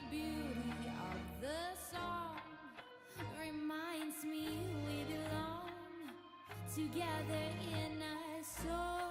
beauty of the song reminds me we belong together in a soul.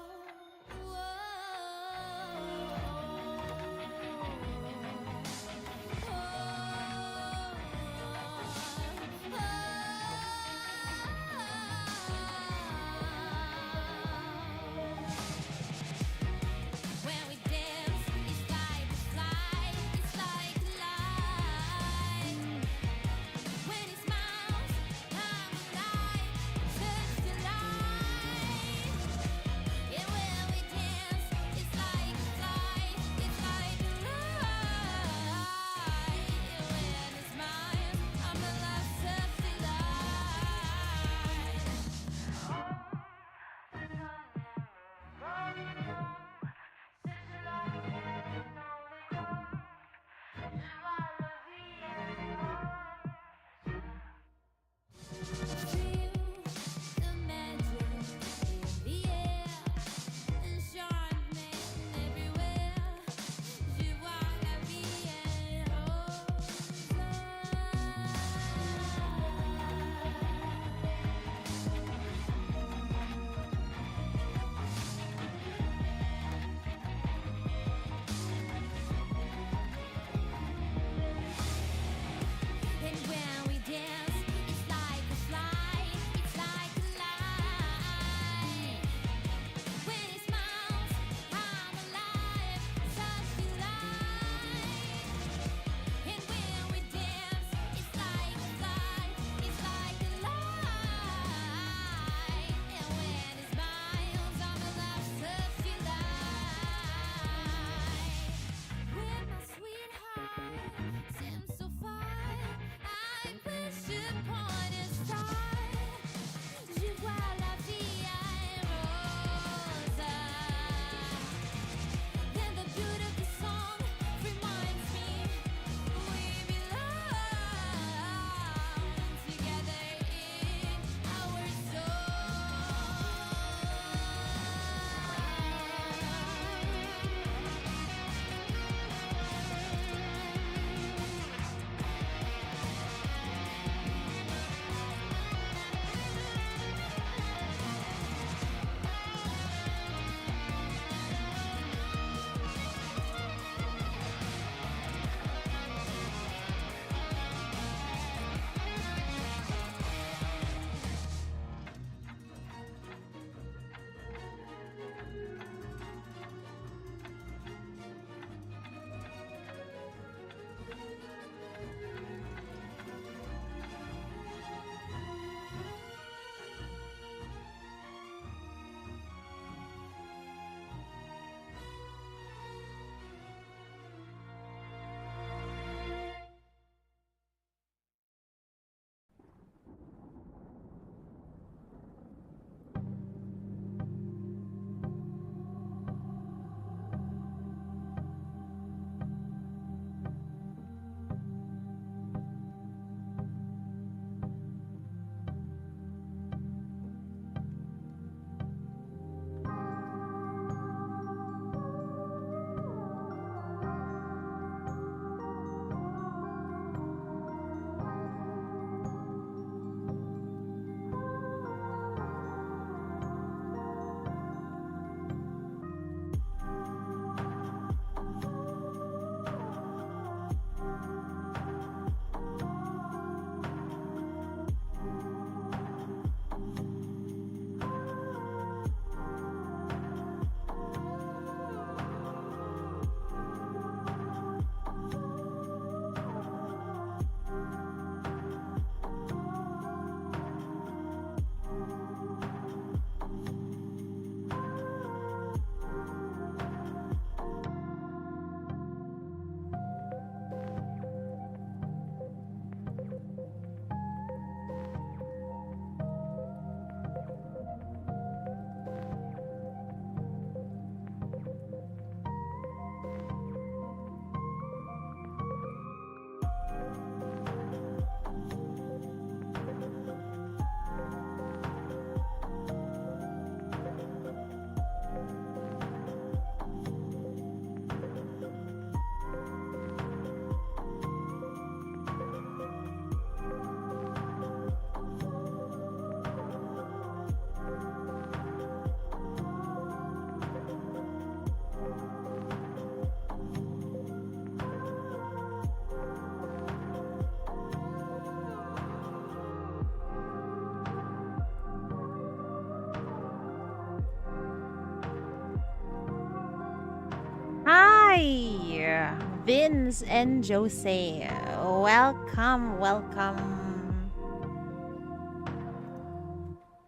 Hi, Vince and Jose. Welcome, welcome,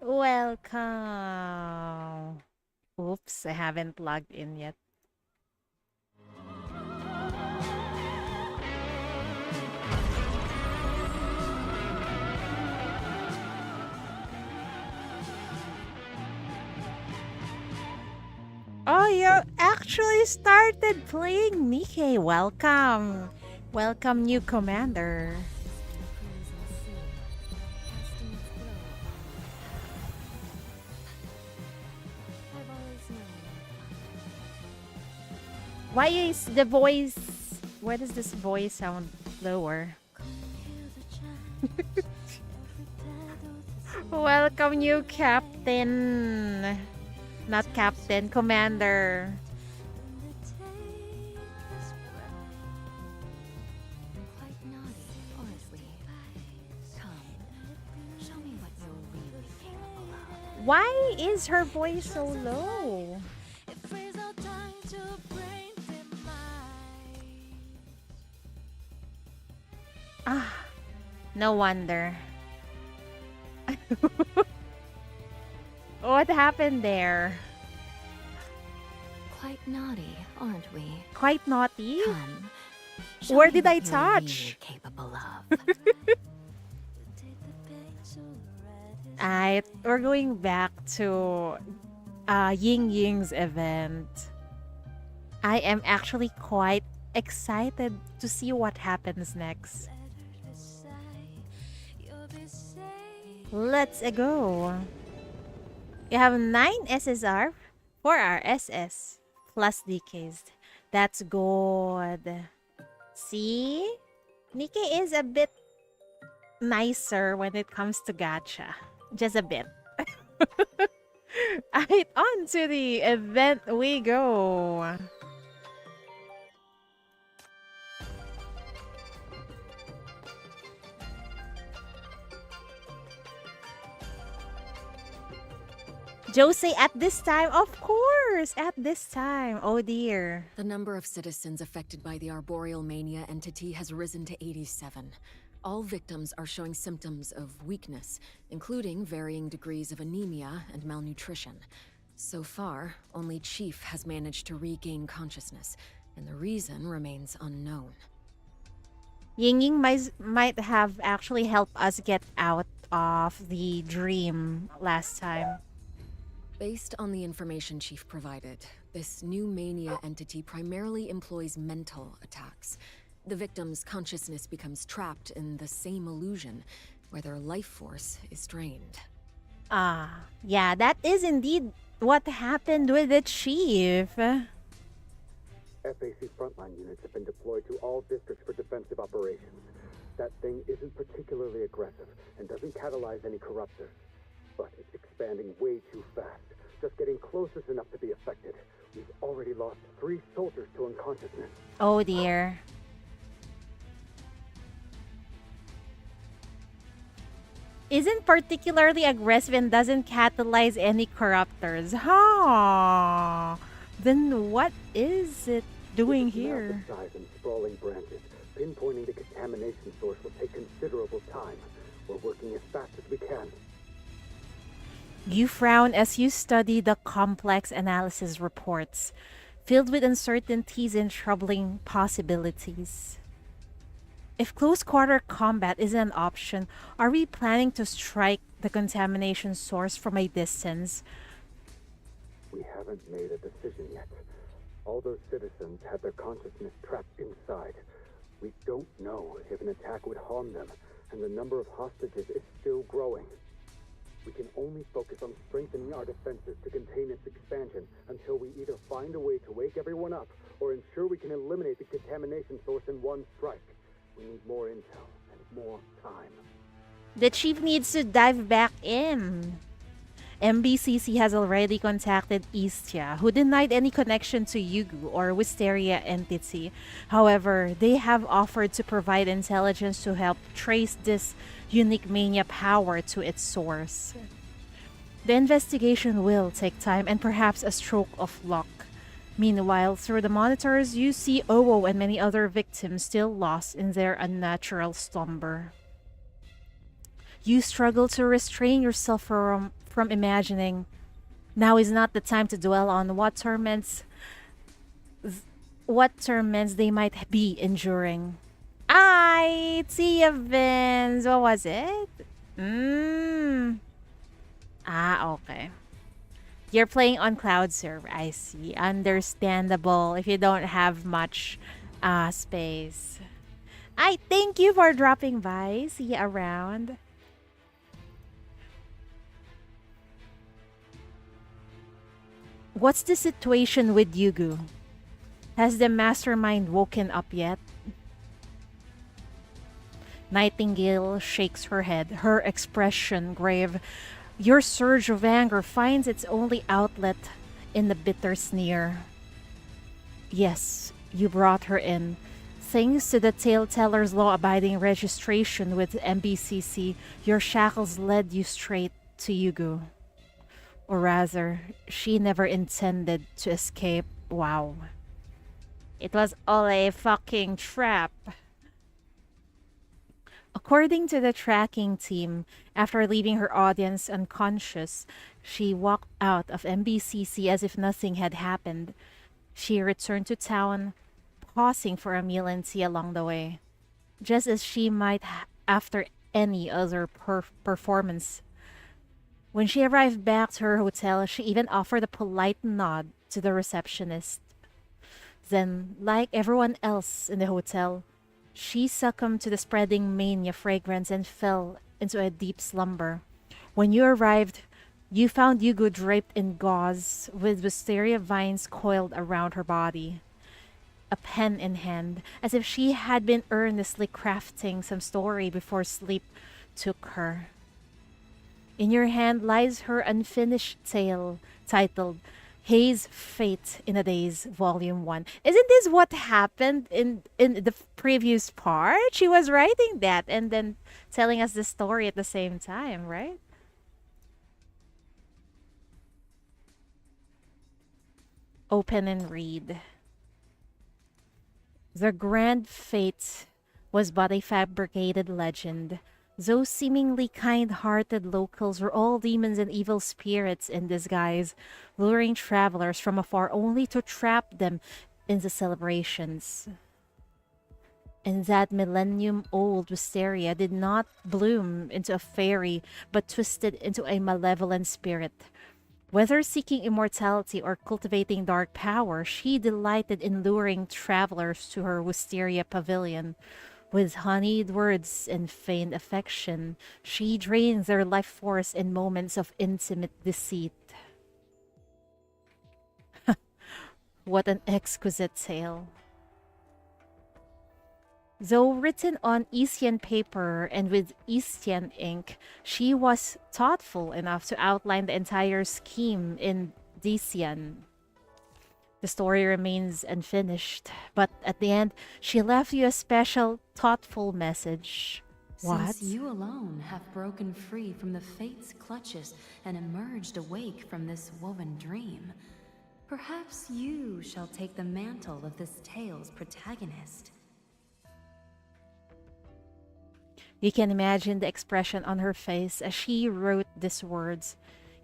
welcome. Oops, I haven't logged in yet. Oh, you actually started playing Nikkei. Welcome. Welcome, new commander. Why is the voice... Why does this voice sound lower? Welcome, new captain. Not captain, commander. Why is her voice so low? Ah, no wonder. What happened there? Quite naughty, aren't we? Quite naughty? Come, show Where me did what I you're touch? really capable of. Alright, we're going back to Ying Ying's event. I am actually quite excited to see what happens next. Let's go. You have 9 SSR, 4 RSS, plus DKs. That's good. See? Nikkei is a bit nicer when it comes to gacha. Just a bit. Alright, on to the event we go. Jose, at this time, of course, at this time. Oh dear. The number of citizens affected by the arboreal mania entity has risen to 87. All victims are showing symptoms of weakness, including varying degrees of anemia and malnutrition. So far, only Chief has managed to regain consciousness, and the reason remains unknown. Ying Ying might have actually helped us get out of the dream last time. Based on the information Chief provided, this new mania entity primarily employs mental attacks. The victim's consciousness becomes trapped in the same illusion, where their life force is drained. Yeah, that is indeed what happened with the chief. FAC frontline units have been deployed to all districts for defensive operations. That thing isn't particularly aggressive and doesn't catalyze any corruptors. But it's expanding way too fast. Just getting close is enough to be affected. We've already lost 3 soldiers to unconsciousness. Oh dear. Isn't particularly aggressive and doesn't catalyze any corruptors. Huh. Then what is it doing here? Massive size and sprawling branches. Pinpointing the contamination source will take considerable time. We're working as fast as we can. You frown as you study the complex analysis reports, filled with uncertainties and troubling possibilities. If close-quarter combat isn't an option, are we planning to strike the contamination source from a distance? We haven't made a decision yet. All those citizens have their consciousness trapped inside. We don't know if an attack would harm them, and the number of hostages is still growing. We can only focus on strengthening our defenses to contain its expansion until we either find a way to wake everyone up or ensure we can eliminate the contamination source in one strike. We need more intel and more time. The chief needs to dive back in. MBCC has already contacted Istia, who denied any connection to Yugu or Wisteria entity. However, they have offered to provide intelligence to help trace this unique mania power to its source. The investigation will take time and perhaps a stroke of luck. Meanwhile, through the monitors, you see Owo and many other victims still lost in their unnatural slumber. You struggle to restrain yourself from imagining now is not the time to dwell on what torments they might be enduring. Tia Vince. What was it? Okay. You're playing on cloud server. I see. Understandable if you don't have much space. I thank you for dropping by. See you around. What's the situation with Yugu? Has the mastermind woken up yet? Nightingale shakes her head, her expression grave. Your surge of anger finds its only outlet in the bitter sneer. Yes, you brought her in. Thanks to the tale-teller's law-abiding registration with MBCC, your shackles led you straight to Yugu. Or rather, she never intended to escape. Wow. It was all a fucking trap. According to the tracking team, after leaving her audience unconscious, she walked out of MBCC as if nothing had happened. She returned to town, pausing for a meal and tea along the way, just as she might after any other performance. When she arrived back to her hotel, she even offered a polite nod to the receptionist. Then, like everyone else in the hotel, she succumbed to the spreading mania fragrance and fell into a deep slumber. When you arrived, you found Yugu draped in gauze with wisteria vines coiled around her body, a pen in hand, as if she had been earnestly crafting some story before sleep took her. In your hand lies her unfinished tale titled Hay's Fate in a Daze, Volume 1. Isn't this what happened in the previous part? She was writing that and then telling us the story at the same time, right? Open and read. The grand fate was but a fabricated legend. Those seemingly kind-hearted locals were all demons and evil spirits in disguise, luring travelers from afar only to trap them in the celebrations. And that millennium-old wisteria did not bloom into a fairy, but twisted into a malevolent spirit. Whether seeking immortality or cultivating dark power, she delighted in luring travelers to her Wisteria Pavilion. With honeyed words and feigned affection, she drains their life force in moments of intimate deceit. What an exquisite tale. Though written on Eastern paper and with Eastern ink, she was thoughtful enough to outline the entire scheme in Dacian. The story remains unfinished, but at the end, she left you a special, thoughtful message. What? Since you alone have broken free from the fate's clutches and emerged awake from this woven dream, perhaps you shall take the mantle of this tale's protagonist. You can imagine the expression on her face as she wrote these words.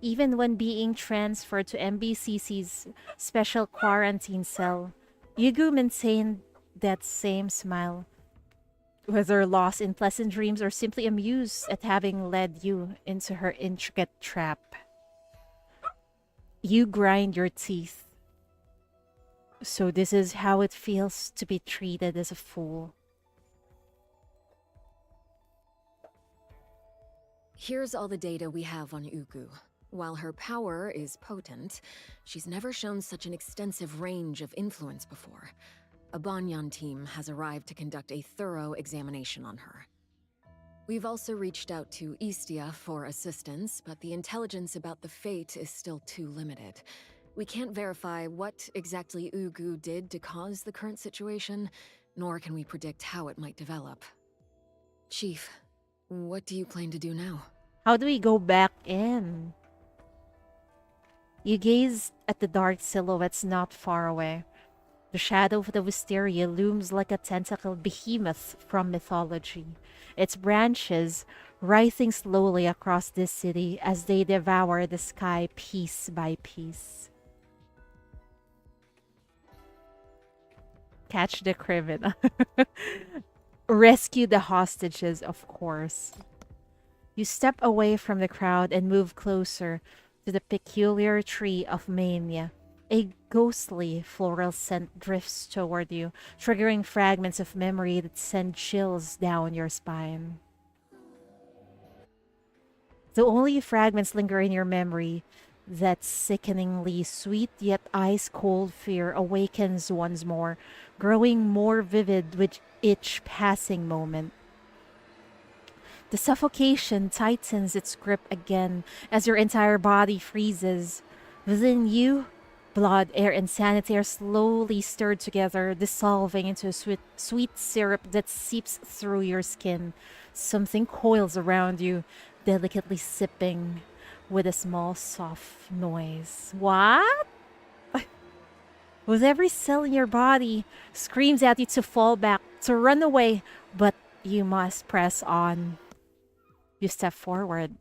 Even when being transferred to MBCC's special quarantine cell, Yugu maintained that same smile. Whether lost in pleasant dreams or simply amused at having led you into her intricate trap. You grind your teeth. So this is how it feels to be treated as a fool. Here's all the data we have on Yugu. While her power is potent, she's never shown such an extensive range of influence before. A Banyan team has arrived to conduct a thorough examination on her. We've also reached out to Istia for assistance, but the intelligence about the fate is still too limited. We can't verify what exactly Yugu did to cause the current situation, nor can we predict how it might develop. Chief, what do you plan to do now? How do we go back in? You gaze at the dark silhouettes not far away. The shadow of the wisteria looms like a tentacled behemoth from mythology, its branches writhing slowly across this city as they devour the sky piece by piece. Catch the criminal. Rescue the hostages, of course. You step away from the crowd and move closer to the peculiar tree of mania. A ghostly floral scent drifts toward you, triggering fragments of memory that send chills down your spine. The only fragments linger in your memory, that sickeningly sweet yet ice cold fear awakens once more, growing more vivid with each passing moment. The suffocation tightens its grip again as your entire body freezes. Within you, blood, air, and sanity are slowly stirred together, dissolving into a sweet syrup that seeps through your skin. Something coils around you, delicately sipping with a small, soft noise. What? With every cell in your body screams at you to fall back, to run away, but you must press on. You step forward,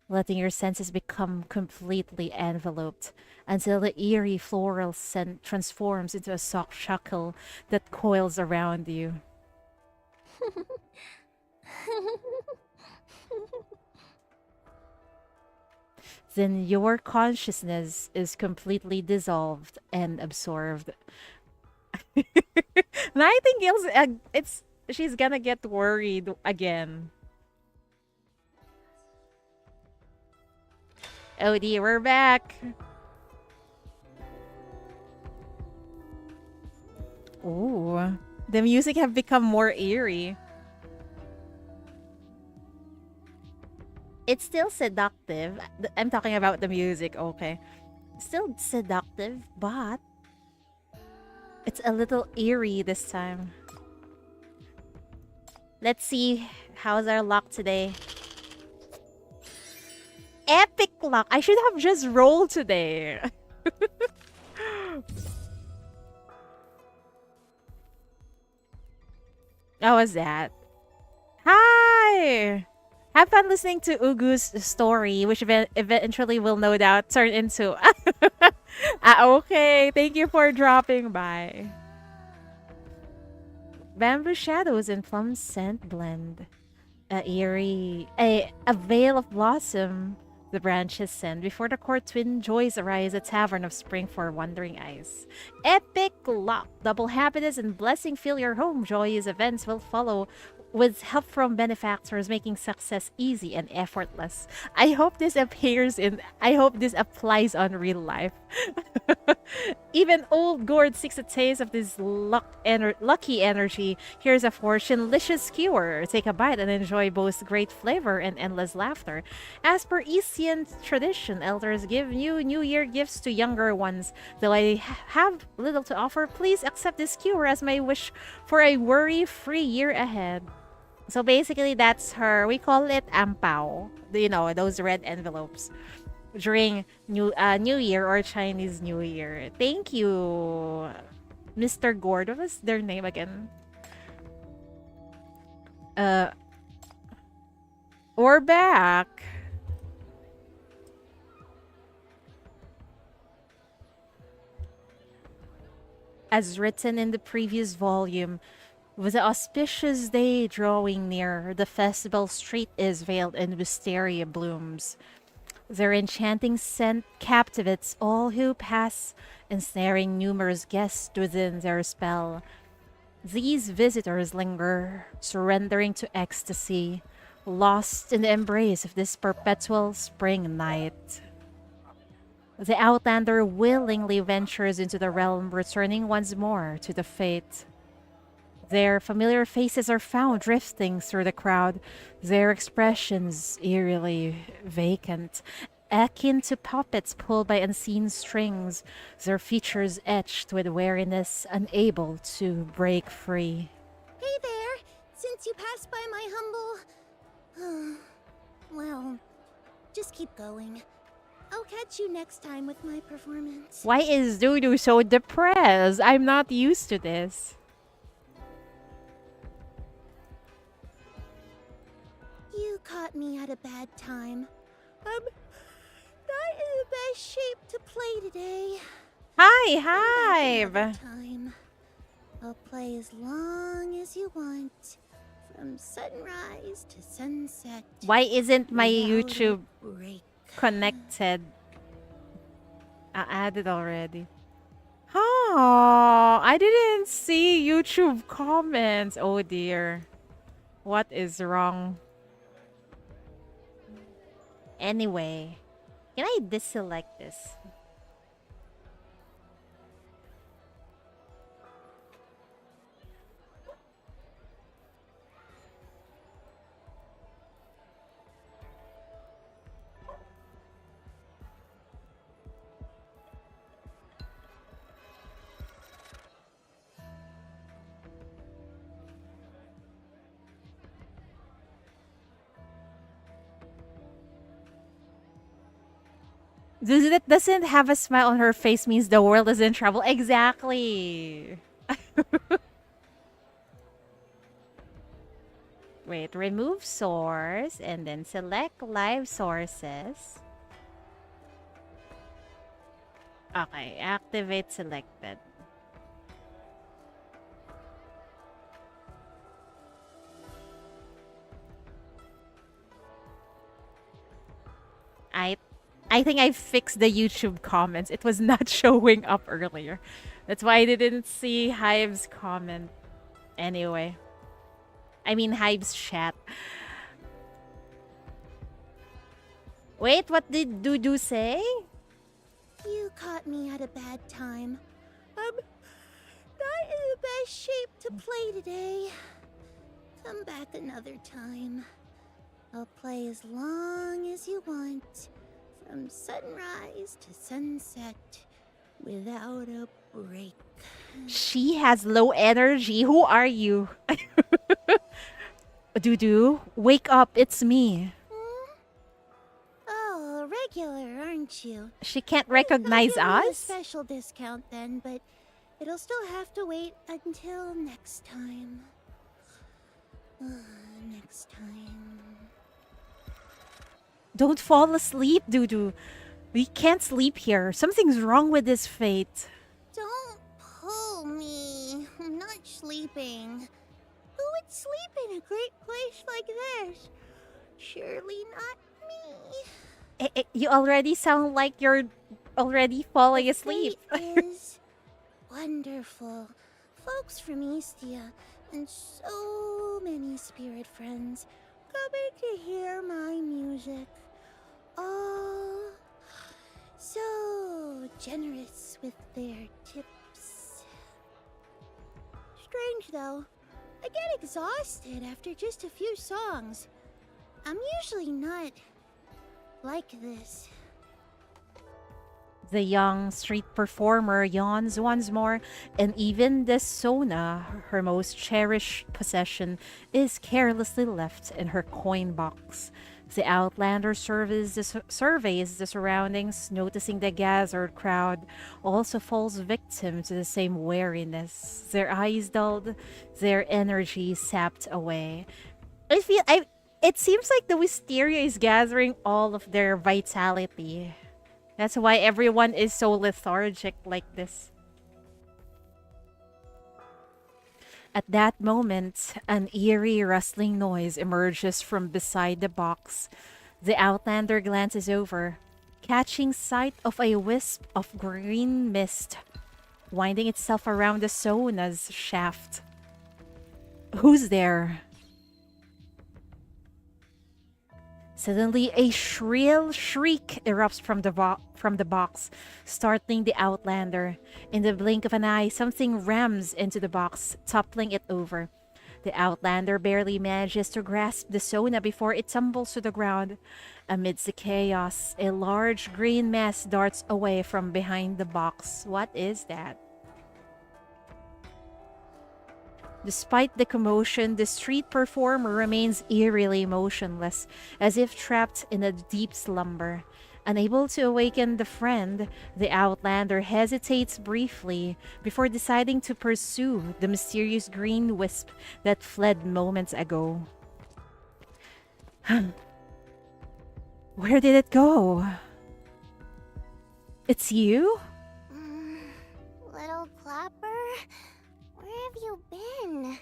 letting your senses become completely enveloped until the eerie floral scent transforms into a soft shackle that coils around you. Then your consciousness is completely dissolved and absorbed. Nightingale's it's she's gonna get worried again. Oh dear, we're back. Ooh, the music have become more eerie. It's still seductive. I'm talking about the music, okay. Still seductive, but it's a little eerie this time. Let's see, how's our luck today? Epic luck! I should have just rolled today. How was that? Hi! Have fun listening to Ugu's story, which eventually will no doubt turn into... okay, thank you for dropping by. Bamboo shadows and plum scent blend. A veil of blossom the branches send. Before the court, twin joys arise, a tavern of spring for wandering eyes. Epic luck! Double happiness and blessing fill your home. Joyous events will follow with help from benefactors, making success easy and effortless. I hope this applies on real life. Even old gourd seeks a taste of this lucky energy. Here's a fortune-licious skewer. Take a bite and enjoy both great flavor and endless laughter. As per Isian tradition, elders give New Year gifts to younger ones. Though I have little to offer, please accept this skewer as my wish for a worry-free year ahead. So basically, that's her. We call it ampao. You know, those red envelopes during New Year or Chinese New Year. Thank you, Mr. Gord. What was their name again? We're back. As written in the previous volume, with the auspicious day drawing near, the festival street is veiled in wisteria blooms. Their enchanting scent captivates all who pass, ensnaring numerous guests within their spell. These visitors linger, surrendering to ecstasy, lost in the embrace of this perpetual spring night. The outlander willingly ventures into the realm, returning once more to the fate. Their familiar faces are found drifting through the crowd, their expressions eerily vacant, akin to puppets pulled by unseen strings, their features etched with weariness, unable to break free. Hey there! Since you passed by my humble... well, just keep going. I'll catch you next time with my performance. Why is Dudu so depressed? I'm not used to this. You caught me at a bad time. I'm not in the best shape to play today. Hi, Come back another Hive. time. I'll play as long as you want. From sunrise to sunset. Why isn't my without a YouTube break. connected? I added already. Oh, I didn't see YouTube comments. Oh dear. What is wrong? Anyway, can I deselect this? That doesn't have a smile on her face means the world is in trouble. Exactly. Wait, remove source and then select live sources. Okay, activate selected. I I think I fixed the YouTube comments. It was not showing up earlier. That's why I didn't see Hive's comment. Anyway. I mean Hive's chat. Wait, what did Dudu say? You caught me at a bad time. I'm not in the best shape to play today. Come back another time. I'll play as long as you want. From sunrise to sunset. Without a break. She has low energy. Who are you? Dudu, wake up. It's me. Oh, regular, aren't you? She can't I'll recognize give you a us? special discount then, but it'll still have to wait until next time. Next time. Don't fall asleep, Dudu. We can't sleep here. Something's wrong with this fate. Don't pull me. I'm not sleeping. Who would sleep in a great place like this? Surely not me. You already sound like you're already falling asleep. Fate is wonderful. Folks from Eastia and so many spirit friends coming to hear my music. All so generous with their tips. Strange though, I get exhausted after just a few songs. I'm usually not like this. The young street performer yawns once more, and even the Sona, her most cherished possession, is carelessly left in her coin box. The Outlander surveys the surroundings, noticing the gathered crowd, also falls victim to the same weariness. Their eyes dulled, their energy sapped away. It seems like the Wisteria is gathering all of their vitality. That's why everyone is so lethargic like this. At that moment, an eerie rustling noise emerges from beside the box. The Outlander glances over, catching sight of a wisp of green mist winding itself around the Sona's shaft. Who's there? Suddenly, a shrill shriek erupts from the box, startling the Outlander. In the blink of an eye, something rams into the box, toppling it over. The Outlander barely manages to grasp the Sona before it tumbles to the ground. Amidst the chaos, a large green mass darts away from behind the box. What is that? Despite the commotion, the street performer remains eerily motionless, as if trapped in a deep slumber. Unable to awaken the friend, the outlander hesitates briefly before deciding to pursue the mysterious green wisp that fled moments ago. Where did it go? It's you? Little Clapper, where have you been?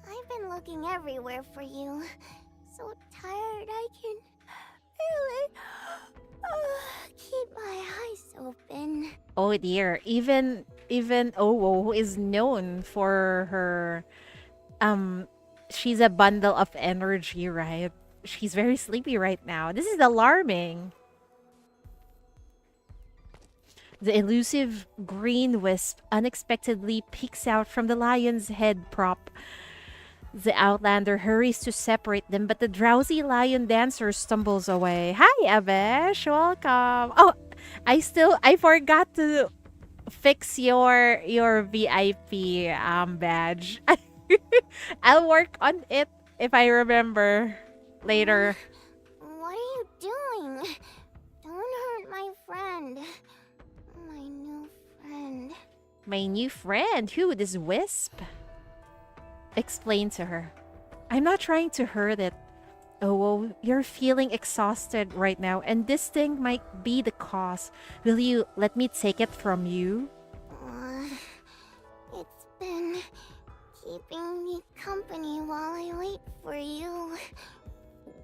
I've been looking everywhere for you. So tired I can barely keep my eyes open. Oh dear, even Owo is known for her she's a bundle of energy, right? She's very sleepy right now. This is alarming. The elusive green wisp unexpectedly peeks out from the lion's head prop. The outlander hurries to separate them, but the drowsy lion dancer stumbles away. Hi, Abesh. Welcome. Oh, I forgot to fix your VIP badge. I'll work on it if I remember later. What are you doing? Don't hurt my friend. My new friend. My new friend, who, this wisp? Explain to her. I'm not trying to hurt it. Oh, you're feeling exhausted right now, and this thing might be the cause. Will you let me take it from you? It's been keeping me company while I wait for you.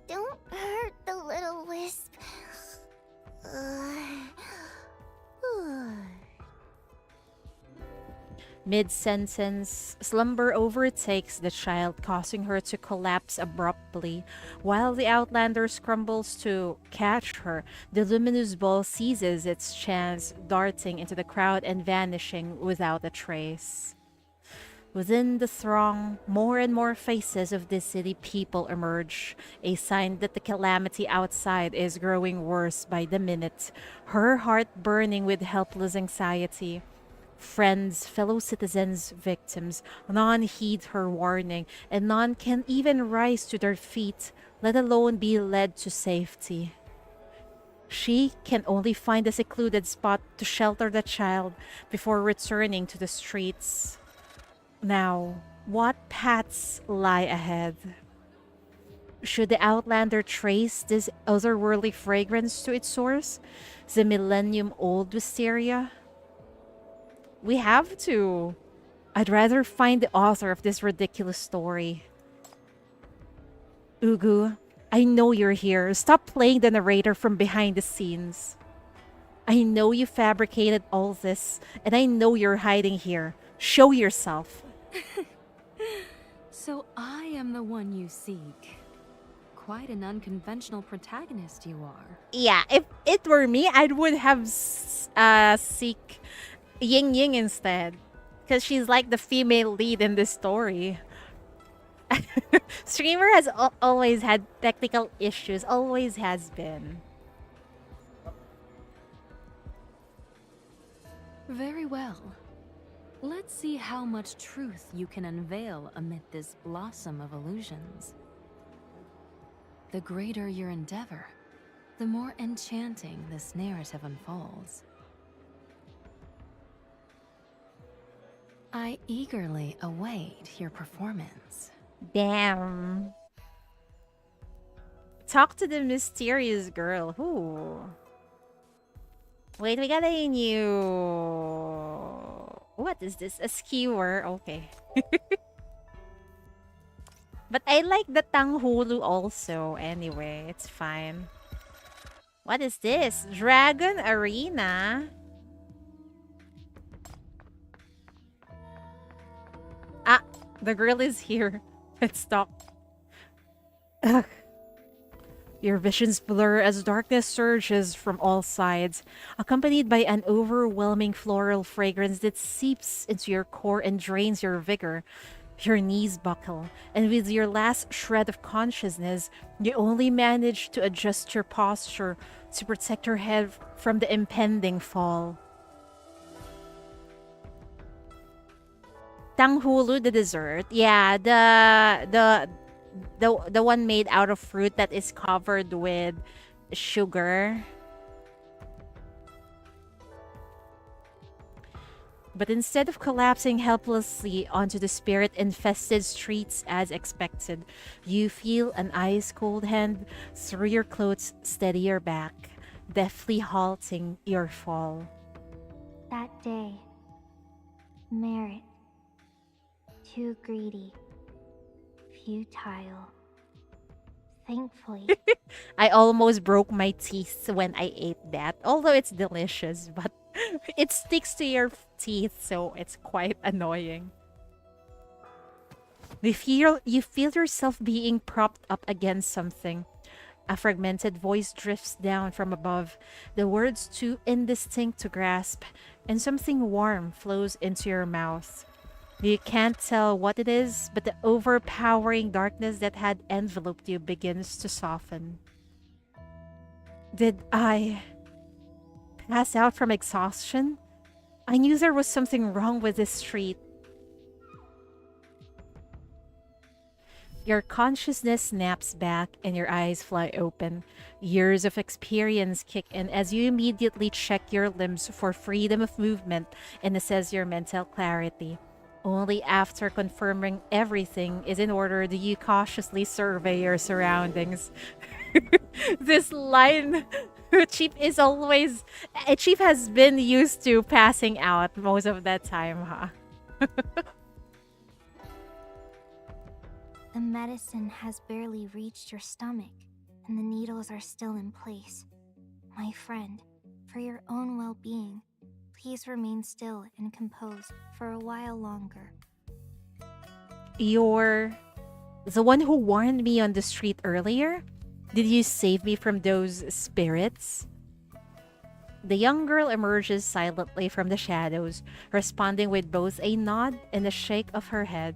Don't hurt the little wisp. Mid-sentence, slumber overtakes the child, causing her to collapse abruptly. While the outlander scrambles to catch her, the luminous ball seizes its chance, darting into the crowd and vanishing without a trace. Within the throng, more and more faces of the city people emerge, a sign that the calamity outside is growing worse by the minute, her heart burning with helpless anxiety. Friends, fellow citizens, victims, none heed her warning, and none can even rise to their feet, let alone be led to safety. She can only find a secluded spot to shelter the child before returning to the streets. Now, what paths lie ahead? Should the outlander trace this otherworldly fragrance to its source, the millennium-old Wisteria? We have to. I'd rather find the author of this ridiculous story. Ugu, I know you're here. Stop playing the narrator from behind the scenes. I know you fabricated all this, and I know you're hiding here. Show yourself. So I am the one you seek. Quite an unconventional protagonist you are. Yeah, if it were me, I would have seek Ying Ying instead. Because she's like the female lead in this story. Streamer has always had technical issues. Always has been. Very well. Let's see how much truth you can unveil amid this blossom of illusions. The greater your endeavor, the more enchanting this narrative unfolds. I eagerly await your performance. Damn. Talk to the mysterious girl. Who? Wait, we got a new... What is this? A skewer? Okay. But I like the Tanghulu also. Anyway, it's fine. What is this? Dragon Arena? Ah, the girl is here. Let's talk. Ugh. Your visions blur as darkness surges from all sides, accompanied by an overwhelming floral fragrance that seeps into your core and drains your vigor. Your knees buckle, and with your last shred of consciousness, you only manage to adjust your posture to protect your head from the impending fall. Tanghulu, the dessert. Yeah, the one made out of fruit that is covered with sugar. But instead of collapsing helplessly onto the spirit infested streets as expected, you feel an ice cold hand through your clothes steady your back, deftly halting your fall. That day, merit, too greedy, futile. Thankfully, I almost broke my teeth when I ate that, although it's delicious, but it sticks to your teeth, so it's quite annoying. You feel yourself being propped up against something. A fragmented voice drifts down from above, the words too indistinct to grasp, and something warm flows into your mouth. You can't tell what it is, but the overpowering darkness that had enveloped you begins to soften. Did I pass out from exhaustion? I knew there was something wrong with this street. Your consciousness snaps back and your eyes fly open. Years of experience kick in as you immediately check your limbs for freedom of movement and assess your mental clarity. Only after confirming everything is in order do you cautiously survey your surroundings. This line, Chief has been used to passing out most of that time, huh? the medicine has barely reached your stomach, and the needles are still in place. My friend, for your own well-being, please remain still and composed for a while longer. You're the one who warned me on the street earlier? Did you save me from those spirits? The young girl emerges silently from the shadows, responding with both a nod and a shake of her head.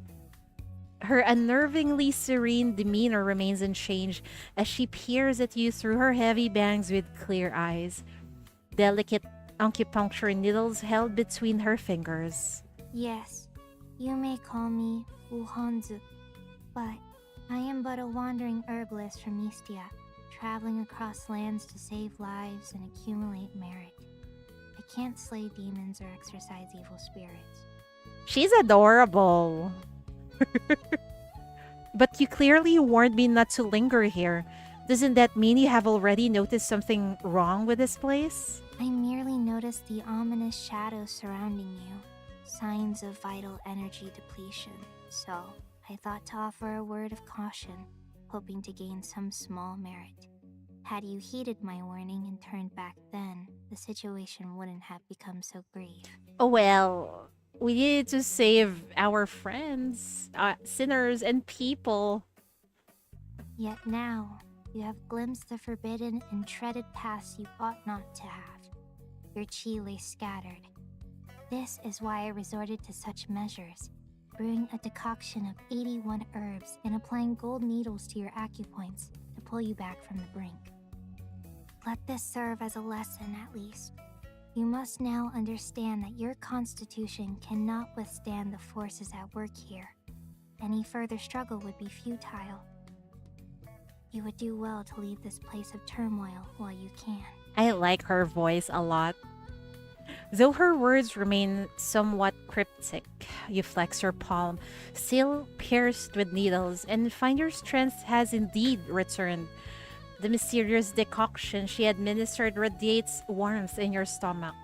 Her unnervingly serene demeanor remains unchanged as she peers at you through her heavy bangs with clear eyes, delicate acupuncture needles held between her fingers. Yes, you may call me Wuhuanzi, but I am but a wandering herbalist from Istia, traveling across lands to save lives and accumulate merit. I can't slay demons or exorcise evil spirits. She's adorable. But you clearly warned me not to linger here. Doesn't that mean you have already noticed something wrong with this place? I merely noticed the ominous shadows surrounding you, signs of vital energy depletion, so I thought to offer a word of caution, hoping to gain some small merit. Had you heeded my warning and turned back then, the situation wouldn't have become so grave. Oh, well, we needed to save our friends, sinners, and people. Yet now, you have glimpsed the forbidden and treaded paths you ought not to have. Your chi lay scattered. This is why I resorted to such measures, brewing a decoction of 81 herbs and applying gold needles to your acupoints to pull you back from the brink. Let this serve as a lesson at least. You must now understand that your constitution cannot withstand the forces at work here. Any further struggle would be futile. You would do well to leave this place of turmoil while you can. I like her voice a lot. Though her words remain somewhat cryptic, you flex your palm, still pierced with needles, and find your strength has indeed returned. The mysterious decoction she administered radiates warmth in your stomach,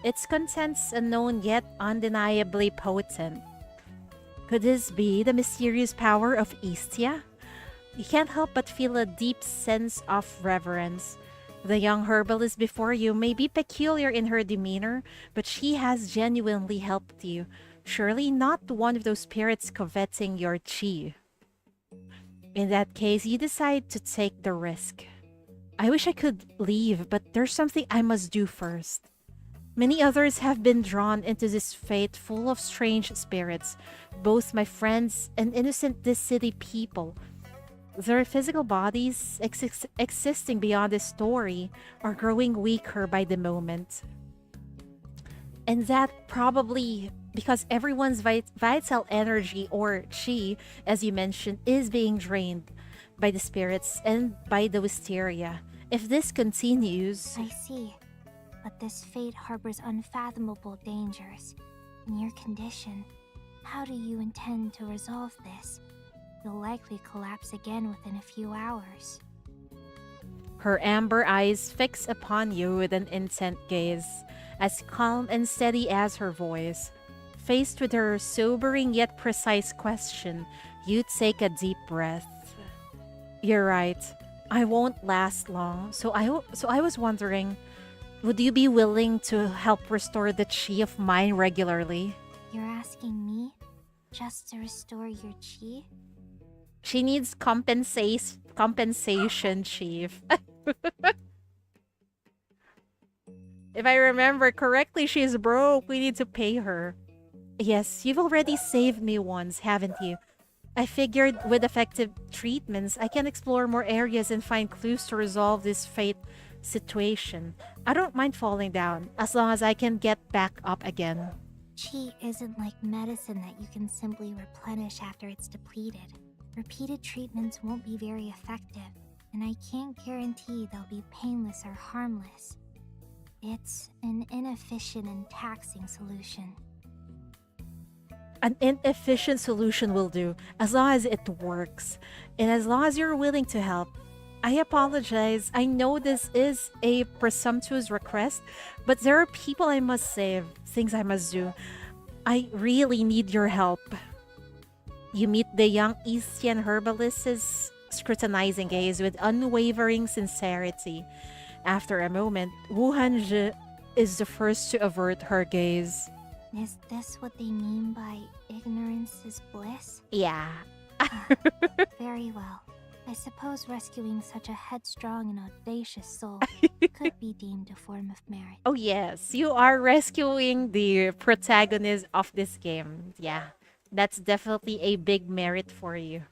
its contents unknown yet undeniably potent. Could this be the mysterious power of Istia? You can't help but feel a deep sense of reverence. The young herbalist before you may be peculiar in her demeanor, but she has genuinely helped you. Surely not one of those spirits coveting your chi. In that case, you decide to take the risk. I wish I could leave, but there's something I must do first. Many others have been drawn into this fate full of strange spirits, both my friends and innocent this city people. Their physical bodies, existing beyond this story, are growing weaker by the moment. And that probably because everyone's vital energy, or chi, as you mentioned, is being drained by the spirits and by the wisteria. If this continues... I see. But this fate harbors unfathomable dangers. In your condition, how do you intend to resolve this? You'll likely collapse again within a few hours. Her amber eyes fix upon you with an intent gaze, as calm and steady as her voice. Faced with her sobering yet precise question, you take a deep breath. You're right. I won't last long. So I was wondering, would you be willing to help restore the chi of mine regularly? You're asking me just to restore your chi? She needs compensation, Chief. If I remember correctly, she's broke. We need to pay her. Yes, you've already saved me once, haven't you? I figured with effective treatments, I can explore more areas and find clues to resolve this fate situation. I don't mind falling down, as long as I can get back up again. Chi isn't like medicine that you can simply replenish after it's depleted. Repeated treatments won't be very effective, and I can't guarantee they'll be painless or harmless. It's an inefficient and taxing solution. An inefficient solution will do, as long as it works, and as long as you're willing to help. I apologize. I know this is a presumptuous request, but there are people I must save, things I must do. I really need your help. You meet the young Eastern herbalist's scrutinizing gaze with unwavering sincerity. After a moment, Wuhuanzi is the first to avert her gaze. Is this what they mean by ignorance is bliss? Yeah. Very well. I suppose rescuing such a headstrong and audacious soul could be deemed a form of merit. Oh yes, you are rescuing the protagonist of this game. Yeah, that's definitely a big merit for you.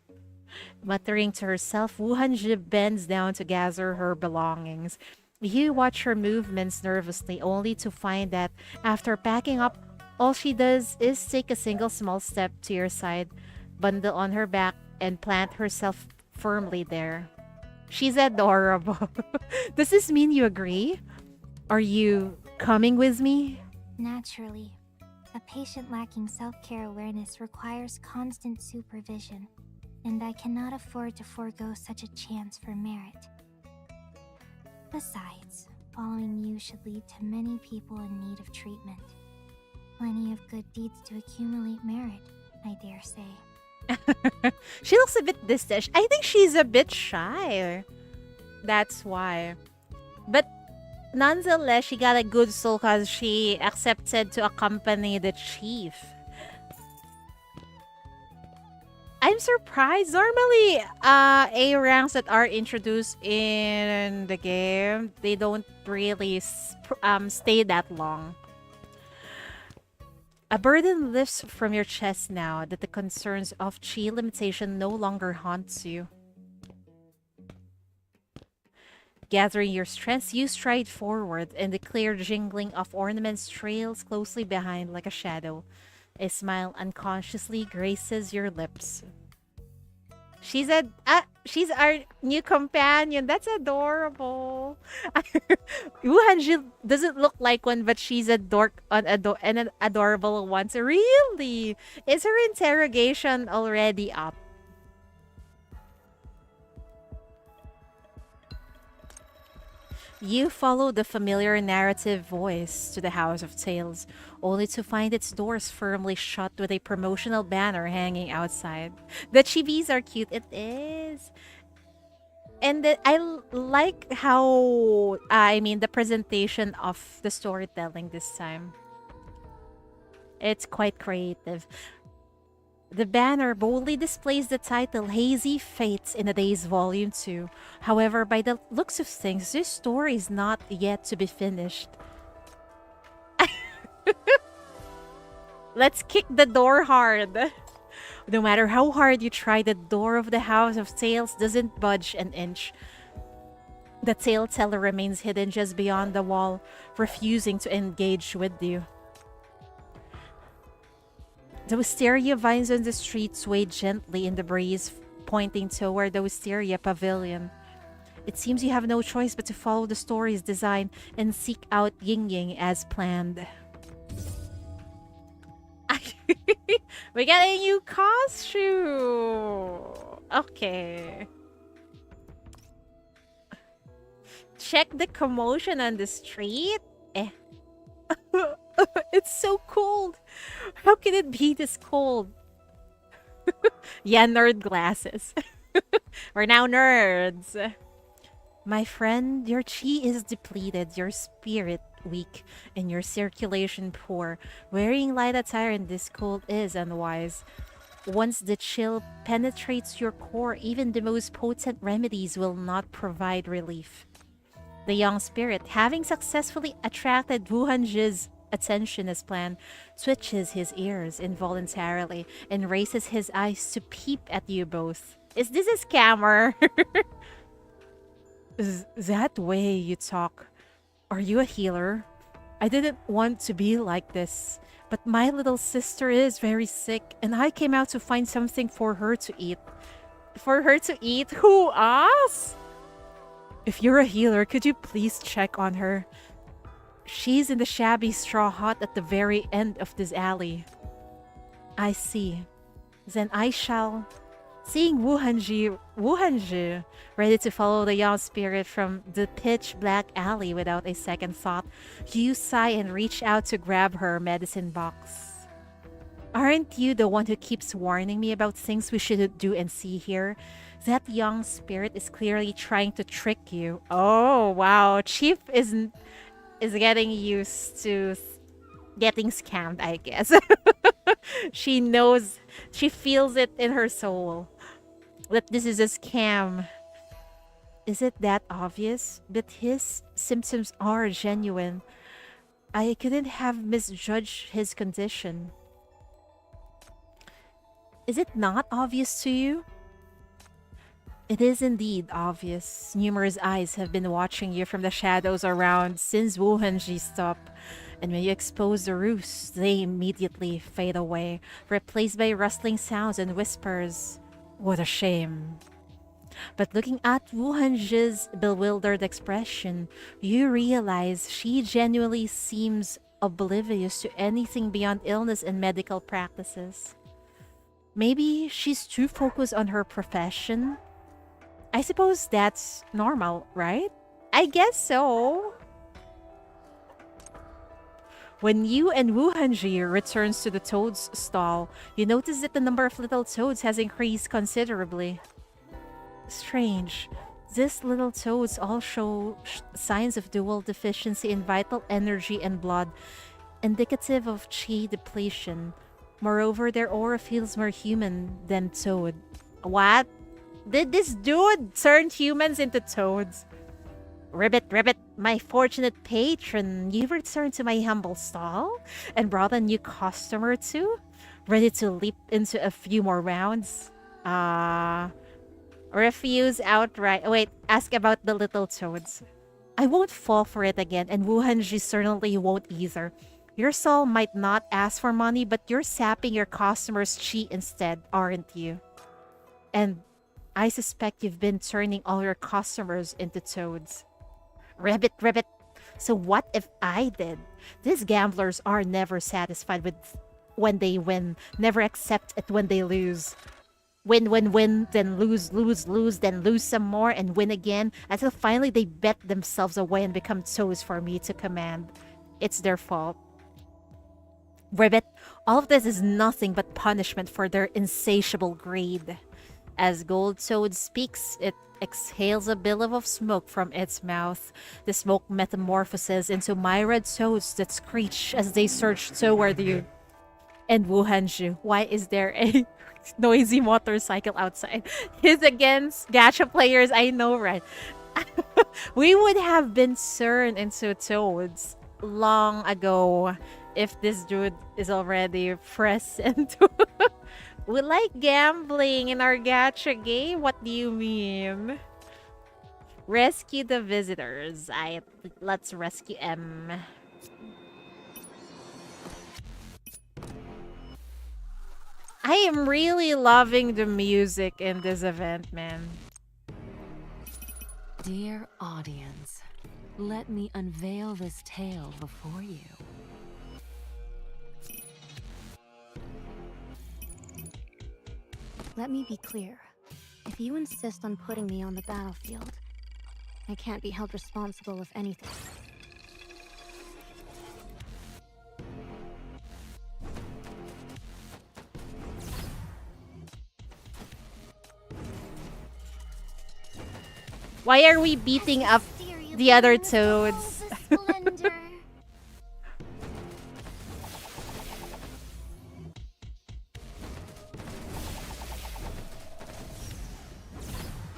Muttering to herself, Wuhuanzi bends down to gather her belongings. You watch her movements nervously, only to find that after packing up, all she does is take a single small step to your side, bundle on her back, and plant herself firmly there. She's adorable. Does this mean you agree? Are you coming with me? Naturally, a patient lacking self-care awareness requires constant supervision, and I cannot afford to forego such a chance for merit. Besides, following you should lead to many people in need of treatment. Plenty of good deeds to accumulate merit, I dare say. She looks a bit distant. I think she's a bit shy. That's why. But nonetheless, she got a good soul because she accepted to accompany the chief. I'm surprised. Normally, A ranks that are introduced in the game, they don't really stay that long. A burden lifts from your chest now that the concerns of chi limitation no longer haunts you. Gathering your strength, you stride forward, and the clear jingling of ornaments trails closely behind like a shadow. A smile unconsciously graces your lips. She's our new companion. That's adorable. Wuhuanzi doesn't look like one, but she's an adorable one. So really, is her interrogation already up? You follow the familiar narrative voice to the House of Tales, only to find its doors firmly shut with a promotional banner hanging outside. The chibis are cute. It is. And like how, the presentation of the storytelling this time. It's quite creative. The banner boldly displays the title Hazy Fates in the Day's Volume 2. However, by the looks of things, this story is not yet to be finished. Let's kick the door hard. No matter how hard you try, the door of the House of Tales doesn't budge an inch. The tale teller remains hidden just beyond the wall, refusing to engage with you. The wisteria vines on the street sway gently in the breeze, pointing toward the Wisteria Pavilion. It seems you have no choice but to follow the story's design and seek out Ying Ying as planned. We got a new costume. Okay. Check the commotion on the street. Eh. It's so cold. How can it be this cold? Yeah, nerd glasses. We're now nerds. My friend, your chi is depleted, your spirit weak, and your circulation poor. Wearing light attire in this cold is unwise. Once the chill penetrates your core, even the most potent remedies will not provide relief. The young spirit, having successfully attracted Wuhuanzi's attention as planned, twitches his ears involuntarily and raises his eyes to peep at you both. Is this a scammer? Is that way you talk? Are you a healer? I didn't want to be like this, but my little sister is very sick, and I came out to find something for her to eat. For her to eat? Who, us? If you're a healer, could you please check on her? She's in the shabby straw hut at the very end of this alley. I see. Then I shall... Seeing Wuhuanzi ready to follow the young spirit from the pitch-black alley without a second thought, you sigh and reach out to grab her medicine box. Aren't you the one who keeps warning me about things we shouldn't do and see here? That young spirit is clearly trying to trick you. Oh, wow. Chief is getting used to getting scammed, I guess. She knows, she feels it in her soul that this is a scam. Is it that obvious? But his symptoms are genuine. I couldn't have misjudged his condition. Is it not obvious to you? It is indeed obvious. Numerous eyes have been watching you from the shadows around since Wuhuanzi stopped. And when you expose the ruse, they immediately fade away, replaced by rustling sounds and whispers. What a shame. But looking at Wuhuanzi's bewildered expression, you realize she genuinely seems oblivious to anything beyond illness and medical practices. Maybe she's too focused on her profession. I suppose that's normal, right? I guess so. When you and Wuhuanzi returns to the toad's stall, you notice that the number of little toads has increased considerably. Strange. These little toads all show signs of dual deficiency in vital energy and blood, indicative of chi depletion. Moreover, their aura feels more human than toad. What? Did this dude turn humans into toads? Ribbit, my fortunate patron, you returned to my humble stall and brought a new customer too? Ready to leap into a few more rounds? Refuse outright. Wait, ask about the little toads. I won't fall for it again, and Wuhuanzi certainly won't either. Your stall might not ask for money, but you're sapping your customers' chi instead, aren't you? And I suspect you've been turning all your customers into toads. Ribbit. So what if I did? These gamblers are never satisfied with when they win, never accept it when they lose. Win, then lose, then lose some more and win again until finally they bet themselves away and become toads for me to command. It's their fault. Ribbit, all of this is nothing but punishment for their insatiable greed. As Gold Toad speaks, it exhales a billow of smoke from its mouth. The smoke metamorphoses into myriad toads that screech as they surge toward you. And Wuhuanzi, why is there a noisy motorcycle outside? He's against gacha players, I know, right? We would have been turned into toads long ago if this dude is already present. We like gambling in our gacha game? What do you mean? Rescue the visitors. Let's rescue them. I am really loving the music in this event, man. Dear audience, let me unveil this tale before you. Let me be clear. If you insist on putting me on the battlefield, I can't be held responsible if anything. Why are we beating up the other toads?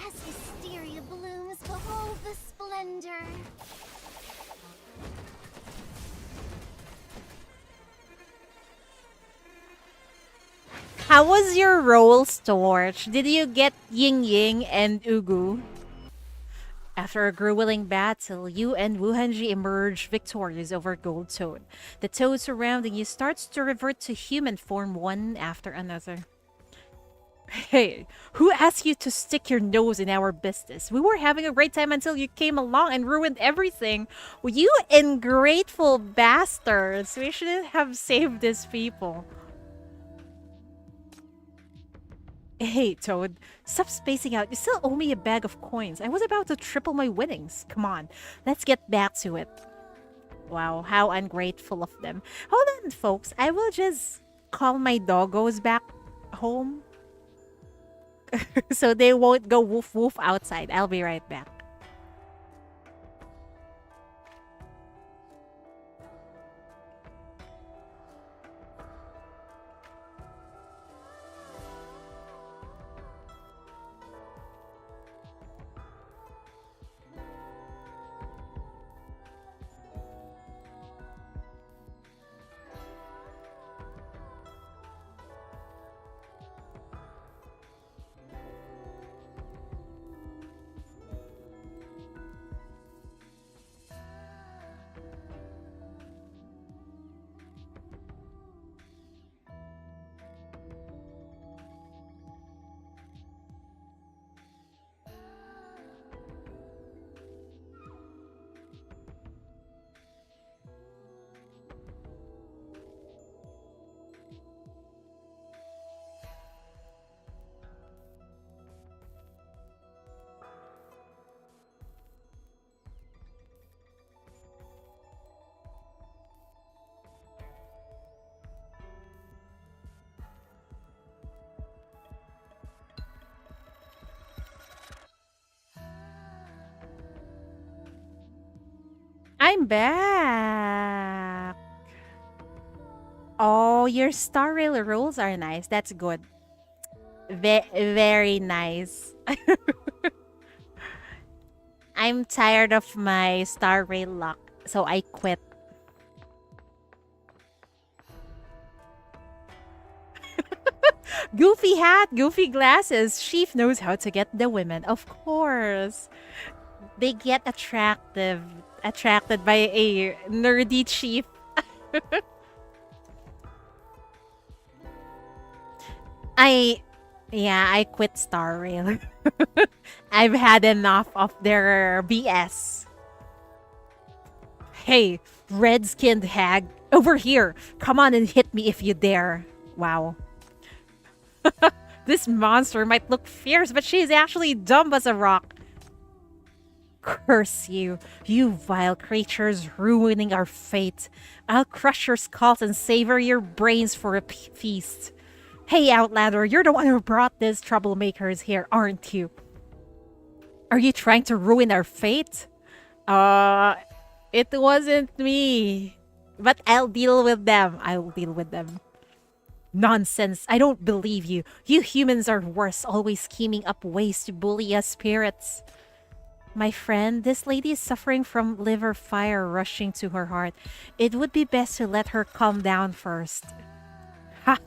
As Wisteria blooms, behold the splendor. How was your role, Storch? Did you get Ying Ying and Ugu? After a grueling battle, you and Wuhuanzi emerge victorious over Gold Toad. The toads surrounding you starts to revert to human form one after another. Hey, who asked you to stick your nose in our business? We were having a great time until you came along and ruined everything. Well, you ungrateful bastards. We shouldn't have saved these people. Hey, Toad, stop spacing out. You still owe me a bag of coins. I was about to triple my winnings. Come on, let's get back to it. Wow, how ungrateful of them. Hold on, folks. I will just call my doggos back home. So they won't go woof woof outside. I'll be right back. I'm back. Oh, your Star Rail rules are nice. That's good. Very nice. I'm tired of my Star Rail luck, so I quit. Goofy hat, goofy glasses. Chief knows how to get the women, of course. They get attracted by a nerdy chief. I quit Star Rail. I've had enough of their BS. Hey, red-skinned hag, over here. Come on and hit me if you dare. Wow. This monster might look fierce, but she's actually dumb as a rock. Curse you, you vile creatures, ruining our fate. I'll crush your skulls and savor your brains for a feast. Hey, Outlander, you're the one who brought these troublemakers here, aren't you? Are you trying to ruin our fate? It wasn't me. But I'll deal with them. Nonsense, I don't believe you. You humans are worse, always scheming up ways to bully us spirits. My friend, this lady is suffering from liver fire rushing to her heart. It would be best to let her calm down first. Ha!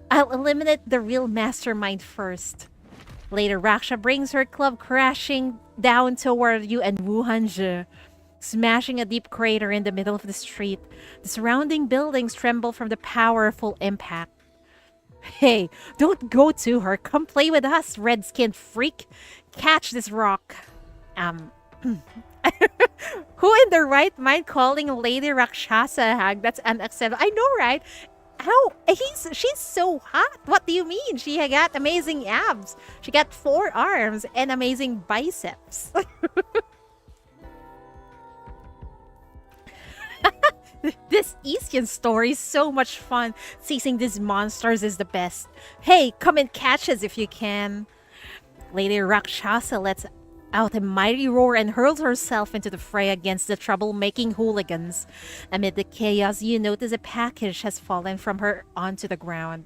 I'll eliminate the real mastermind first. Later, Rakshasa brings her club crashing down toward you and Wuhuanzi, smashing a deep crater in the middle of the street. The surrounding buildings tremble from the powerful impact. Hey, don't go to her. Come play with us, red-skinned freak. Catch this rock. Who in their right mind calling a lady Rakshasa hag? That's unacceptable. I know, right? How? She's so hot. What do you mean? She got amazing abs. She got 4 arms and amazing biceps. This Eastern story is so much fun. Seizing these monsters is the best. Hey, come and catch us if you can. Lady Rakshasa lets out a mighty roar and hurls herself into the fray against the troublemaking hooligans. Amid the chaos, you notice a package has fallen from her onto the ground.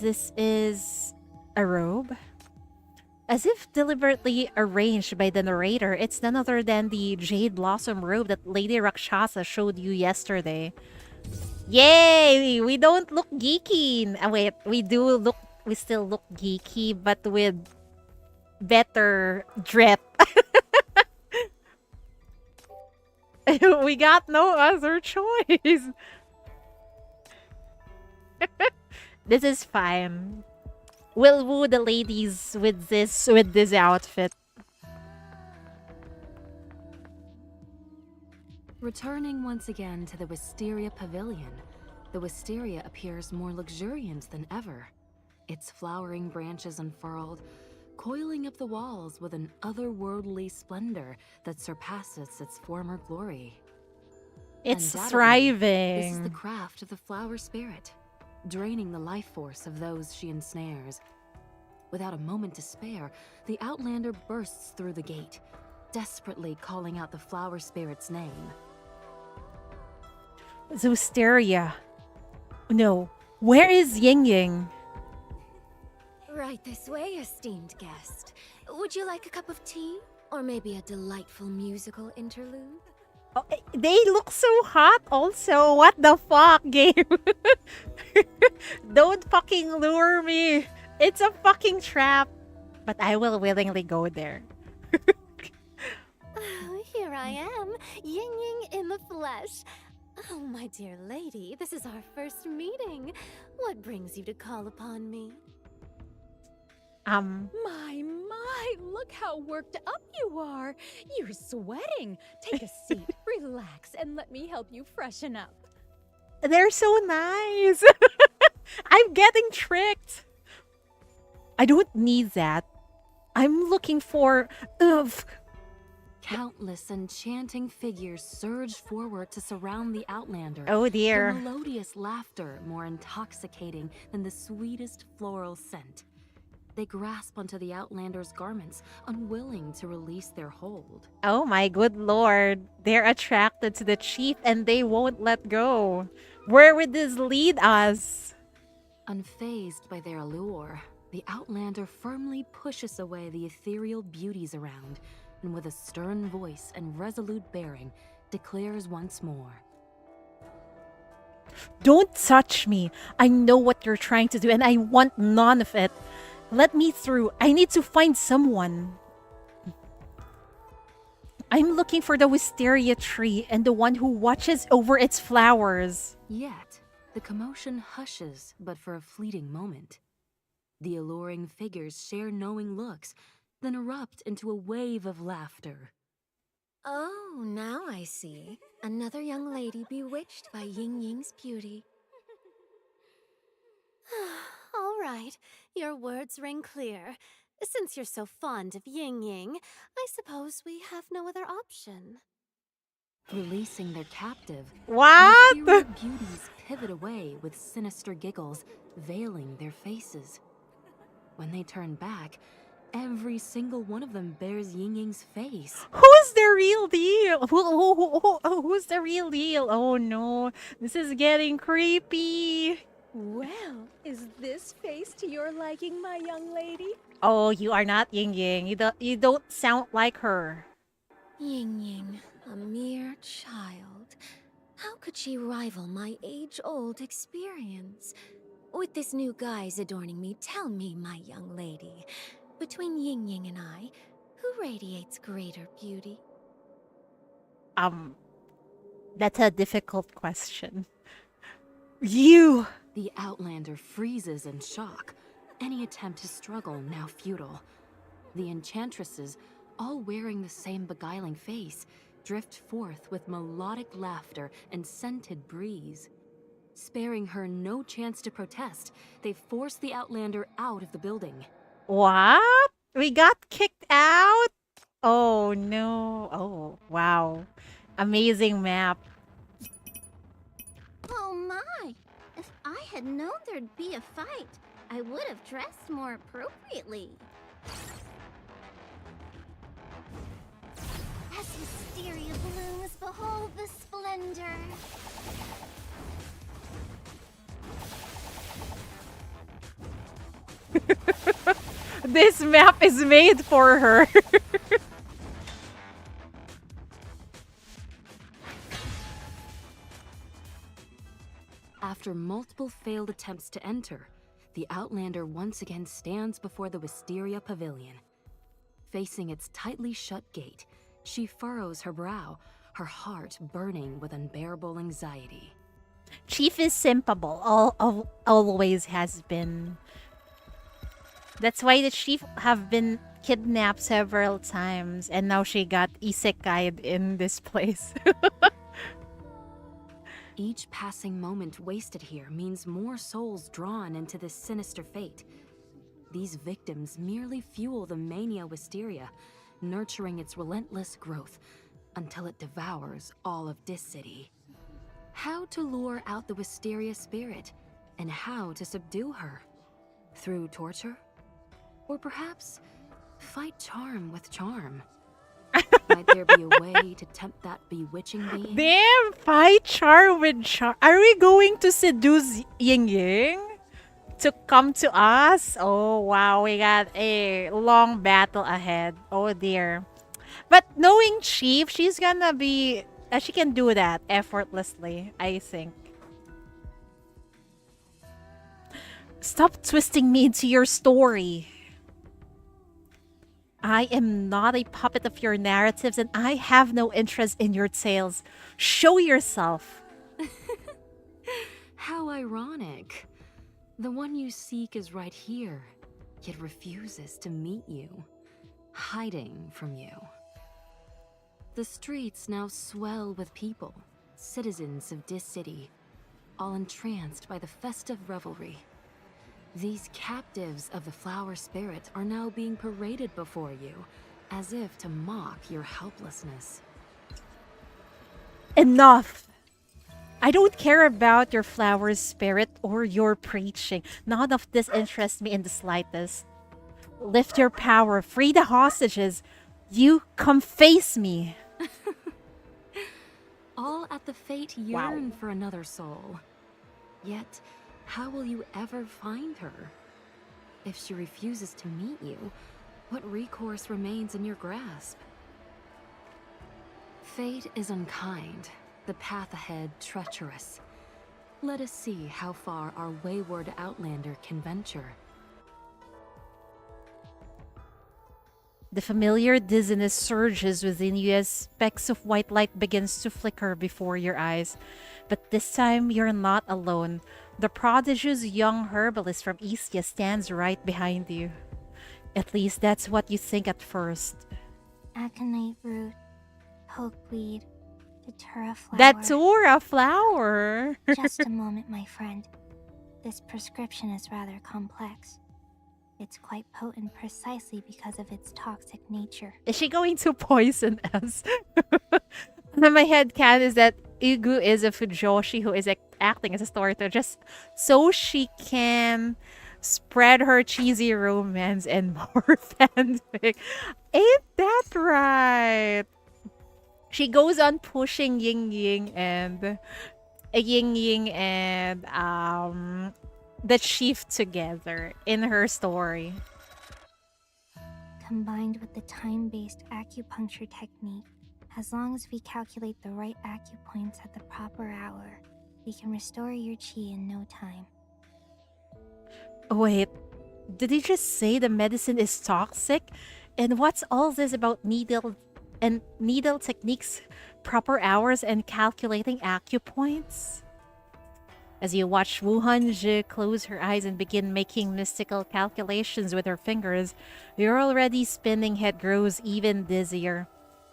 This is a robe? As if deliberately arranged by the narrator, it's none other than the Jade Blossom robe that Lady Rakshasa showed you yesterday. Yay! We don't look geeky. Wait, we still look geeky, but with better drip. We got no other choice. This is fine. We'll woo the ladies with this outfit. Returning once again to the Wisteria Pavilion, the wisteria appears more luxuriant than ever. Its flowering branches unfurled, coiling up the walls with an otherworldly splendor that surpasses its former glory. It's Undoubtedly, thriving. This is the craft of the flower spirit, draining the life force of those she ensnares. Without a moment to spare, the Outlander bursts through the gate, desperately calling out the flower spirit's name. Wisteria. No. Where is Ying Ying? Right this way, esteemed guest. Would you like a cup of tea? Or maybe a delightful musical interlude? Oh, they look so hot also. What the fuck, game? Don't fucking lure me. It's a fucking trap. But I will willingly go there. Oh, here I am, Ying Ying in the flesh. Oh, my dear lady, this is our first meeting. What brings you to call upon me? My, look how worked up you are. You're sweating. Take a seat, relax, and let me help you freshen up. They're so nice. I'm getting tricked. I don't need that. I'm looking for... Countless enchanting figures surge forward to surround the Outlander. Oh dear. Their melodious laughter more intoxicating than the sweetest floral scent. They grasp onto the Outlander's garments, unwilling to release their hold. Oh my good lord. They're attracted to the chief and they won't let go. Where would this lead us? Unfazed by their allure, the Outlander firmly pushes away the ethereal beauties around, and with a stern voice and resolute bearing, declares once more. Don't touch me. I know what you're trying to do and I want none of it. Let me through. I need to find someone. I'm looking for the wisteria tree and the one who watches over its flowers. Yet, the commotion hushes but for a fleeting moment. The alluring figures share knowing looks, then erupt into a wave of laughter. Oh, now I see. Another young lady bewitched by Ying Ying's beauty. All right, your words ring clear. Since you're so fond of Ying Ying, I suppose we have no other option. Releasing their captive, What? the ethereal beauties pivot away with sinister giggles, veiling their faces. When they turn back, every single one of them bears Ying Ying's face. Who's the real deal? Who's the real deal? Oh no, this is getting creepy. Well, is this face to your liking, my young lady? Oh, you are not Ying Ying. You don't sound like her. Ying Ying, a mere child. How could she rival my age-old experience? With this new guise adorning me, tell me, my young lady, between Ying Ying and I, who radiates greater beauty? That's a difficult question. You! The Outlander freezes in shock, any attempt to struggle now futile. The enchantresses, all wearing the same beguiling face, drift forth with melodic laughter and scented breeze. Sparing her no chance to protest, they forced the Outlander out of the building. What? We got kicked out? Oh no. Oh, wow. Amazing map. Oh my! If I had known there'd be a fight, I would have dressed more appropriately. As Wisteria blooms, behold the splendor. This map is made for her. After multiple failed attempts to enter, the Outlander once again stands before the Wisteria Pavilion. Facing its tightly shut gate, she furrows her brow, her heart burning with unbearable anxiety. Chief is simpable. Always has been. That's why the chief have been kidnapped several times, and now she got isekai'd in this place. Each passing moment wasted here means more souls drawn into this sinister fate. These victims merely fuel the mania Wisteria, nurturing its relentless growth until it devours all of this city. How to lure out the Wisteria spirit, and how to subdue her? Through torture? Or perhaps fight charm with charm? Might there be a way to tempt that bewitching being? Damn, fight charm with charm. Are we going to seduce Ying Ying to come to us? Oh wow, we got a long battle ahead. Oh dear. But knowing Chief, she's gonna be she can do that effortlessly, I think. Stop twisting me into your story. I am not a puppet of your narratives, and I have no interest in your tales. Show yourself. How ironic. The one you seek is right here, yet refuses to meet you, hiding from you. The streets now swell with people, citizens of this city, all entranced by the festive revelry. These captives of the flower spirit are now being paraded before you, as if to mock your helplessness. Enough! I don't care about your flower spirit or your preaching. None of this interests me in the slightest. Lift your power, free the hostages. You come face me. All at the fate yearn for another soul. Yet, how will you ever find her? If she refuses to meet you, what recourse remains in your grasp? Fate is unkind, the path ahead treacherous. Let us see how far our wayward Outlander can venture. The familiar dizziness surges within you as specks of white light begins to flicker before your eyes. But this time, you're not alone. The prodigious young herbalist from Istia stands right behind you. At least that's what you think at first. Aconite root, pokeweed, datura flower. Datura flower! Just a moment, my friend. This prescription is rather complex. It's quite potent precisely because of its toxic nature. Is she going to poison us? My headcanon is that Yugu is a Fujoshi who is acting as a storyteller just so she can spread her cheesy romance and more fanfic. Ain't that right? She goes on pushing Ying Ying and the chief together in her story. Combined with the time-based acupuncture technique, as long as we calculate the right acupoints at the proper hour, we can restore your chi in no time. Wait, did he just say the medicine is toxic? And what's all this about needle techniques, proper hours, and calculating acupoints? As you watch Wuhuanzi close her eyes and begin making mystical calculations with her fingers, your already spinning head grows even dizzier.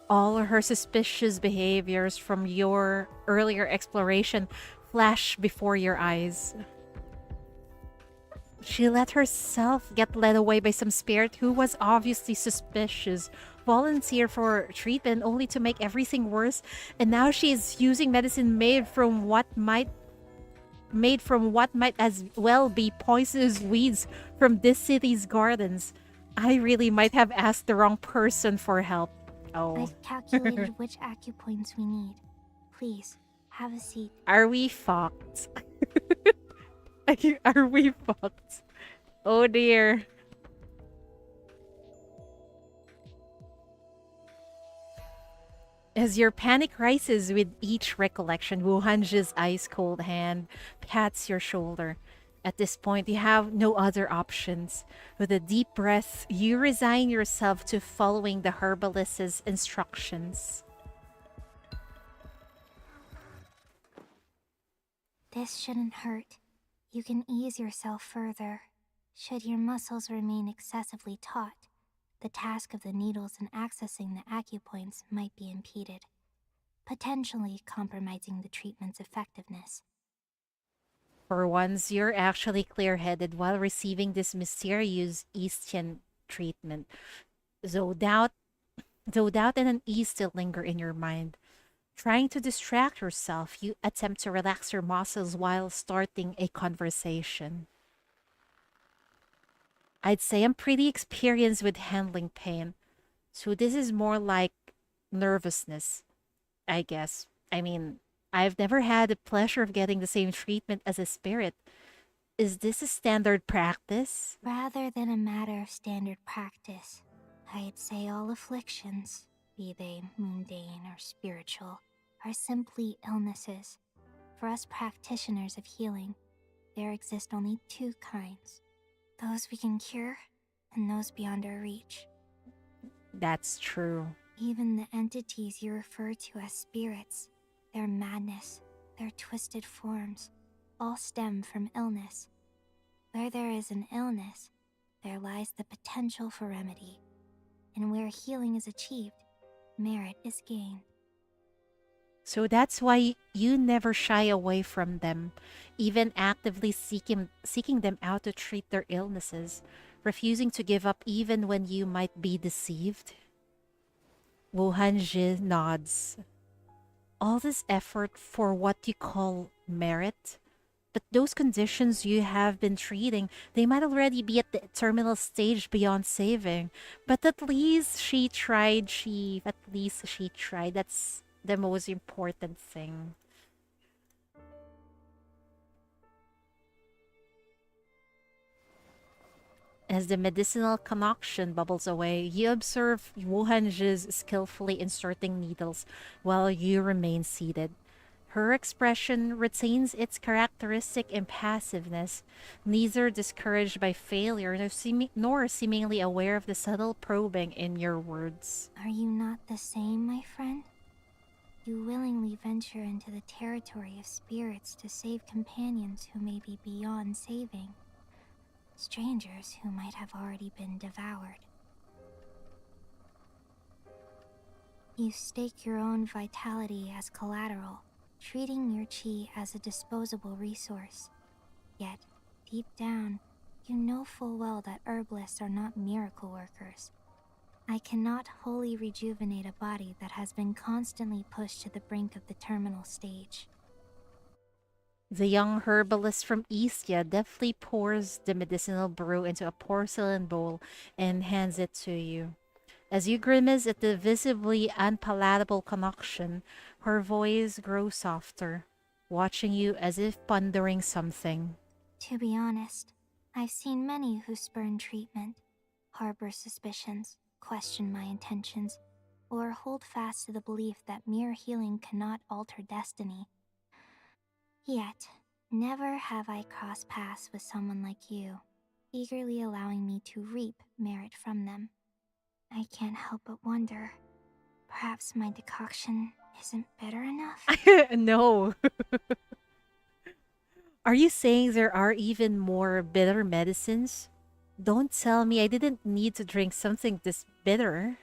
All her suspicious behaviors from your earlier exploration flash before your eyes. She let herself get led away by some spirit who was obviously suspicious, volunteer for treatment only to make everything worse, and now she is using medicine made from what might as well be poisonous weeds from this city's gardens. I really might have asked the wrong person for help. Oh. I've calculated which acupoints we need. Please, have a seat. Are we fucked? Are we fucked? Oh dear. As your panic rises with each recollection, Wuhanji's ice-cold hand pats your shoulder. At this point, you have no other options. With a deep breath, you resign yourself to following the herbalist's instructions. This shouldn't hurt. You can ease yourself further. Should your muscles remain excessively taut, the task of the needles and accessing the acupoints might be impeded, potentially compromising the treatment's effectiveness. For once, you're actually clear-headed while receiving this mysterious Eastern treatment. Though doubt, though doubt and unease still linger in your mind. Trying to distract yourself, you attempt to relax your muscles while starting a conversation. I'd say I'm pretty experienced with handling pain, so this is more like nervousness, I guess. I mean, I've never had the pleasure of getting the same treatment as a spirit. Is this a standard practice? Rather than a matter of standard practice, I'd say all afflictions, be they mundane or spiritual, are simply illnesses. For us practitioners of healing, there exist only two kinds: those we can cure, and those beyond our reach. That's true. Even the entities you refer to as spirits, their madness, their twisted forms, all stem from illness. Where there is an illness, there lies the potential for remedy. And where healing is achieved, merit is gained. So that's why you never shy away from them, even actively seeking them out to treat their illnesses, refusing to give up even when you might be deceived. Wuhanji nods. All this effort for what you call merit? But those conditions you have been treating, they might already be at the terminal stage beyond saving. But at least she tried. That's the most important thing. As the medicinal concoction bubbles away, you observe Wuhanji's skillfully inserting needles while you remain seated. Her expression retains its characteristic impassiveness, neither discouraged by failure nor seemingly aware of the subtle probing in your words. Are you not the same, my friend? You willingly venture into the territory of spirits to save companions who may be beyond saving. Strangers who might have already been devoured. You stake your own vitality as collateral, treating your chi as a disposable resource. Yet, deep down, you know full well that herbalists are not miracle workers. I cannot wholly rejuvenate a body that has been constantly pushed to the brink of the terminal stage. The young herbalist from Istia deftly pours the medicinal brew into a porcelain bowl and hands it to you. As you grimace at the visibly unpalatable concoction, her voice grows softer, watching you as if pondering something. To be honest, I've seen many who spurn treatment, harbor suspicions, question my intentions, or hold fast to the belief that mere healing cannot alter destiny. Yet, never have I crossed paths with someone like you, eagerly allowing me to reap merit from them. I can't help but wonder, perhaps my decoction isn't bitter enough? No. Are you saying there are even more bitter medicines? Don't tell me I didn't need to drink something this bitter.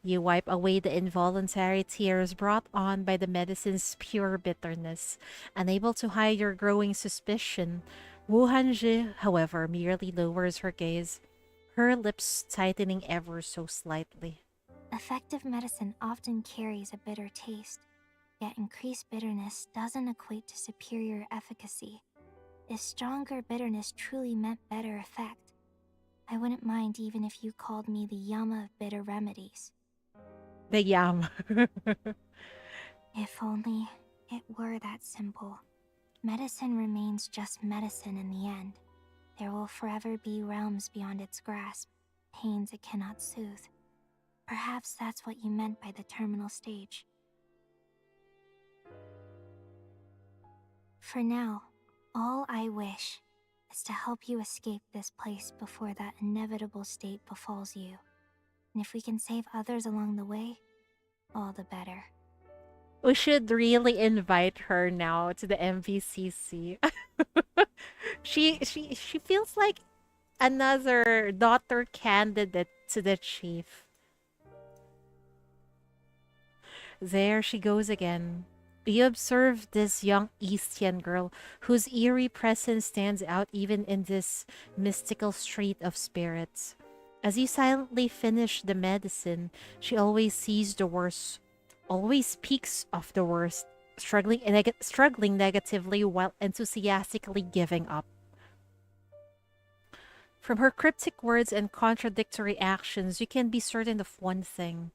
You wipe away the involuntary tears brought on by the medicine's pure bitterness, unable to hide your growing suspicion. Wuhuanzi, however, merely lowers her gaze, her lips tightening ever so slightly. Effective medicine often carries a bitter taste, yet increased bitterness doesn't equate to superior efficacy. If stronger bitterness truly meant better effect, I wouldn't mind even if you called me the Yama of bitter remedies. The yam. If only it were that simple. Medicine remains just medicine in the end. There will forever be realms beyond its grasp, pains it cannot soothe. Perhaps that's what you meant by the terminal stage. For now, all I wish is to help you escape this place before that inevitable state befalls you. And if we can save others along the way, all the better. We should really invite her now to the MVCC. She feels like another daughter candidate to the chief. There she goes again. You observe this young Eastian girl whose eerie presence stands out even in this mystical street of spirits. As you silently finish the medicine, she always sees the worst, always speaks of the worst, struggling negatively while enthusiastically giving up. From her cryptic words and contradictory actions, you can be certain of one thing.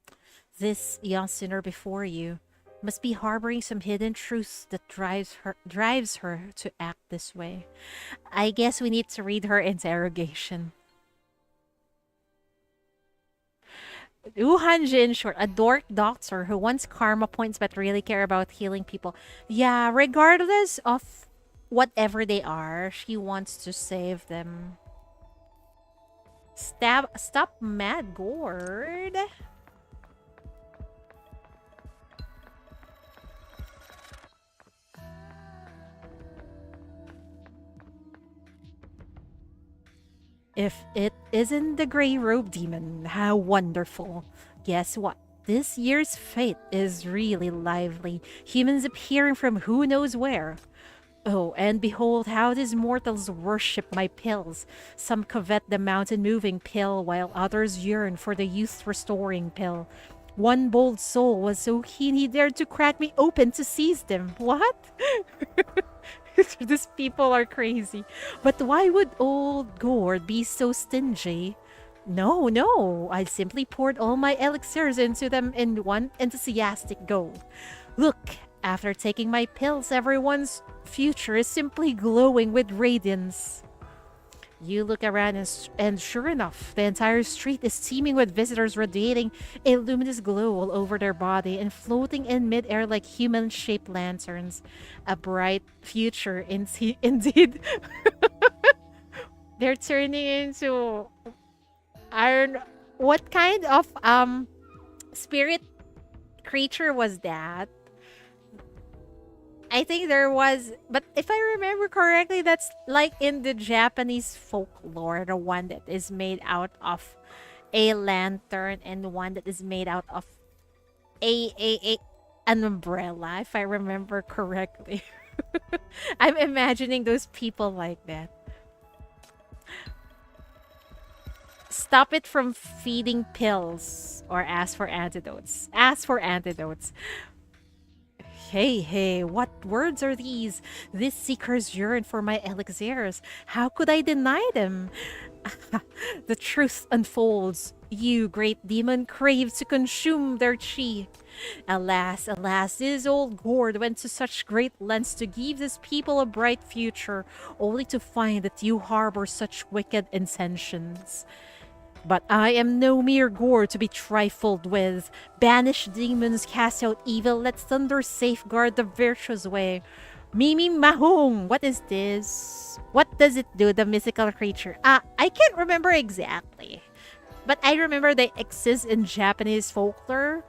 This young sinner before you must be harboring some hidden truth that drives her to act this way. I guess we need to read her interrogation. Wuhuanzi, in short, a dork doctor who wants karma points but really care about healing people. Yeah, regardless of whatever they are, she wants to save them. Stop Mad Gourd. If it isn't the Grey Robe Demon, how wonderful. Guess what? This year's fate is really lively. Humans appearing from who knows where. Oh, and behold how these mortals worship my pills. Some covet the mountain-moving pill, while others yearn for the youth-restoring pill. One bold soul was so keen he dared to crack me open to seize them. What? These people are crazy. But why would old Gourd be so stingy? No, I simply poured all my elixirs into them in one enthusiastic go. Look, after taking my pills, everyone's future is simply glowing with radiance. You look around and sure enough, the entire street is teeming with visitors radiating a luminous glow all over their body and floating in midair like human-shaped lanterns. A bright future indeed. They're turning into iron. What kind of spirit creature was that? I think there was, but if I remember correctly, that's like in the Japanese folklore, the one that is made out of a lantern and one that is made out of an umbrella, if I remember correctly. I'm imagining those people like that. Stop it from feeding pills or ask for antidotes. Ask for antidotes. Hey, what words are these? These seekers yearn for my elixirs. How could I deny them? The truth unfolds. You, great demon, crave to consume their chi. Alas, this old Gourd went to such great lengths to give these people a bright future, only to find that you harbor such wicked intentions. But I am no mere Gourd to be trifled with. Banish demons, cast out evil, let thunder safeguard the virtuous way. Mimi Mahong, what is this? What does it do, the mythical creature? I can't remember exactly. But I remember they exist in Japanese folklore.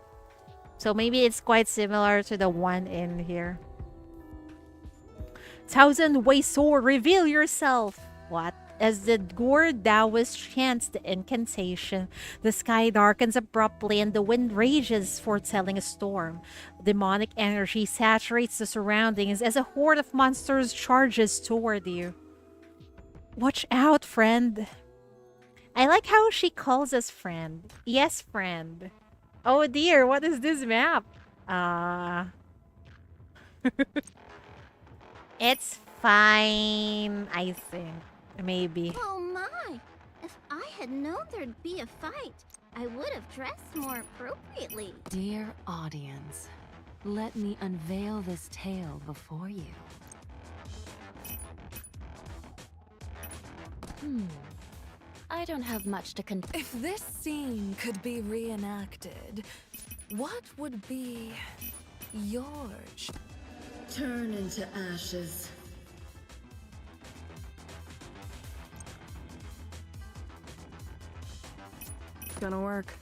So maybe it's quite similar to the one in here. Thousand Way Sword, reveal yourself. What? as the Gore Taoist chants the incantation, the sky darkens abruptly and the wind rages, foretelling a storm. Demonic energy saturates the surroundings as a horde of monsters charges toward you. Watch out, friend. I like how she calls us friend. Yes, friend. Oh dear, what is this map? It's fine, I think. Maybe. Oh my! If I had known there'd be a fight, I would have dressed more appropriately. Dear audience, let me unveil this tale before you. I don't have much to If this scene could be reenacted, what would be yours? Turn into ashes. Gonna work.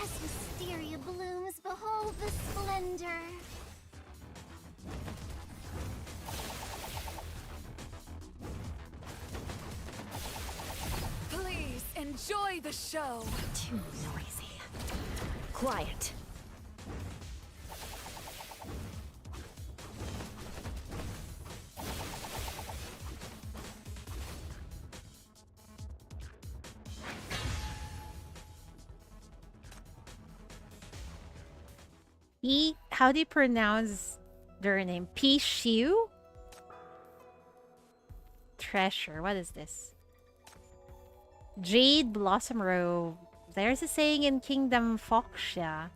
As Wisteria blooms, behold the splendor. Please enjoy the show. Too noisy. Quiet. How do you pronounce their name? Pishu? Treasure. What is this? Jade Blossom Robe. There's a saying in Kingdom Foxia.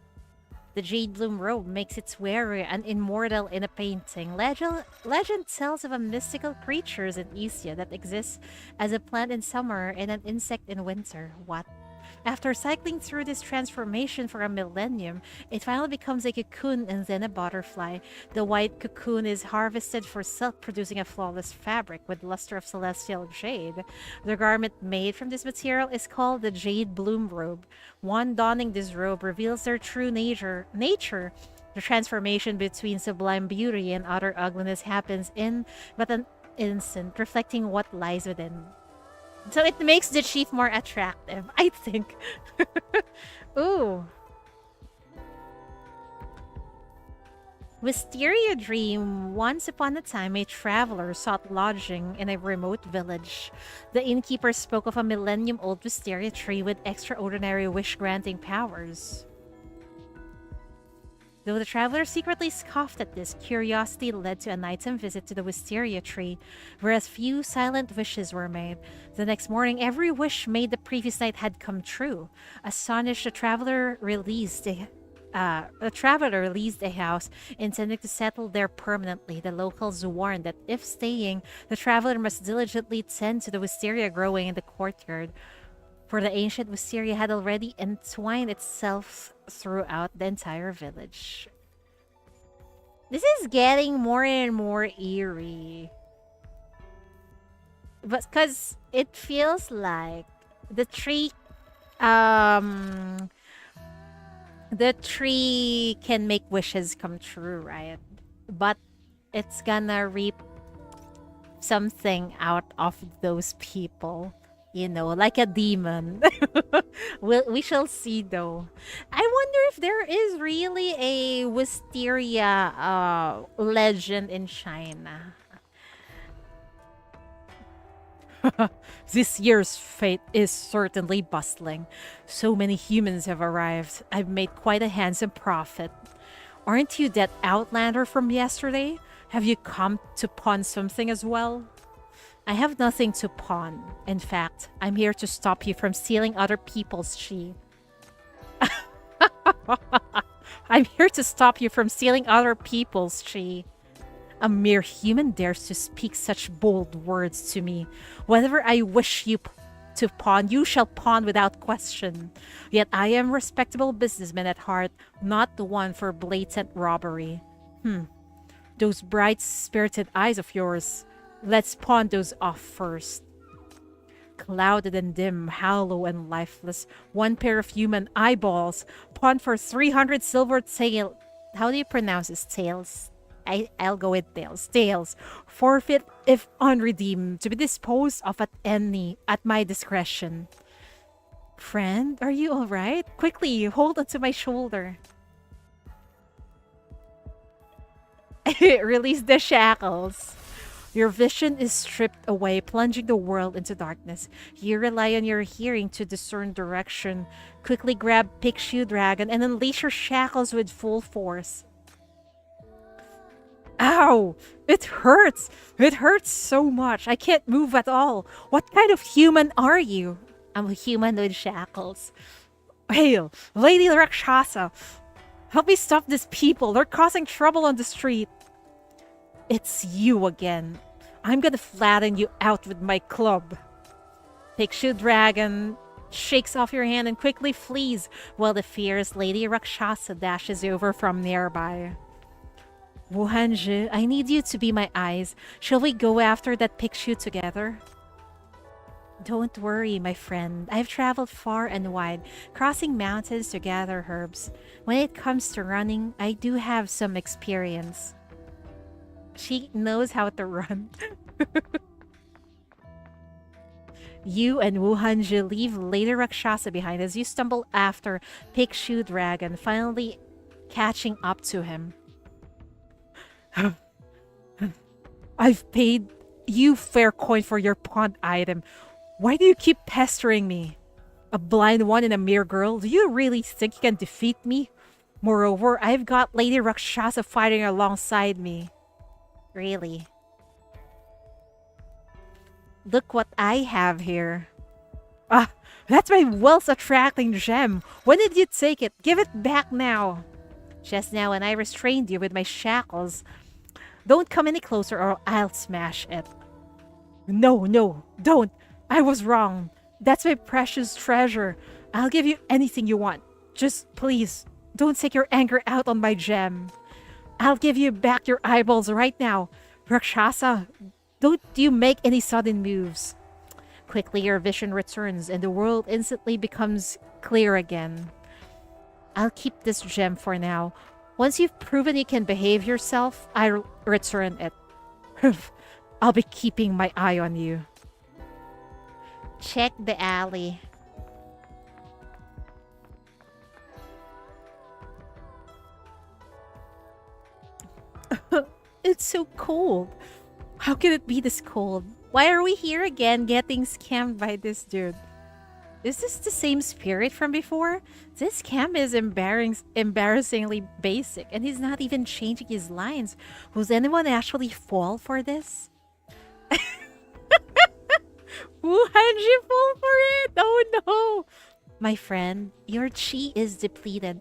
The Jade Bloom Robe makes its wearer an immortal in a painting. Legend tells of a mystical creatures in Isia that exists as a plant in summer and an insect in winter. What? After cycling through this transformation for a millennium, it finally becomes a cocoon and then a butterfly. The white cocoon is harvested for silk, producing a flawless fabric with luster of celestial jade. The garment made from this material is called the Jade Bloom Robe. One donning this robe reveals their true nature. The transformation between sublime beauty and utter ugliness happens in but an instant, reflecting what lies within. So it makes the chief more attractive, I think. Ooh. Wisteria Dream. Once upon a time, a traveler sought lodging in a remote village. The innkeeper spoke of a millennium-old wisteria tree with extraordinary wish-granting powers. Though the traveler secretly scoffed at this, curiosity led to a nighttime visit to the wisteria tree, where a few silent wishes were made. The next morning, every wish made the previous night had come true. Astonished, the traveler released a house, intending to settle there permanently. The locals warned that if staying, the traveler must diligently tend to the wisteria growing in the courtyard, for the ancient wisteria had already entwined itself throughout the entire village. This is getting more and more eerie. But because it feels like the tree can make wishes come true, right? But it's gonna reap something out of those people. You know, like a demon. We shall see, though. I wonder if there is really a wisteria legend in China. This year's fate is certainly bustling. So many humans have arrived. I've made quite a handsome profit. Aren't you that outlander from yesterday? Have you come to pawn something as well? I have nothing to pawn. In fact, I'm here to stop you from stealing other people's chi. I'm here to stop you from stealing other people's chi. A mere human dares to speak such bold words to me. Whatever I wish you to pawn, you shall pawn without question. Yet I am a respectable businessman at heart, not the one for blatant robbery. Those bright, spirited eyes of yours. Let's pawn those off first. clouded and dim, hollow and lifeless. One pair of human eyeballs, pawned for 300 silver tail. How do you pronounce this? Tails? I'll go with tails. Tails. Forfeit if unredeemed, to be disposed of at my discretion. Friend, are you alright? Quickly, hold onto my shoulder. Release the shackles. Your vision is stripped away, plunging the world into darkness. You rely on your hearing to discern direction. Quickly grab Pixie Dragon and unleash your shackles with full force. Ow! It hurts! It hurts so much. I can't move at all. What kind of human are you? I'm a human with shackles. Hail, Lady Rakshasa! Help me stop these people. They're causing trouble on the street. It's you again. I'm gonna flatten you out with my club. Pixie Dragon shakes off your hand and quickly flees while the fierce Lady Rakshasa dashes over from nearby. Wuhuanzi, I need you to be my eyes. Shall we go after that Pixie together? Don't worry, my friend. I've traveled far and wide, crossing mountains to gather herbs. When it comes to running, I do have some experience. She knows how to run. You and Wuhuanzi leave Lady Rakshasa behind as you stumble after Pixie Dragon, finally catching up to him. I've paid you fair coin for your pawned item. Why do you keep pestering me? A blind one and a mere girl? Do you really think you can defeat me? Moreover, I've got Lady Rakshasa fighting alongside me. Really? Look what I have here. Ah, that's my wealth-attracting gem. When did you take it? Give it back now. Just now when I restrained you with my shackles. Don't come any closer or I'll smash it. No, don't. I was wrong. That's my precious treasure. I'll give you anything you want. Just please, don't take your anger out on my gem. I'll give you back your eyeballs right now. Rakshasa, don't you make any sudden moves. Quickly your vision returns and the world instantly becomes clear again. I'll keep this gem for now. Once you've proven you can behave yourself, I'll return it. I'll be keeping my eye on you. Check the alley. It's so cold. How can it be this cold? Why are we here again getting scammed by this dude? Is this the same spirit from before? This scam is embarrassingly basic and he's not even changing his lines. Will anyone actually fall for this? Wuhuanzi fall for it? Oh no! My friend, your chi is depleted,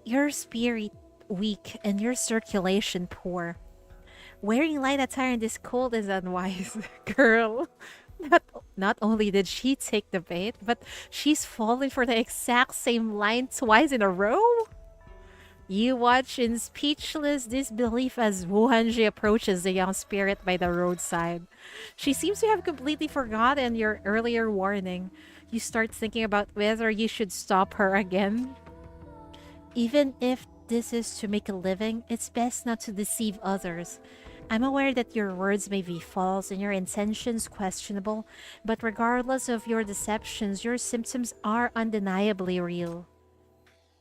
your spirit weak, and your circulation poor. Wearing light attire in this cold is unwise, girl. Not only did she take the bait, but she's fallen for the exact same line twice in a row. You watch in speechless disbelief as Wuhuanzi approaches the young spirit by the roadside. She seems to have completely forgotten your earlier warning. You start thinking about whether you should stop her again. Even if this is to make a living, it's best not to deceive others. I'm aware that your words may be false and your intentions questionable, but regardless of your deceptions, your symptoms are undeniably real.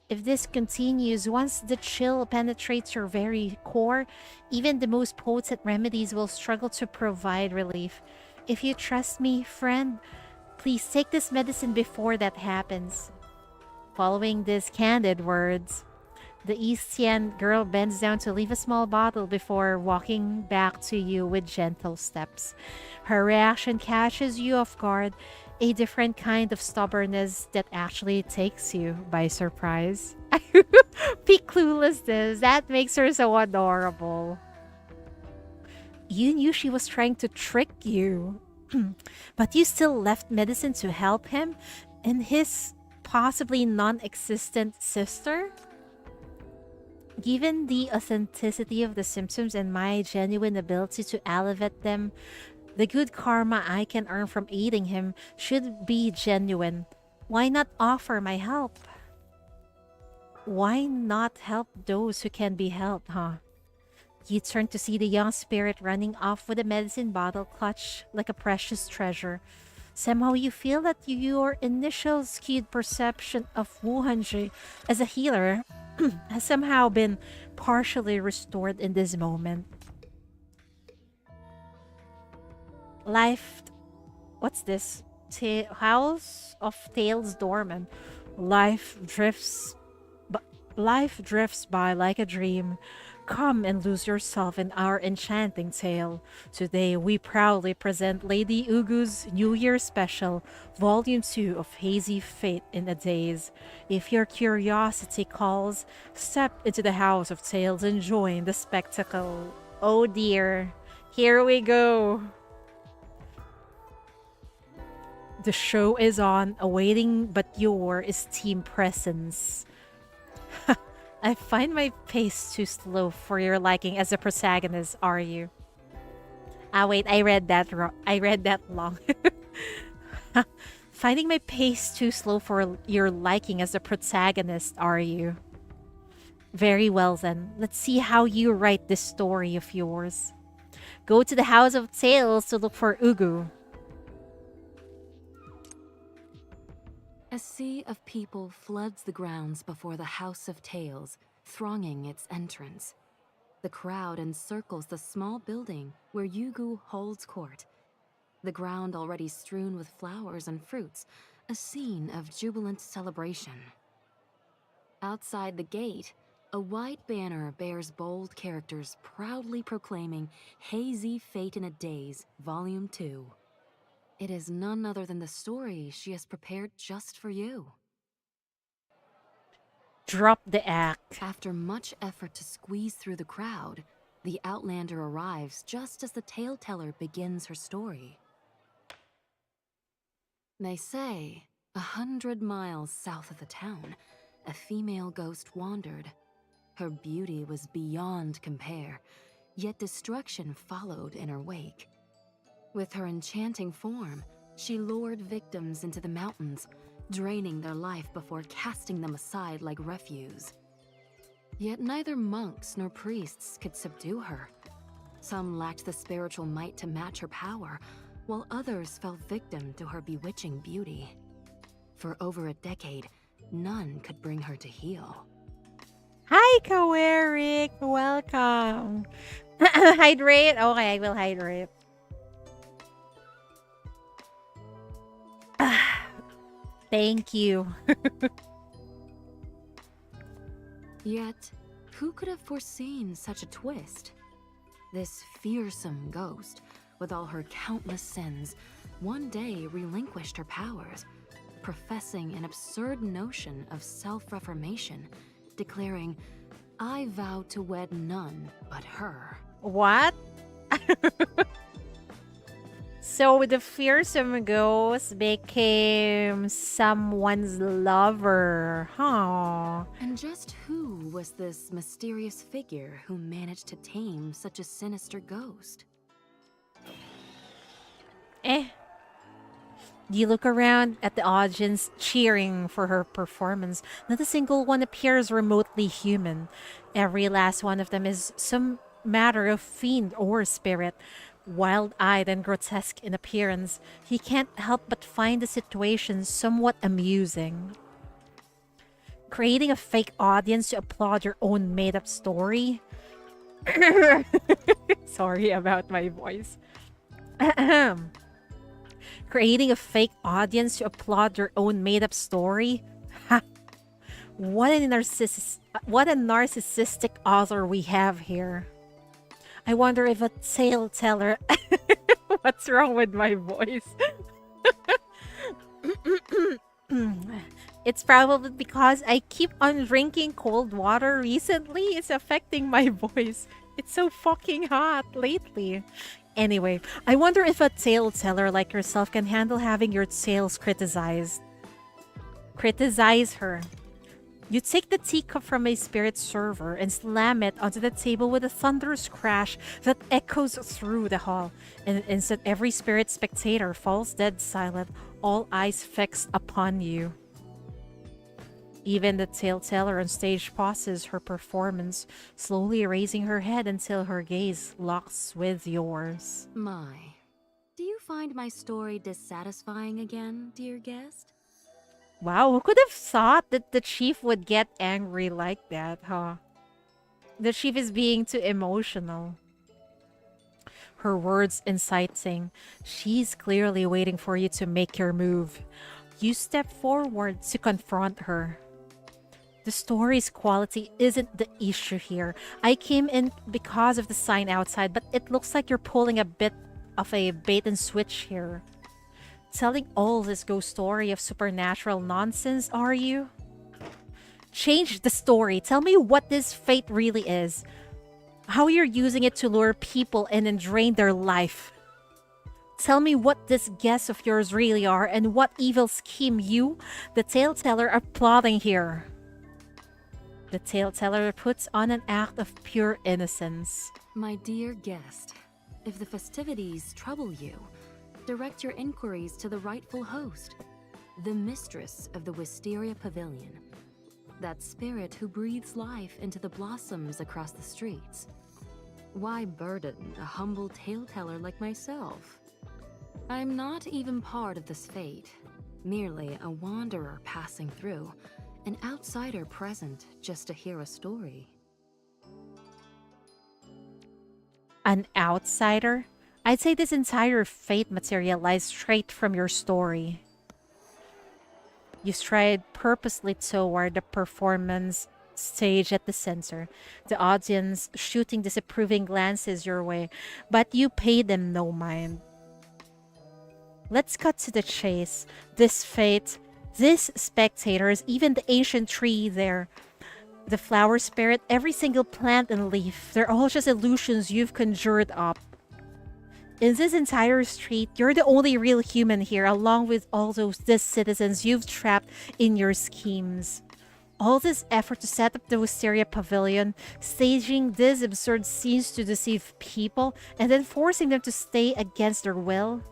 If this continues, once the chill penetrates your very core, even the most potent remedies will struggle to provide relief. If you trust me, friend, please take this medicine before that happens. Following these candid words, the Eastian girl bends down to leave a small bottle before walking back to you with gentle steps. Her reaction catches you off guard, a different kind of stubbornness that actually takes you by surprise. Peak cluelessness, that makes her so adorable. You knew she was trying to trick you, but you still left medicine to help him and his possibly non-existent sister? Given the authenticity of the symptoms and my genuine ability to alleviate them, The good karma I can earn from aiding him should be genuine. Why not offer my help? Why not help those who can be helped, huh? You turn to see the young spirit running off with a medicine bottle clutched like a precious treasure. Somehow you feel that your initial skewed perception of Wuhuanzi as a healer has somehow been partially restored in this moment. Life... What's this? House of Tales Dormant. Life drifts... Life drifts by like a dream. Come and lose yourself in our enchanting tale. Today, we proudly present Lady Ugu's New Year Special, Volume 2 of Hazy Fate in a Daze. If your curiosity calls, step into the House of Tales and join the spectacle. Oh dear, here we go. The show is on, awaiting but your esteemed presence. I find my pace too slow for your liking as a protagonist, are you? Ah, wait, I read that wrong. I read that long. Finding my pace too slow for your liking as a protagonist, are you? Very well then. Let's see how you write this story of yours. Go to the House of Tales to look for Ugu. A sea of people floods the grounds before the House of Tales, thronging its entrance. The crowd encircles the small building where Yugu holds court. The ground already strewn with flowers and fruits, a scene of jubilant celebration. Outside the gate, a white banner bears bold characters proudly proclaiming Hazy Fate in a Daze, Volume 2. It is none other than the story she has prepared just for you. Drop the act. After much effort to squeeze through the crowd, the Outlander arrives just as the tale teller begins her story. They say, 100 miles south of the town, a female ghost wandered. Her beauty was beyond compare, yet destruction followed in her wake. With her enchanting form, she lured victims into the mountains, draining their life before casting them aside like refuse. Yet neither monks nor priests could subdue her. Some lacked the spiritual might to match her power, while others fell victim to her bewitching beauty. For over a decade, none could bring her to heal. Hi, Kawerik! Welcome! Hydrate? Okay, I will hydrate. Thank you. Yet, who could have foreseen such a twist? This fearsome ghost, with all her countless sins, one day relinquished her powers, professing an absurd notion of self-reformation, declaring, "I vow to wed none but her." What? So the fearsome ghost became someone's lover, huh? And just who was this mysterious figure who managed to tame such a sinister ghost? You look around at the audience cheering for her performance. Not a single one appears remotely human. Every last one of them is some matter of fiend or spirit. Wild-eyed and grotesque in appearance, he can't help but find the situation somewhat amusing. Creating a fake audience to applaud your own made-up story? Sorry about my voice. Creating a fake audience to applaud your own made-up story? Ha! What a narcissistic author we have here. I wonder if a tale teller... What's wrong with my voice? It's probably because I keep on drinking cold water recently. It's affecting my voice. It's so fucking hot lately. Anyway, I wonder if a tale teller like yourself can handle having your tales criticized. Criticize her. You take the teacup from a spirit server and slam it onto the table with a thunderous crash that echoes through the hall. In an instant, every spirit spectator falls dead silent, all eyes fixed upon you. Even the tale-teller on stage pauses her performance, slowly raising her head until her gaze locks with yours. My, do you find my story dissatisfying again, dear guest? Wow, who could have thought that the chief would get angry like that, huh? The chief is being too emotional. Her words inciting. She's clearly waiting for you to make your move. You step forward to confront her. The story's quality isn't the issue here. I came in because of the sign outside, but it looks like you're pulling a bit of a bait and switch here. Telling all this ghost story of supernatural nonsense, are you? Change the story. Tell me what this fate really is. How you're using it to lure people in and drain their life. Tell me what this guests of yours really are and what evil scheme you, the tale-teller, are plotting here. The tale-teller puts on an act of pure innocence. My dear guest, if the festivities trouble you, direct your inquiries to the rightful host, the mistress of the Wisteria Pavilion, that spirit who breathes life into the blossoms across the streets. Why burden a humble tale-teller like myself? I'm not even part of this fate, merely a wanderer passing through, an outsider present just to hear a story. An outsider? I'd say this entire fate materialized straight from your story. You stride purposely toward the performance stage at the center, the audience shooting disapproving glances your way, but you pay them no mind. Let's cut to the chase. This fate, these spectators, even the ancient tree there, the flower spirit, every single plant and leaf, they're all just illusions you've conjured up. In this entire street, you're the only real human here, along with all those citizens you've trapped in your schemes. All this effort to set up the Wisteria Pavilion, staging these absurd scenes to deceive people, and then forcing them to stay against their will.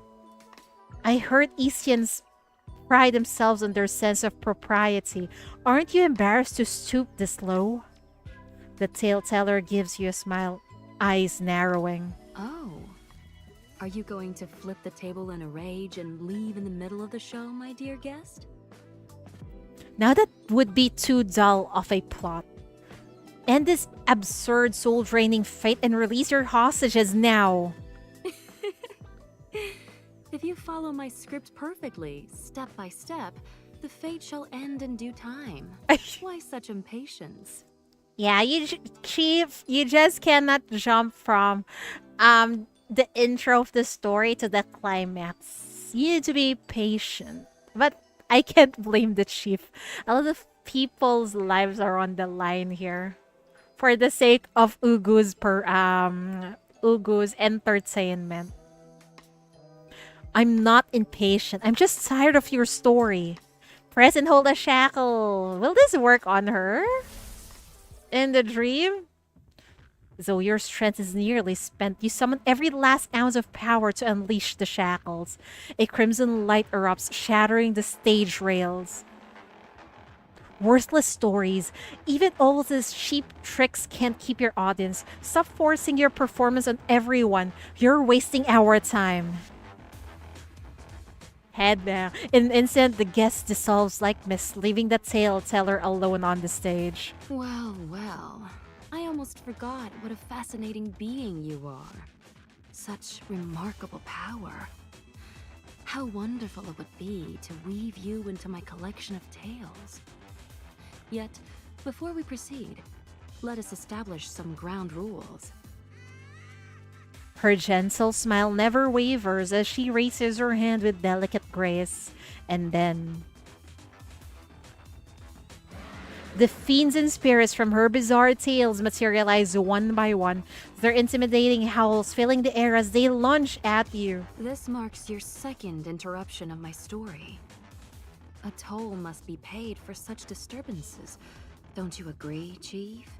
I heard Isians pride themselves on their sense of propriety. Aren't you embarrassed to stoop this low? The tale-teller gives you a smile, eyes narrowing. Oh. Are you going to flip the table in a rage and leave in the middle of the show, my dear guest? Now that would be too dull of a plot. End this absurd soul-draining fate and release your hostages now. If you follow my script perfectly, step by step, the fate shall end in due time. Why such impatience? Yeah, Chief, you just cannot jump from the intro of the story to the climax. You need to be patient. But I can't blame the chief. A lot of people's lives are on the line here. For the sake of Ugu's entertainment. I'm not impatient. I'm just tired of your story. Press and hold a shackle. Will this work on her? In the dream? Though your strength is nearly spent, you summon every last ounce of power to unleash the shackles. A crimson light erupts, shattering the stage rails. Worthless stories. Even all these cheap tricks can't keep your audience. Stop forcing your performance on everyone. You're wasting our time. Head down. In an instant, the guest dissolves like mist, leaving the tale-teller alone on the stage. Well, well. I almost forgot what a fascinating being you are. Such remarkable power. How wonderful it would be to weave you into my collection of tales. Yet, before we proceed, let us establish some ground rules. Her gentle smile never wavers as she raises her hand with delicate grace. And then the fiends and spirits from her bizarre tales materialize one by one, their intimidating howls filling the air as they lunge at you. This marks your second interruption of my story. A toll must be paid for such disturbances, Don't you agree, Chief?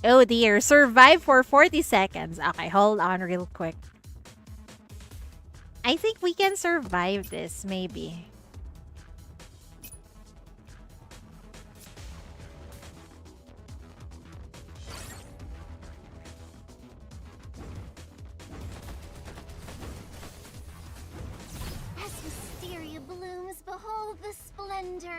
Oh dear, survive for 40 seconds. Okay, hold on real quick. I think we can survive this, maybe. As Wisteria blooms, behold the splendor.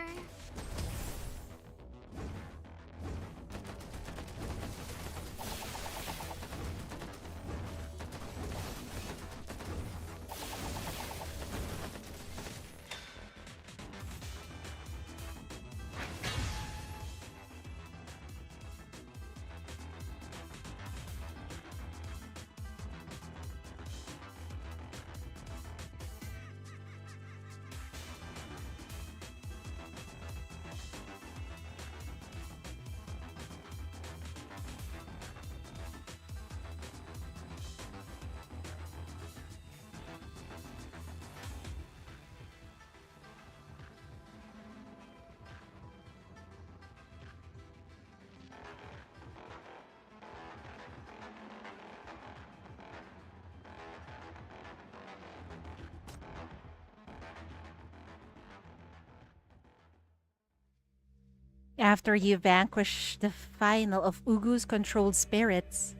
After you vanquish the final of Ugu's controlled spirits.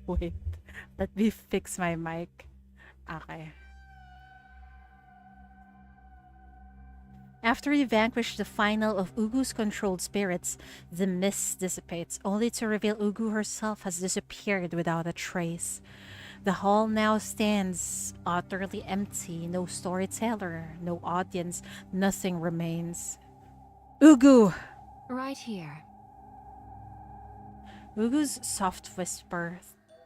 Wait, let me fix my mic. Okay. After you vanquish the final of Ugu's controlled spirits, the mist dissipates, only to reveal Ugu herself has disappeared without a trace. The hall now stands utterly empty, no storyteller, no audience, nothing remains. Ugu! Right here. Ugu's soft whisper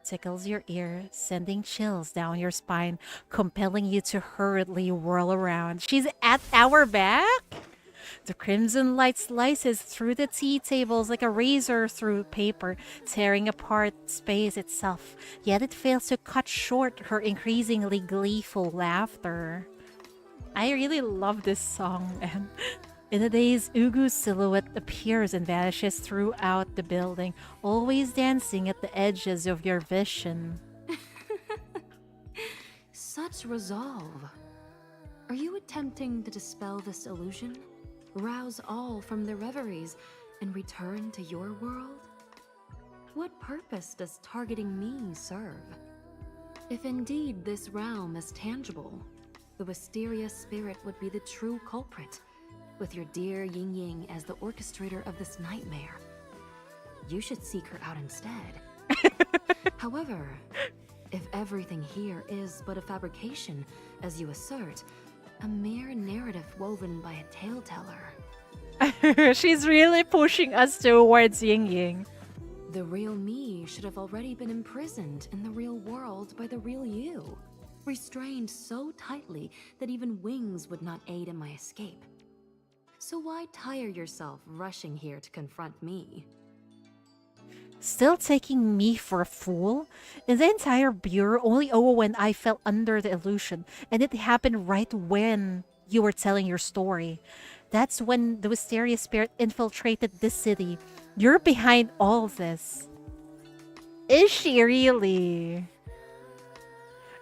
tickles your ear, sending chills down your spine, compelling you to hurriedly whirl around. She's at our back? The crimson light slices through the tea tables like a razor through paper, tearing apart space itself. Yet it fails to cut short her increasingly gleeful laughter. I really love this song, man. In the days, Ugu's silhouette appears and vanishes throughout the building, always dancing at the edges of your vision. Such resolve. Are you attempting to dispel this illusion? Rouse all from their reveries and return to your world? What purpose does targeting me serve? If indeed this realm is tangible, the Wisteria spirit would be the true culprit, with your dear Ying Ying as the orchestrator of this nightmare. You should seek her out instead. However, if everything here is but a fabrication, as you assert, a mere narrative woven by a tale-teller, She's really pushing us towards Ying Ying. the real me should have already been imprisoned in the real world by the real you, restrained so tightly that even wings would not aid in my escape. So why tire yourself rushing here to confront me? Still taking me for a fool? In the entire bureau, only when I fell under the illusion, and it happened right when you were telling your story. That's when the Wisteria spirit infiltrated this city. You're behind all this. Is she really?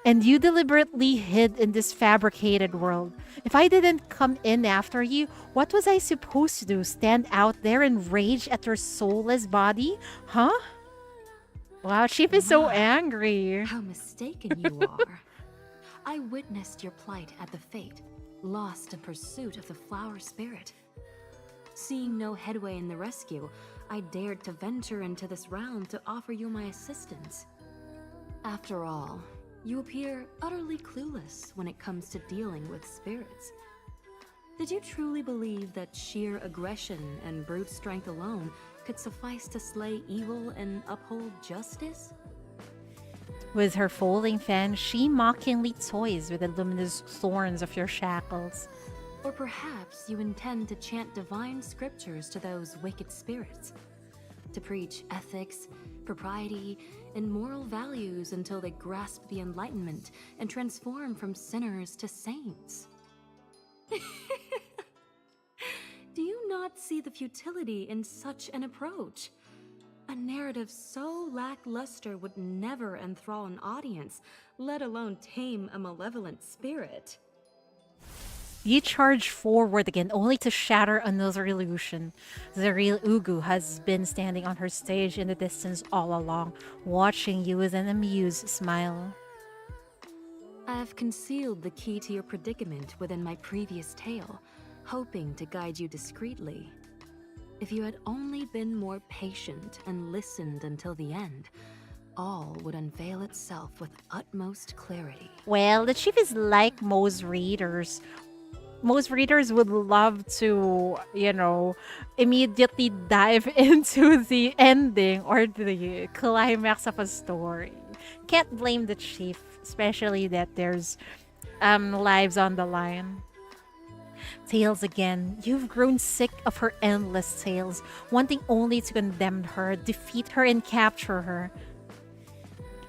And you deliberately hid in this fabricated world. If I didn't come in after you, what was I supposed to do? Stand out there and rage at your soulless body? Huh? Wow, Chief is so angry. How mistaken you are. I witnessed your plight at the fete, lost in pursuit of the flower spirit. Seeing no headway in the rescue, I dared to venture into this realm to offer you my assistance. After all, you appear utterly clueless when it comes to dealing with spirits. Did you truly believe that sheer aggression and brute strength alone could suffice to slay evil and uphold justice? With her folding fan, she mockingly toys with the luminous thorns of your shackles. Or perhaps you intend to chant divine scriptures to those wicked spirits, to preach ethics, propriety, and moral values until they grasp the enlightenment and transform from sinners to saints. not see the futility in such an approach. A narrative so lackluster would never enthrall an audience, let alone tame a malevolent spirit. You charge forward again, only to shatter another illusion. The real Ugu has been standing on her stage in the distance all along, watching you with an amused smile. I have concealed the key to your predicament within my previous tale, hoping to guide you discreetly. If you had only been more patient and listened until the end, all would unveil itself with utmost clarity. Well, the chief is like most readers. Most readers would love to, immediately dive into the ending or the climax of a story. Can't blame the chief, especially that there's lives on the line. Tales again. You've grown sick of her endless tales, wanting only to condemn her, defeat her, and capture her.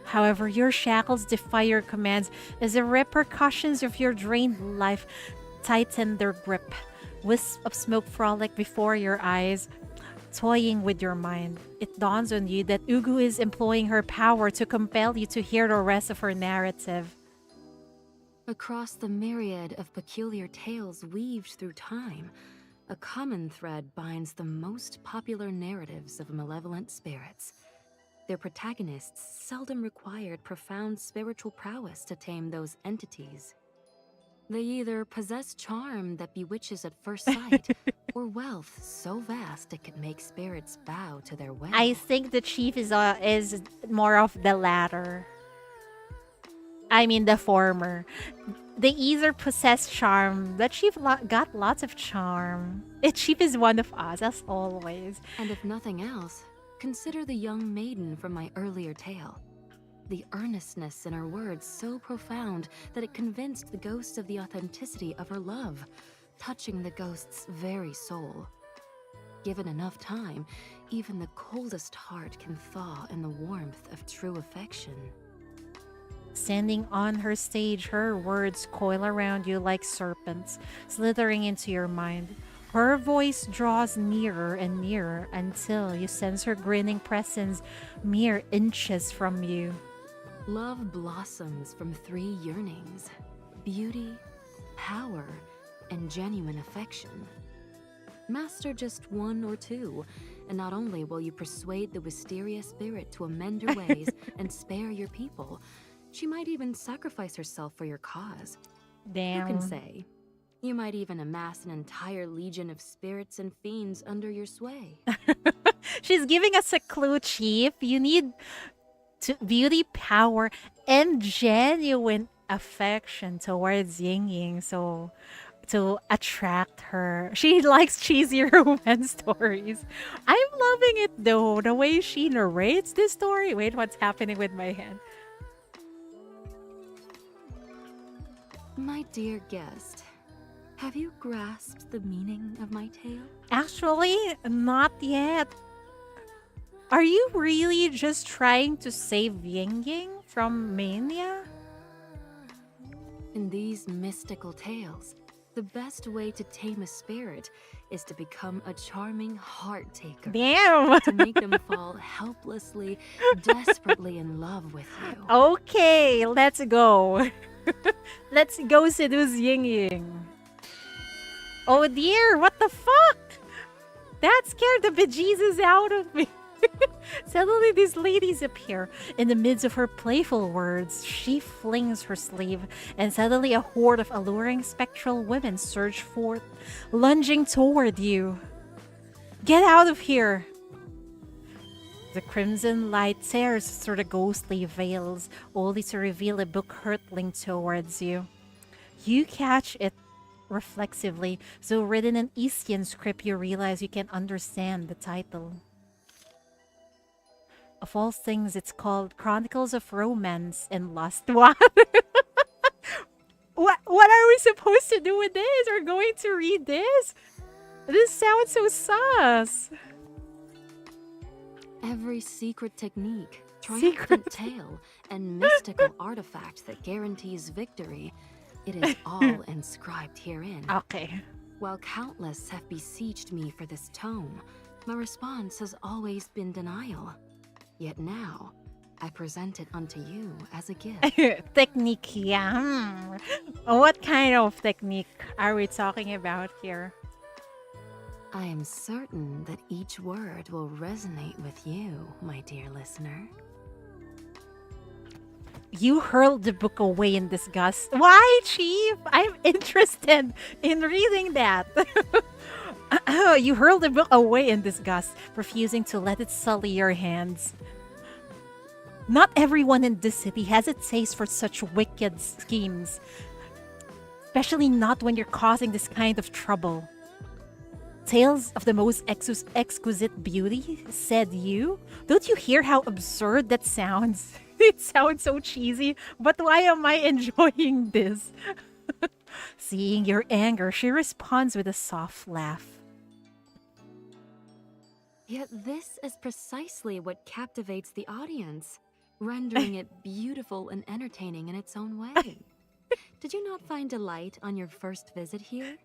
However, your shackles defy your commands as the repercussions of your drained life tighten their grip. Wisps of smoke frolic before your eyes, toying with your mind. It dawns on you that Ugu is employing her power to compel you to hear the rest of her narrative. Across the myriad of peculiar tales weaved through time, a common thread binds the most popular narratives of malevolent spirits. Their protagonists seldom required profound spiritual prowess to tame those entities. They either possess charm that bewitches at first sight, or wealth so vast it could make spirits bow to their will. I think the chief is more of the latter. I mean the former. They either possess charm. The chief got lots of charm. The chief is one of us, as always. And if nothing else, consider the young maiden from my earlier tale. The earnestness in her words so profound that it convinced the ghost of the authenticity of her love, touching the ghost's very soul. Given enough time, even the coldest heart can thaw in the warmth of true affection. Standing on her stage, her words coil around you like serpents, slithering into your mind. Her voice draws nearer and nearer until you sense her grinning presence mere inches from you. Love blossoms from 3 yearnings: beauty, power, and genuine affection. Master just 1 or 2, and not only will you persuade the Wisteria spirit to amend her ways and spare your people, she might even sacrifice herself for your cause. Damn. Who can say? You might even amass an entire legion of spirits and fiends under your sway. She's giving us a clue, Chief. You need beauty, power, and genuine affection towards Ying Ying, so to attract her. She likes cheesy romance stories. I'm loving it though, the way she narrates this story. Wait, what's happening with my hand? My dear guest, have you grasped the meaning of my tale? Actually, not yet. Are you really just trying to save Ying Ying from mania? In these mystical tales, the best way to tame a spirit is to become a charming heart taker. Damn! To make them fall helplessly, desperately in love with you. Okay, let's go. Let's go seduce Ying Ying. Oh dear, what the fuck? That scared the bejesus out of me. Suddenly these ladies appear. In the midst of her playful words, she flings her sleeve, and suddenly a horde of alluring spectral women surge forth, lunging toward you. Get out of here! The crimson light tears through the ghostly veils, only to reveal a book hurtling towards you. You catch it reflexively, so written in Eastern script you realize you can understand the title. Of all things, it's called Chronicles of Romance and Lust. What? What are we supposed to do with this? We're going to read this? This sounds so sus. Every secret technique, triumphant tale, and mystical artifact that guarantees victory, it is all inscribed herein. Okay. While countless have besieged me for this tome, my response has always been denial. Yet now, I present it unto you as a gift. Technique, yeah. What kind of technique are we talking about here? I am certain that each word will resonate with you, my dear listener. You hurled the book away in disgust. Why, Chief? I'm interested in reading that. You hurled the book away in disgust, refusing to let it sully your hands. Not everyone in this city has a taste for such wicked schemes, especially not when you're causing this kind of trouble. Tales of the most exquisite beauty, said you? Don't you hear how absurd that sounds? It sounds so cheesy, but why am I enjoying this? Seeing your anger, she responds with a soft laugh. Yet this is precisely what captivates the audience, rendering it beautiful and entertaining in its own way. Did you not find delight on your first visit here?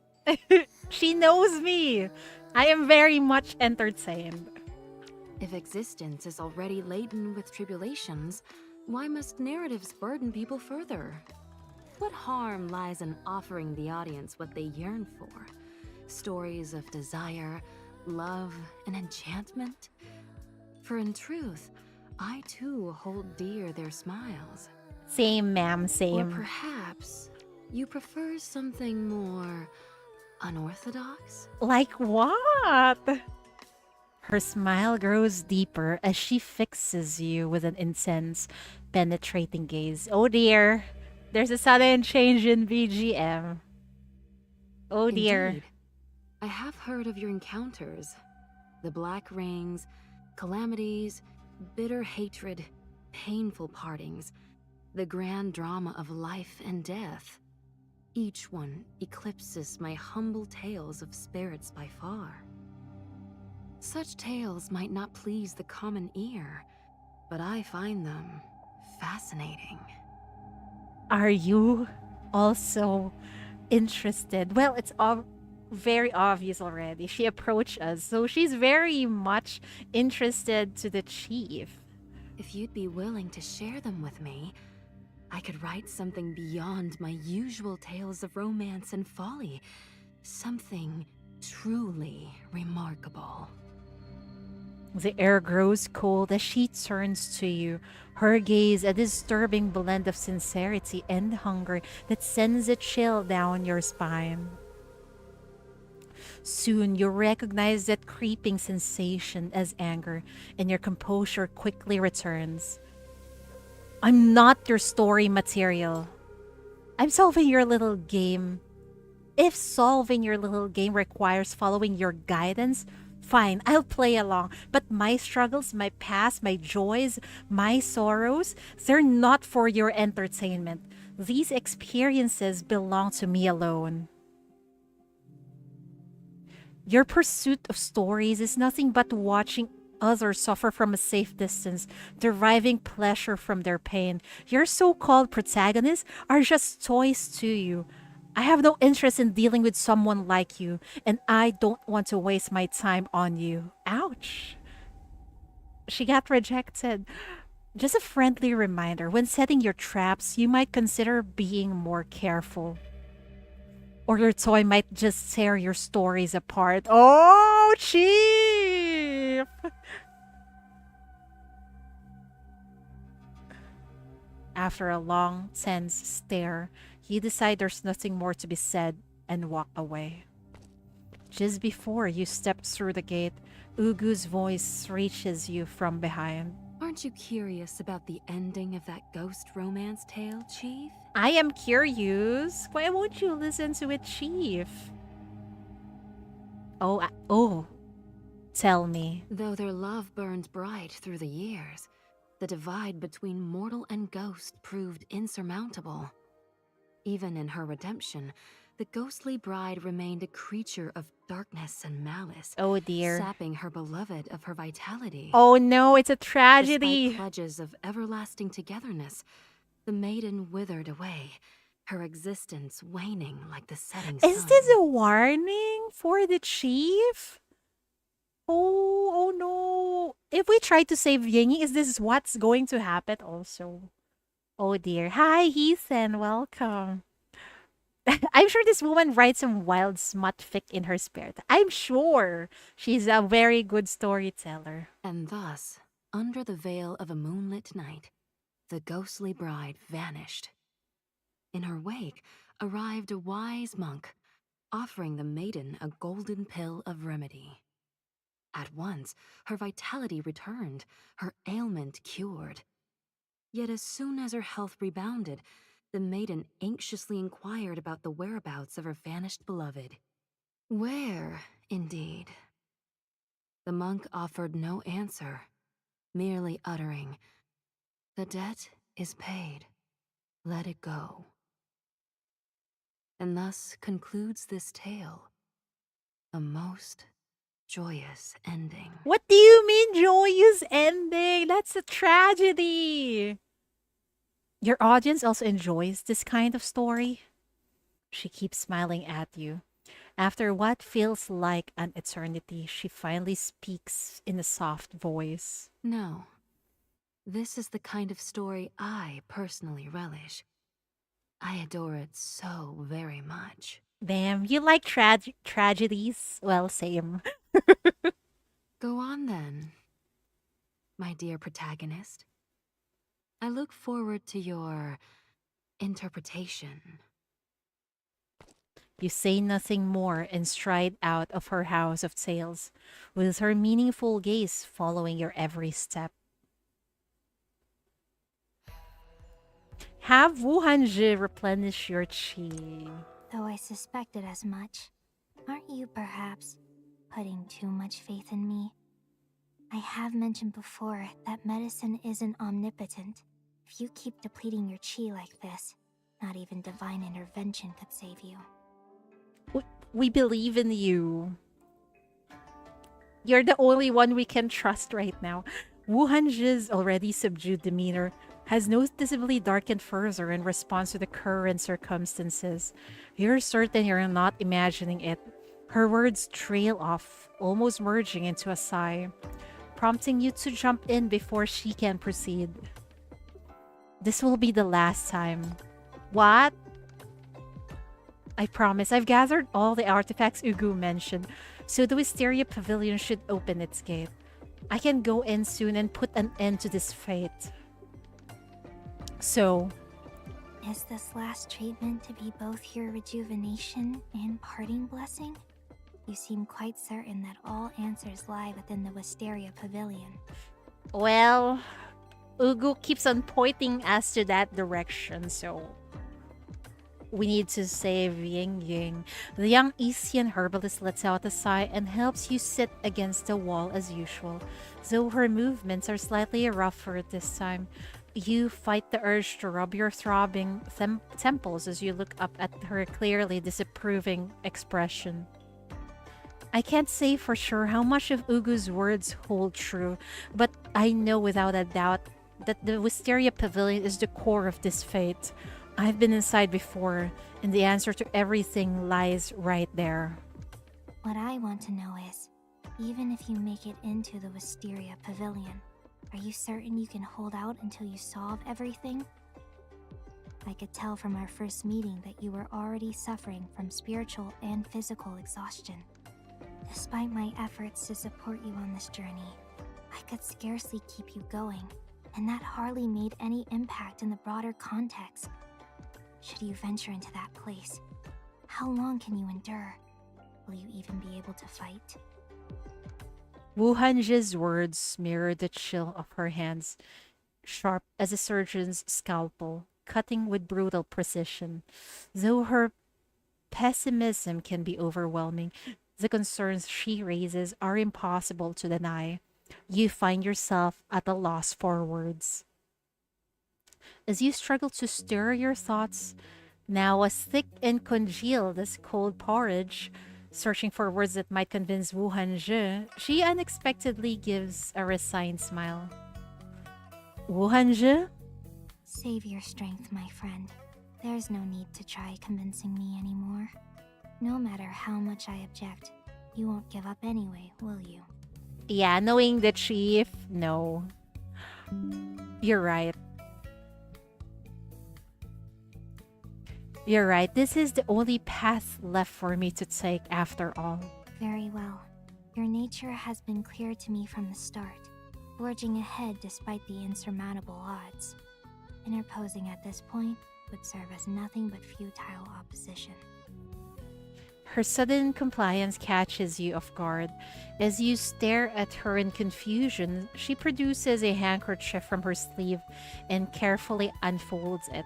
She knows me. I am very much entertained. If existence is already laden with tribulations, why must narratives burden people further? What harm lies in offering the audience what they yearn for? Stories of desire, love, and enchantment? For in truth, I too hold dear their smiles. Same, ma'am, Or same. perhaps you prefer something more unorthodox? Like what? Her smile grows deeper as she fixes you with an intense, penetrating gaze. Oh dear, there's a sudden change in BGM. Oh dear. Indeed. I have heard of your encounters. The black rings, calamities, bitter hatred, painful partings, the grand drama of life and death. Each one eclipses my humble tales of spirits by far. Such tales might not please the common ear, but I find them fascinating. Are you also interested? Well, it's very obvious already. She approached us, so she's very much interested to the chief. If you'd be willing to share them with me, I could write something beyond my usual tales of romance and folly. Something truly remarkable. The air grows cold as she turns to you, her gaze a disturbing blend of sincerity and hunger that sends a chill down your spine. Soon you recognize that creeping sensation as anger, and your composure quickly returns. I'm not your story material. I'm solving your little game. If solving your little game requires following your guidance, fine, I'll play along. But my struggles, my past, my joys, my sorrows, they're not for your entertainment. These experiences belong to me alone. Your pursuit of stories is nothing but watching others suffer from a safe distance, deriving pleasure from their pain. Your so-called protagonists are just toys to you. I have no interest in dealing with someone like you, and I don't want to waste my time on you. Ouch. She got rejected. Just a friendly reminder, when setting your traps, you might consider being more careful. Or your toy might just tear your stories apart. Oh, Chief! After a long, tense stare, you decide there's nothing more to be said and walk away. Just before you step through the gate, Ugu's voice reaches you from behind. Aren't you curious about the ending of that ghost romance tale, Chief? I am curious. Why won't you listen to it, Chief? Oh, tell me. Though their love burned bright through the years, the divide between mortal and ghost proved insurmountable. Even in her redemption, the ghostly bride remained a creature of darkness and malice. Oh dear. Sapping her beloved of her vitality. Oh no, it's a tragedy. Despite pledges of everlasting togetherness, the maiden withered away, her existence waning like the setting Is sun. this a warning for the chief? Oh no. If we try to save Yingy, is this what's going to happen also? Oh dear. Hi, Ethan. Welcome. I'm sure this woman writes some wild smut fic in her spare time. I'm sure she's a very good storyteller. And thus, under the veil of a moonlit night, the ghostly bride vanished. In her wake arrived a wise monk, offering the maiden a golden pill of remedy. At once, her vitality returned, her ailment cured. Yet as soon as her health rebounded, the maiden anxiously inquired about the whereabouts of her vanished beloved. Where, indeed? The monk offered no answer, merely uttering, "The debt is paid. Let it go." And thus concludes this tale, a most joyous ending. What do you mean joyous ending? That's a tragedy. Your audience also enjoys this kind of story? She keeps smiling at you. After what feels like an eternity, she finally speaks in a soft voice. No, this is the kind of story I personally relish. I adore it so very much. Damn, you like tragedies? Well, same. Go on then, my dear protagonist. I look forward to your interpretation. You say nothing more and stride out of her house of tales, with her meaningful gaze following your every step. Have Wuhuanzi replenish your chi. Though I suspected as much, aren't you perhaps putting too much faith in me? I have mentioned before that medicine isn't omnipotent. If you keep depleting your chi like this, not even divine intervention could save you. We believe in you. You're the only one we can trust right now. Wuhanji's already subdued demeanor has noticeably darkened further in response to the current circumstances. You're certain you're not imagining it. Her words trail off, almost merging into a sigh, prompting you to jump in before she can proceed. This will be the last time. What? I promise, I've gathered all the artifacts Yugu mentioned, so the Wisteria Pavilion should open its gate. I can go in soon and put an end to this fate. So, is this last treatment to be both your rejuvenation and parting blessing? You seem quite certain that all answers lie within the Wisteria Pavilion. well, Yugu keeps on pointing us to that direction, so we need to save Ying Ying. The young Isian herbalist lets out a sigh and helps you sit against the wall as usual, though her movements are slightly rougher this time. You fight the urge to rub your throbbing temples as you look up at her clearly disapproving expression. I can't say for sure how much of Ugu's words hold true, but I know without a doubt that the Wisteria Pavilion is the core of this fate. I've been inside before, and the answer to everything lies right there. What I want to know is, even if you make it into the Wisteria Pavilion, are you certain you can hold out until you solve everything? I could tell from our first meeting that you were already suffering from spiritual and physical exhaustion. Despite my efforts to support you on this journey, I could scarcely keep you going, and that hardly made any impact in the broader context. Should you venture into that place, how long can you endure? Will you even be able to fight? Wuhanji's words mirror the chill of her hands, sharp as a surgeon's scalpel, cutting with brutal precision. Though her pessimism can be overwhelming, the concerns she raises are impossible to deny. You find yourself at a loss for words. As you struggle to stir your thoughts, now as thick and congealed as cold porridge, searching for words that might convince Wuhanji, she unexpectedly gives a resigned smile. Wuhanji? Save your strength, my friend. There's no need to try convincing me anymore. No matter how much I object, you won't give up anyway, will you? Yeah, knowing the chief, no. You're right. You're right. This is the only path left for me to take after all. Very well. Your nature has been clear to me from the start, forging ahead despite the insurmountable odds. Interposing at this point would serve as nothing but futile opposition. Her sudden compliance catches you off guard. As you stare at her in confusion, she produces a handkerchief from her sleeve and carefully unfolds it,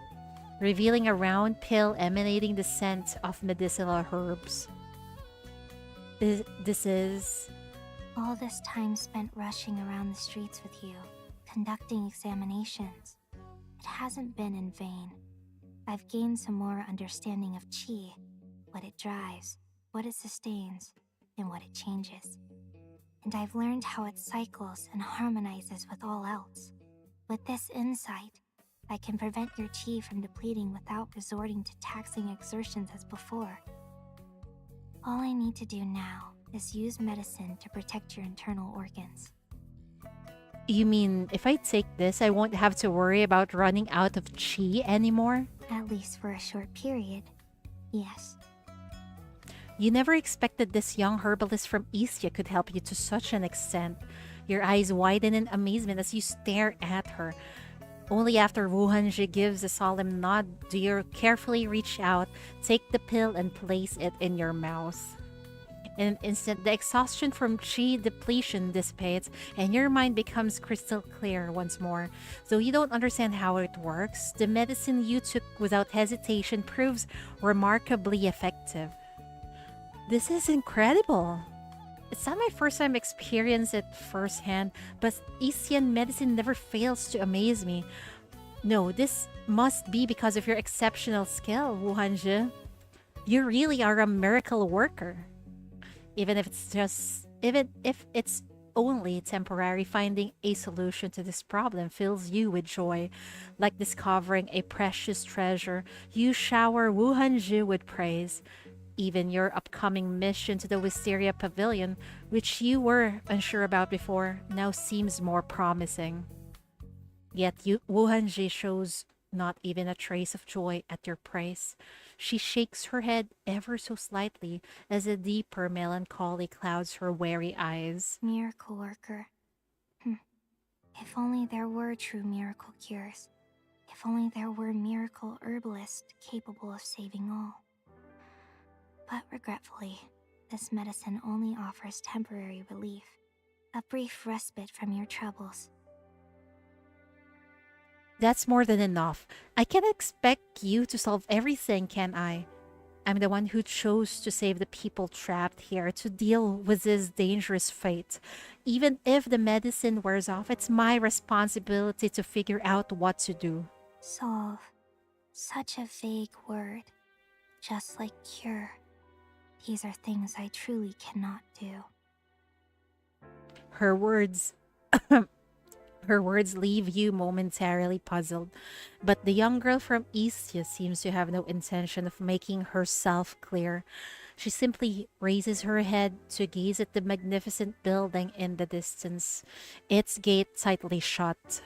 revealing a round pill emanating the scent of medicinal herbs. This is... All this time spent rushing around the streets with you, conducting examinations. It hasn't been in vain. I've gained some more understanding of Qi, what it drives, what it sustains, and what it changes. And I've learned how it cycles and harmonizes with all else. With this insight, I can prevent your Qi from depleting without resorting to taxing exertions as before. All I need to do now is use medicine to protect your internal organs. You mean, if I take this, I won't have to worry about running out of Qi anymore? At least for a short period, yes. You never expected this young herbalist from Istia could help you to such an extent. Your eyes widen in amazement as you stare at her. Only after Wuhuanzi gives a solemn nod do you carefully reach out, take the pill, and place it in your mouth. In an instant, the exhaustion from Qi depletion dissipates, and your mind becomes crystal clear once more. Though you don't understand how it works, the medicine you took without hesitation proves remarkably effective. This is incredible! It's not my first time experiencing it firsthand, but Isian medicine never fails to amaze me. No, this must be because of your exceptional skill, Wuhuanzi. You really are a miracle worker. Even if it's only temporary, finding a solution to this problem fills you with joy. Like discovering a precious treasure, you shower Wuhuanzi with praise. Even your upcoming mission to the Wisteria Pavilion, which you were unsure about before, now seems more promising. Yet Wuhuanzi shows not even a trace of joy at your praise. She shakes her head ever so slightly as a deeper melancholy clouds her weary eyes. Miracle worker. If only there were true miracle cures. If only there were miracle herbalists capable of saving all. But regretfully, this medicine only offers temporary relief, a brief respite from your troubles. That's more than enough. I can't expect you to solve everything, can I? I'm the one who chose to save the people trapped here, to deal with this dangerous fate. Even if the medicine wears off, it's my responsibility to figure out what to do. Solve. Such a vague word. Just like cure. These are things I truly cannot do. Her words Her words leave you momentarily puzzled, but the young girl from Istia seems to have no intention of making herself clear. She simply raises her head to gaze at the magnificent building in the distance, its gate tightly shut.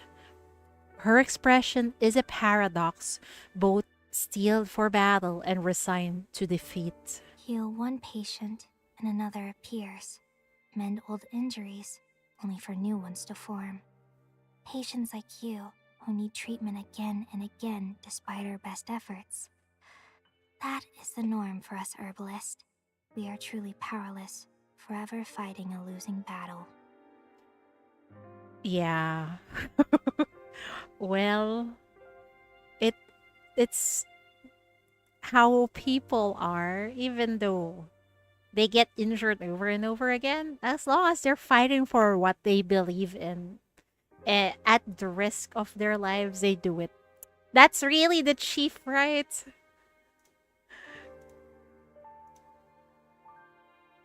Her expression is a paradox, both steeled for battle and resigned to defeat. Heal one patient and another appears. Mend old injuries, only for new ones to form. Patients like you, who need treatment again and again despite our best efforts. That is the norm for us herbalists. We are truly powerless, forever fighting a losing battle. Yeah. Well, it's how people are, even though they get injured over and over again, as long as they're fighting for what they believe in. At the risk of their lives, they do it. That's really the chief, right?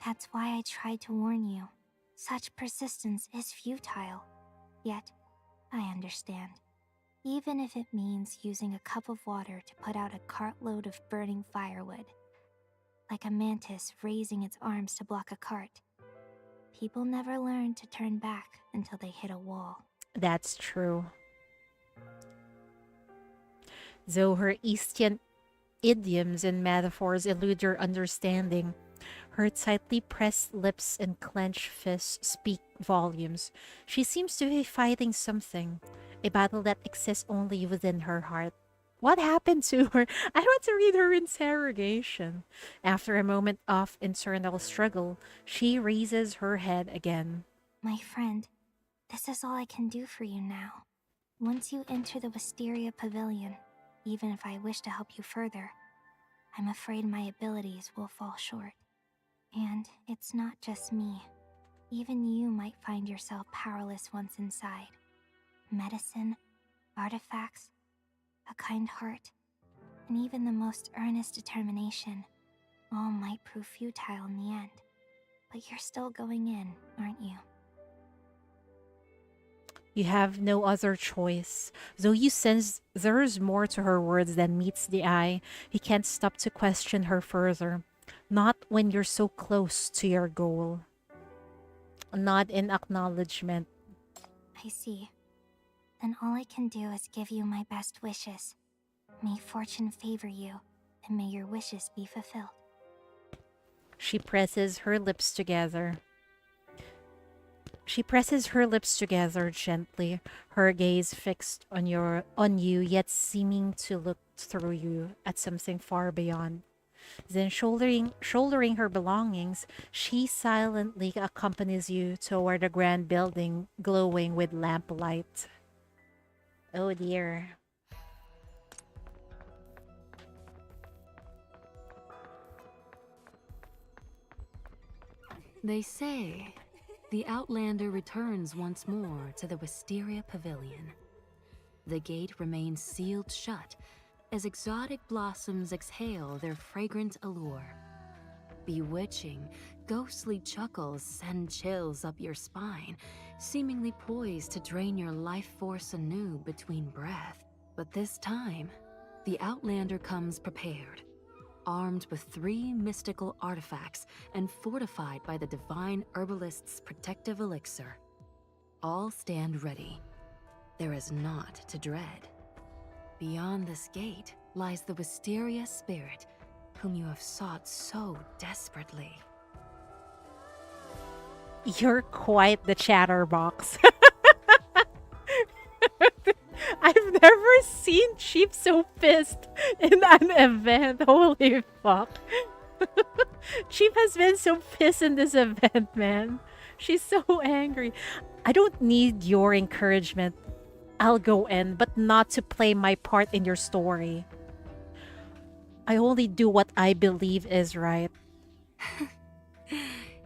That's why I tried to warn you. Such persistence is futile. Yet, I understand. even if it means using a cup of water to put out a cartload of burning firewood. Like a mantis raising its arms to block a cart. People never learn to turn back until they hit a wall. That's true. Though her Eastern idioms and metaphors elude your understanding, her tightly pressed lips and clenched fists speak volumes. She seems to be fighting something, a battle that exists only within her heart. What happened to her? I want to read her interrogation. After a moment of internal struggle, she raises her head again. My friend, this is all I can do for you now. Once you enter the Wisteria Pavilion, even if I wish to help you further, I'm afraid my abilities will fall short. And it's not just me. Even you might find yourself powerless once inside. Medicine, artifacts, a kind heart, and even the most earnest determination all might prove futile in the end. But you're still going in, aren't you? You have no other choice. Though you sense there's more to her words than meets the eye, you can't stop to question her further. Not when you're so close to your goal. Not in acknowledgement. I see. Then all I can do is give you my best wishes. May fortune favor you, and may your wishes be fulfilled. She presses her lips together. She presses her lips together gently, her gaze fixed on you, yet seeming to look through you at something far beyond. Then shouldering her belongings, she silently accompanies you toward a grand building glowing with lamplight. Oh dear. They say the Outlander returns once more to the Wisteria Pavilion. The gate remains sealed shut as exotic blossoms exhale their fragrant allure. Bewitching, ghostly chuckles send chills up your spine, seemingly poised to drain your life force anew between breath. But this time, the Outlander comes prepared, armed with 3 mystical artifacts and fortified by the divine herbalist's protective elixir. All stand ready. There is naught to dread. Beyond this gate lies the Wisteria spirit, whom you have sought so desperately. You're quite the chatterbox. I've never seen Chief so pissed in an event. Holy fuck. Chief has been so pissed in this event, man. She's so angry. I don't need your encouragement. I'll go in, but not to play my part in your story. I only do what I believe is right.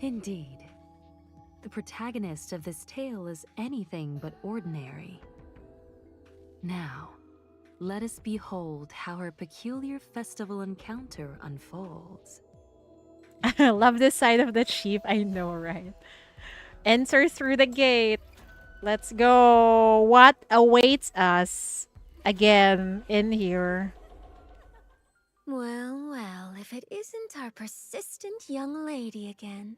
Indeed. The protagonist of this tale is anything but ordinary. Now, let us behold how her peculiar festival encounter unfolds. I love this side of the chief, I know, right? Enter through the gate. Let's go. What awaits us again in here? Well, well, if it isn't our persistent young lady again.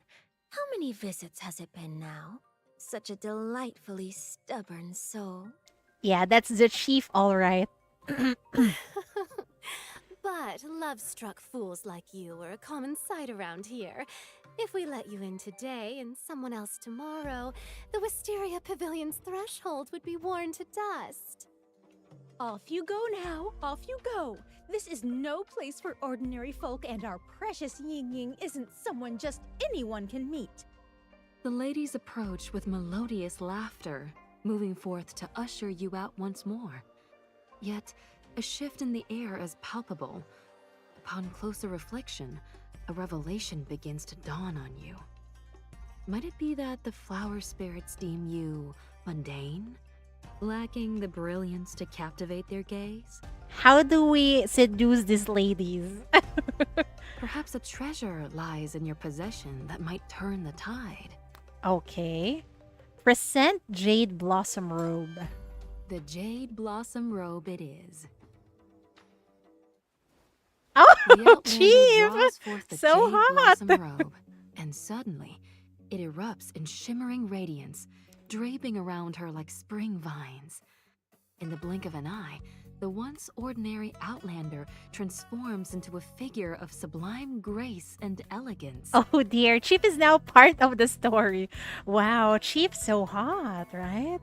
How many visits has it been now? Such a delightfully stubborn soul. Yeah, that's the chief, all right. But love-struck fools like you are a common sight around here. If we let you in today and someone else tomorrow, the Wisteria Pavilion's threshold would be worn to dust. Off you go now, off you go. This is no place for ordinary folk, and our precious Ying Ying isn't someone just anyone can meet. The ladies approach with melodious laughter, moving forth to usher you out once more. Yet, a shift in the air is palpable. Upon closer reflection, a revelation begins to dawn on you. Might it be that the flower spirits deem you mundane? Lacking the brilliance to captivate their gaze? How do we seduce these ladies? Perhaps a treasure lies in your possession that might turn the tide. Okay. Present Jade Blossom Robe. The jade blossom robe it is. Oh, The Outlander cheap! draws forth the So jade hot! blossom robe, and suddenly it erupts in shimmering radiance, draping around her like spring vines. In the blink of an eye, the once ordinary Outlander transforms into a figure of sublime grace and elegance. Oh dear, Chief is now part of the story. Wow, Chief's so hot, right?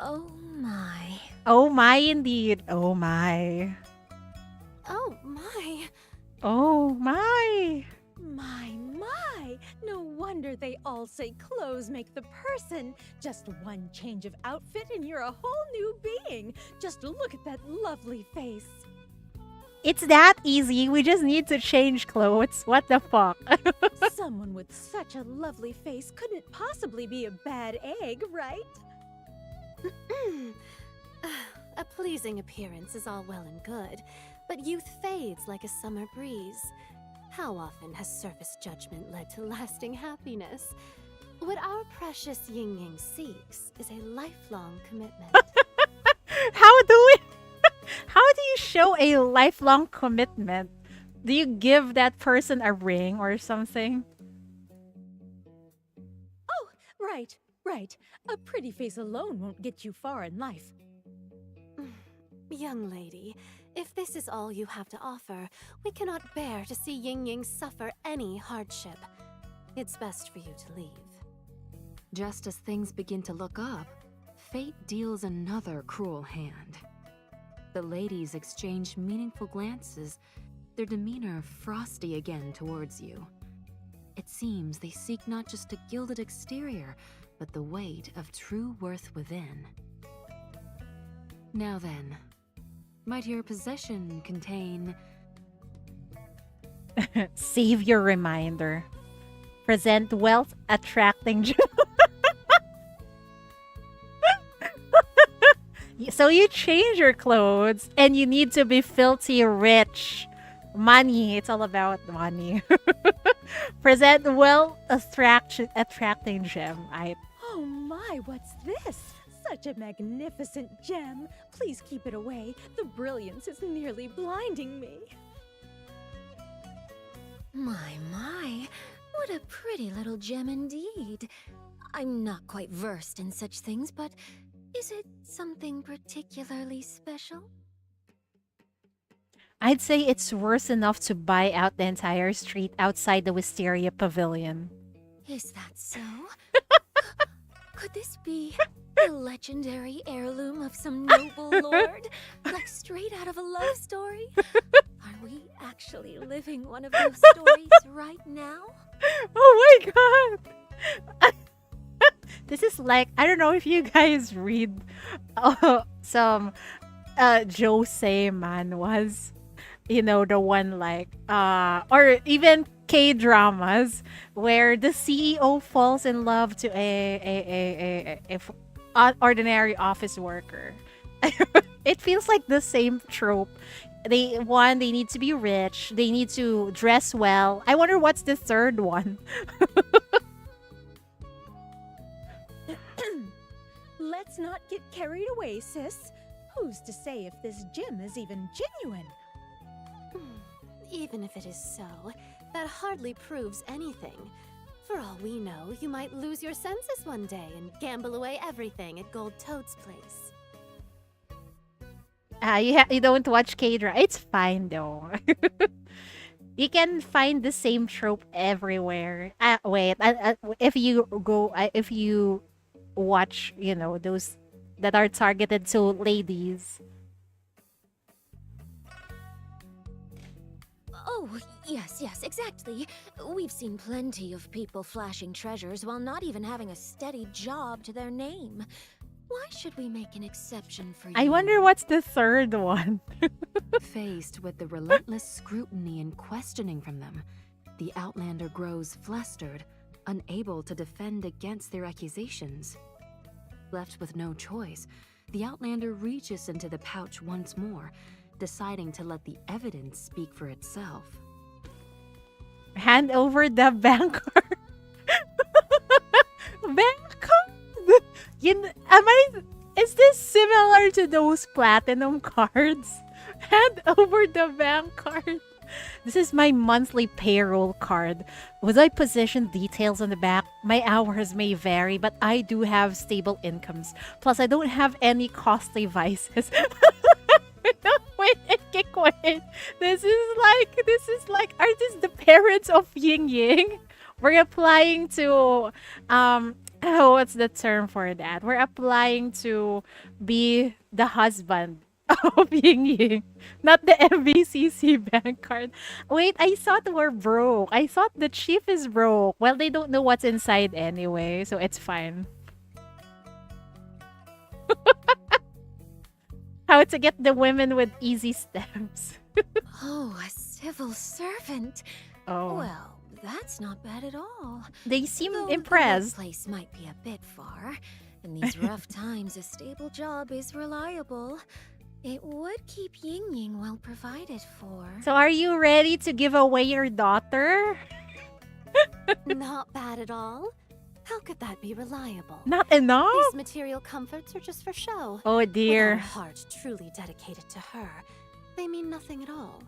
Oh my. Oh my indeed. Oh my. Oh my. Oh my. My. No wonder they all say clothes make the person. Just one change of outfit and you're a whole new being. Just look at that lovely face. It's that easy. We just need to change clothes. What the fuck? Someone with such a lovely face couldn't possibly be a bad egg, right? A pleasing appearance is all well and good, but youth fades like a summer breeze. How often has surface judgment led to lasting happiness? What our precious Ying seeks is a lifelong commitment. How do you show a lifelong commitment? Do you give that person a ring or something? Oh, right. A pretty face alone won't get you far in life. Young lady, if this is all you have to offer, we cannot bear to see Ying suffer any hardship. It's best for you to leave. Just as things begin to look up, fate deals another cruel hand. The ladies exchange meaningful glances, their demeanor frosty again towards you. It seems they seek not just a gilded exterior, but the weight of true worth within. Now then, might your possession contain... Save your reminder. Present wealth attracting... So you change your clothes and you need to be filthy rich. Money. It's all about money. Present wealth attracting gem. Oh my, what's this? Such a magnificent gem. Please keep it away. The brilliance is nearly blinding me. My. What a pretty little gem indeed. I'm not quite versed in such things, but is it something particularly special? I'd say it's worth enough to buy out the entire street outside the Wisteria Pavilion. Is that so? Could this be the legendary heirloom of some noble lord? Like straight out of a love story? Are we actually living one of those stories right now? Oh my god! This is like, I don't know if you guys read some Jose manhwas. You know, the one like, or even K-dramas where the CEO falls in love to a ordinary office worker. It feels like the same trope. They need to be rich. They need to dress well. I wonder what's the third one. Let's not get carried away, sis. Who's to say if this gem is even genuine? Even if it is so, that hardly proves anything. For all we know, you might lose your senses one day and gamble away everything at Gold Toad's place. You don't watch K-drama. It's fine though. You can find the same trope everywhere. If you watch, you know, those that are targeted to ladies. Oh, yes, exactly. We've seen plenty of people flashing treasures while not even having a steady job to their name. Why should we make an exception for you? I wonder what's the third one. Faced with the relentless scrutiny and questioning from them, the Outlander grows flustered, unable to defend against their accusations. Left with no choice, the Outlander reaches into the pouch once more, deciding to let the evidence speak for itself. Hand over the bank card. Bank card? Am I over to those platinum cards. Hand over the bank card. This is my monthly payroll card. Was I positioned details on the back? My hours may vary, but I do have stable incomes. Plus, I don't have any costly vices. Wait, wait. This is like, are these the parents of Ying Ying? We're applying to, oh, what's the term for that? We're applying to be the husband of Ying Ying, not the MBCC bank card. Wait, I thought we're broke. I thought the chief is broke. Well, they don't know what's inside anyway, so it's fine. How to get the women with easy steps. Oh, a civil servant. Oh. Well, that's not bad at all. They seem Though impressed. The place might be a bit far. In these rough times, a stable job is reliable. It would keep Ying Ying well provided for. So are you ready to give away your daughter? Not bad at all. How could that be reliable? Not enough? These material comforts are just for show. Oh dear. Without a heart truly dedicated to her, they mean nothing at all.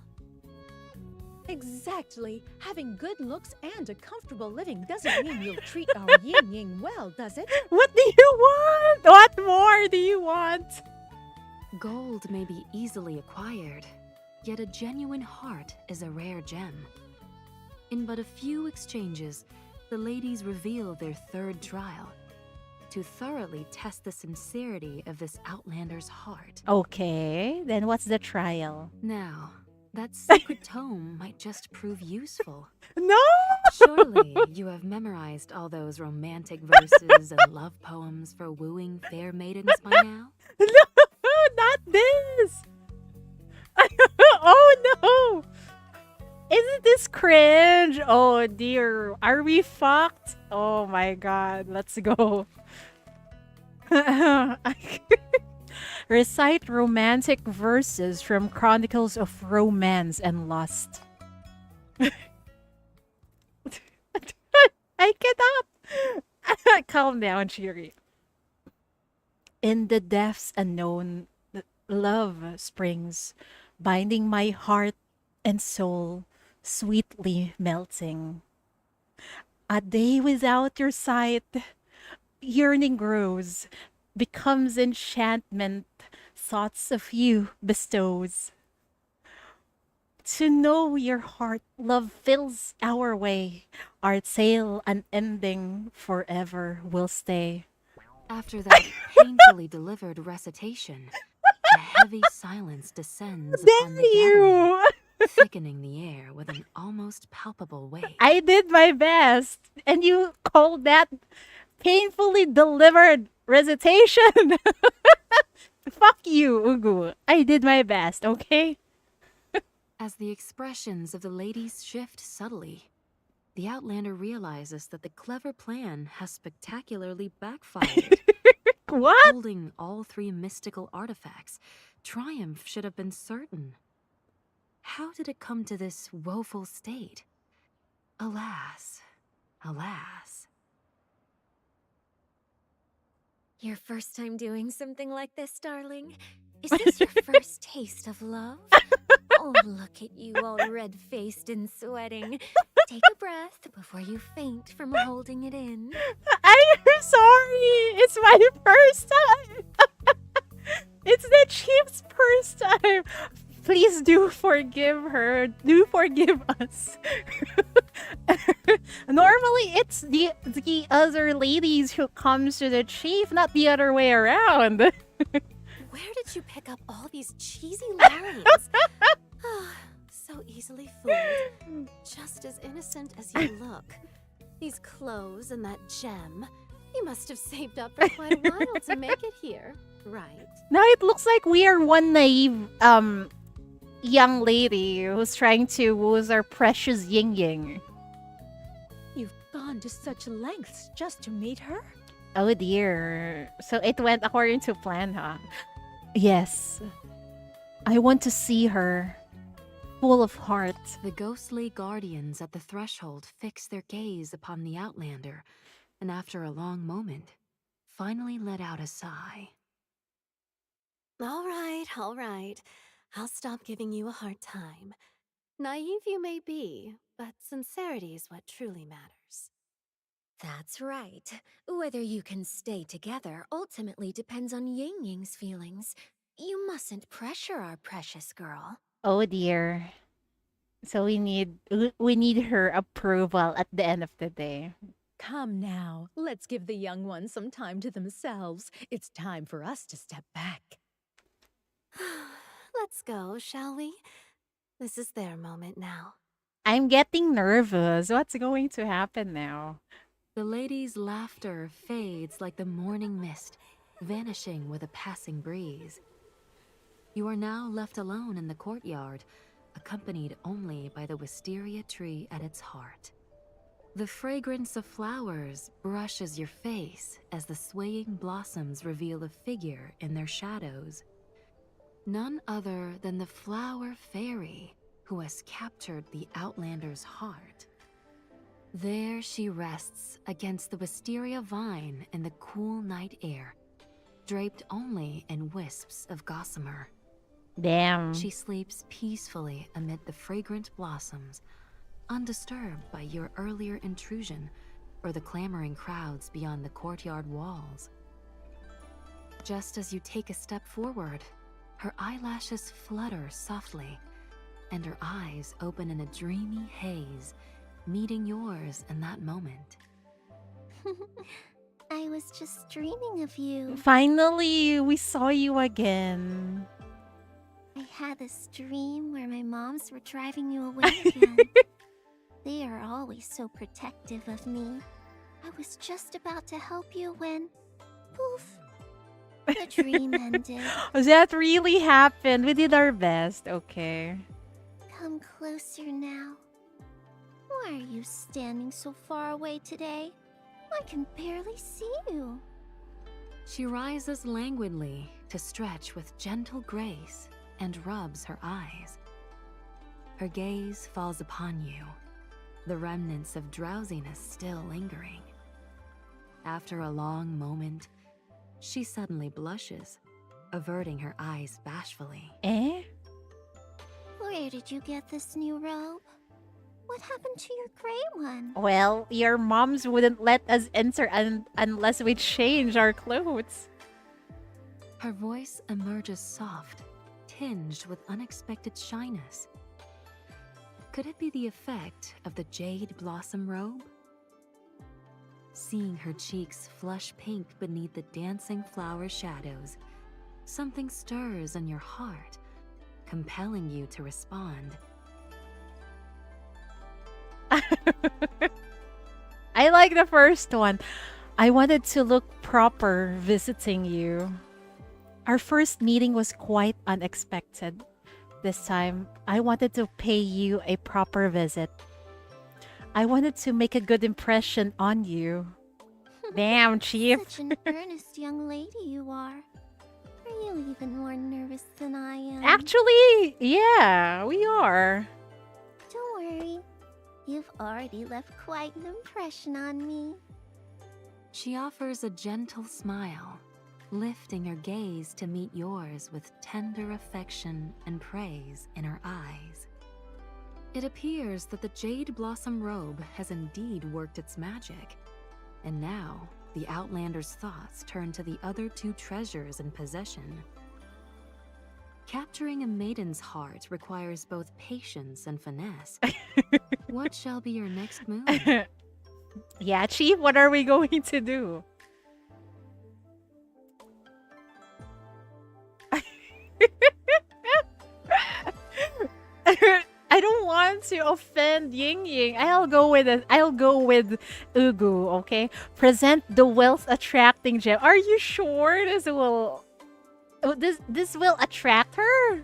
Exactly. Having good looks and a comfortable living doesn't mean you'll treat our Ying Ying well, does it? What do you want? What more do you want? Gold may be easily acquired, yet a genuine heart is a rare gem. In but a few exchanges, the ladies reveal their third trial to thoroughly test the sincerity of this outlander's heart. Okay, then what's the trial? Now, that secret tome might just prove useful. No! Surely you have memorized all those romantic verses and love poems for wooing fair maidens by now? No, not this! Oh no! Isn't this cringe? Oh dear. Are we fucked? Oh my god. Let's go. Recite romantic verses from Chronicles of Romance and Lust. I cannot. Calm down, Chiri. In the depths unknown, love springs, binding my heart and soul, sweetly melting. A day without your sight, yearning grows, becomes enchantment, thoughts of you bestows. To know your heart, love fills our way, our tale unending forever will stay. After that painfully delivered recitation, a heavy silence descends upon the gathering, thickening the air with an almost palpable weight. I did my best, and you call that painfully delivered recitation? Fuck you, Ugu. I did my best, okay? As the expressions of the ladies shift subtly, the Outlander realizes that the clever plan has spectacularly backfired. What? Holding all three mystical artifacts, triumph should have been certain. How did it come to this woeful state? Alas, alas. Your first time doing something like this, darling? Is this your first taste of love? Oh, look at you, all red-faced and sweating. Take a breath before you faint from holding it in. I'm sorry. It's my first time. It's the chief's first time. Please do forgive her. Do forgive us. Normally, it's the other ladies who comes to the chief, not the other way around. Where did you pick up all these cheesy lines? So easily fooled. Just as innocent as you look. These clothes and that gem. You must have saved up for quite a while to make it here, right? Now it looks like we are one naive young lady who's trying to woo our precious Ying Ying. You've gone to such lengths just to meet her? Oh dear. So it went according to plan, huh? Yes. I want to see her. Full of heart. The ghostly guardians at the threshold fix their gaze upon the Outlander, and after a long moment, finally let out a sigh. All right. I'll stop giving you a hard time. Naive you may be, but sincerity is what truly matters. That's right. Whether you can stay together ultimately depends on Ying Ying's feelings. You mustn't pressure our precious girl. Oh dear. So we need her approval at the end of the day. Come now, let's give the young ones some time to themselves. It's time for us to step back. Let's go, shall we? This is their moment now. I'm getting nervous. What's going to happen now? The lady's laughter fades like the morning mist, vanishing with a passing breeze. You are now left alone in the courtyard, accompanied only by the wisteria tree at its heart. The fragrance of flowers brushes your face as the swaying blossoms reveal a figure in their shadows. None other than the flower fairy who has captured the Outlander's heart. There she rests against the wisteria vine in the cool night air, draped only in wisps of gossamer. Damn. She sleeps peacefully amid the fragrant blossoms, undisturbed by your earlier intrusion or the clamoring crowds beyond the courtyard walls. Just as you take a step forward, her eyelashes flutter softly, and her eyes open in a dreamy haze, meeting yours in that moment. I was just dreaming of you. Finally, we saw you again. I had this dream where my moms were driving you away again. They are always so protective of me. I was just about to help you when, poof, the dream ended. That really happened. We did our best. Okay. Come closer now. Why are you standing so far away today? I can barely see you. She rises languidly to stretch with gentle grace and rubs her eyes. Her gaze falls upon you, the remnants of drowsiness still lingering. After a long moment, she suddenly blushes, averting her eyes bashfully. Eh? Where did you get this new robe? What happened to your gray one? Well, your moms wouldn't let us enter unless we change our clothes. Her voice emerges soft, tinged with unexpected shyness. Could it be the effect of the jade blossom robe? Seeing her cheeks flush pink beneath the dancing flower shadows, something stirs in your heart, compelling you to respond. I like the first one. I wanted to look proper visiting you. Our first meeting was quite unexpected. This time, I wanted to pay you a proper visit. I wanted to make a good impression on you. Damn, Chief. Such an earnest young lady you are. Are you even more nervous than I am? Actually, yeah, we are. Don't worry. You've already left quite an impression on me. She offers a gentle smile, lifting her gaze to meet yours with tender affection and praise in her eyes. It appears that the jade blossom robe has indeed worked its magic, and now the Outlander's thoughts turn to the other two treasures in possession. Capturing a maiden's heart requires both patience and finesse. What shall be your next move? Yeah, Chief, what are we going to do? I don't want to offend Ying Ying. I'll go with Ugu, okay? Present the wealth attracting gem. Are you sure this will attract her?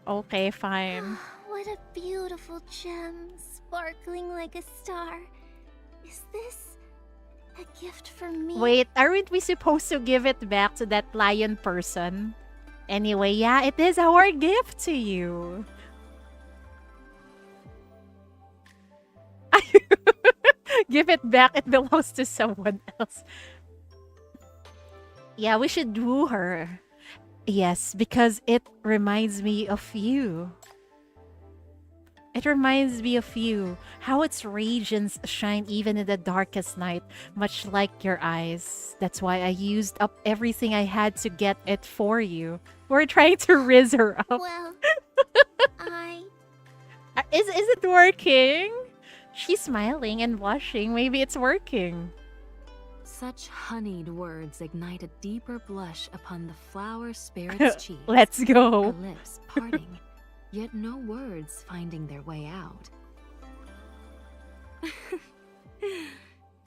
Okay, fine. What a beautiful gem, sparkling like a star. Is this a gift from me? Wait, aren't we supposed to give it back to that lion person? Anyway, yeah, it is our gift to you. Give it back, it belongs to someone else. Yeah, we should woo her. Yes, because it reminds me of you. It reminds me of you, how its radiance shine even in the darkest night, much like your eyes. That's why I used up everything I had to get it for you. We're trying to riz her up. Well, I... Is it working? She's smiling and blushing. Maybe it's working. Such honeyed words ignite a deeper blush upon the flower spirit's cheeks. Let's go. Her lips parting, yet no words finding their way out.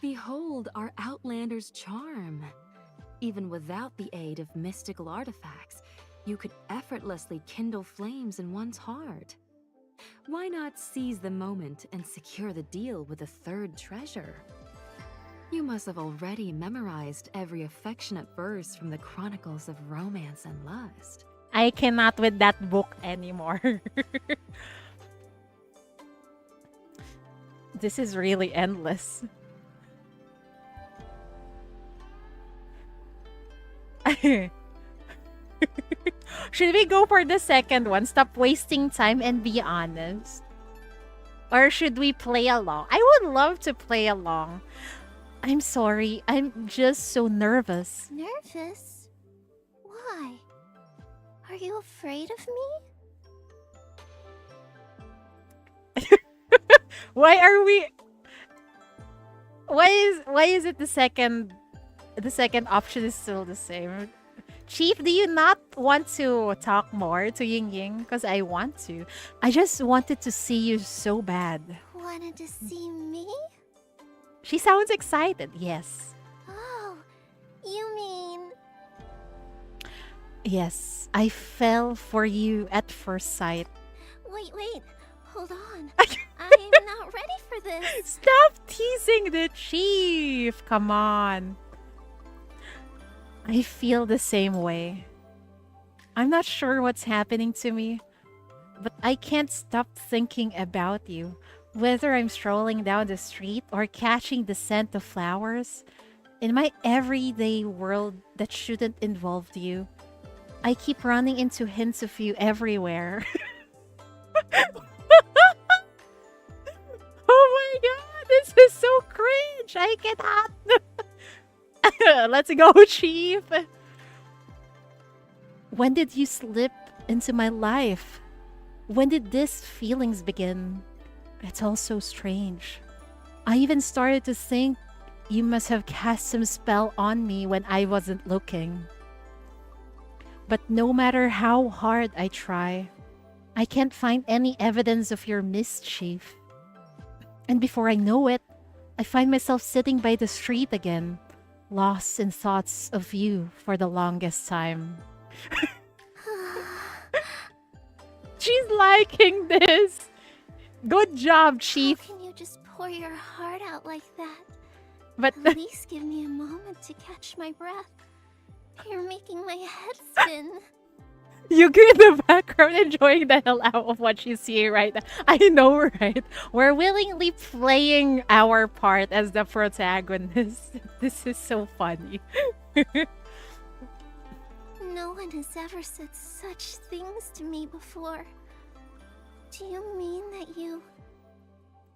Behold our Outlander's charm. Even without the aid of mystical artifacts, you could effortlessly kindle flames in one's heart. Why not seize the moment and secure the deal with a third treasure? You must have already memorized every affectionate verse from the chronicles of romance and lust. I cannot with that book anymore. This is really endless. Should we go for the second one? Stop wasting time and be honest. Or should we play along? I would love to play along. I'm sorry. I'm just so nervous. Nervous? Why? Are you afraid of me? Why are we... Why is it the second option is still the same? Chief, do you not want to talk more to Ying Ying? Because I want to. I just wanted to see you so bad. Wanted to see me? She sounds excited, yes. Oh, you mean... Yes, I fell for you at first sight. Wait, hold on. I'm not ready for this. Stop teasing the chief. Come on. I feel the same way. I'm not sure what's happening to me, but I can't stop thinking about you. Whether I'm strolling down the street or catching the scent of flowers, in my everyday world that shouldn't involve you, I keep running into hints of you everywhere. Oh my god, this is so cringe. I cannot. Let's go, Chief. When did you slip into my life? When did these feelings begin? It's all so strange. I even started to think you must have cast some spell on me when I wasn't looking. But no matter how hard I try, I can't find any evidence of your mischief. And before I know it, I find myself sitting by the street again, lost in thoughts of you for the longest time. She's liking this. Good job, Chief. How can you just pour your heart out like that? But At least give me a moment to catch my breath. You're making my head spin. Yugu in the background enjoying the hell out of what she's seeing right now. I know, right? We're willingly playing our part as the protagonist. This is so funny. No one has ever said such things to me before. Do you mean that you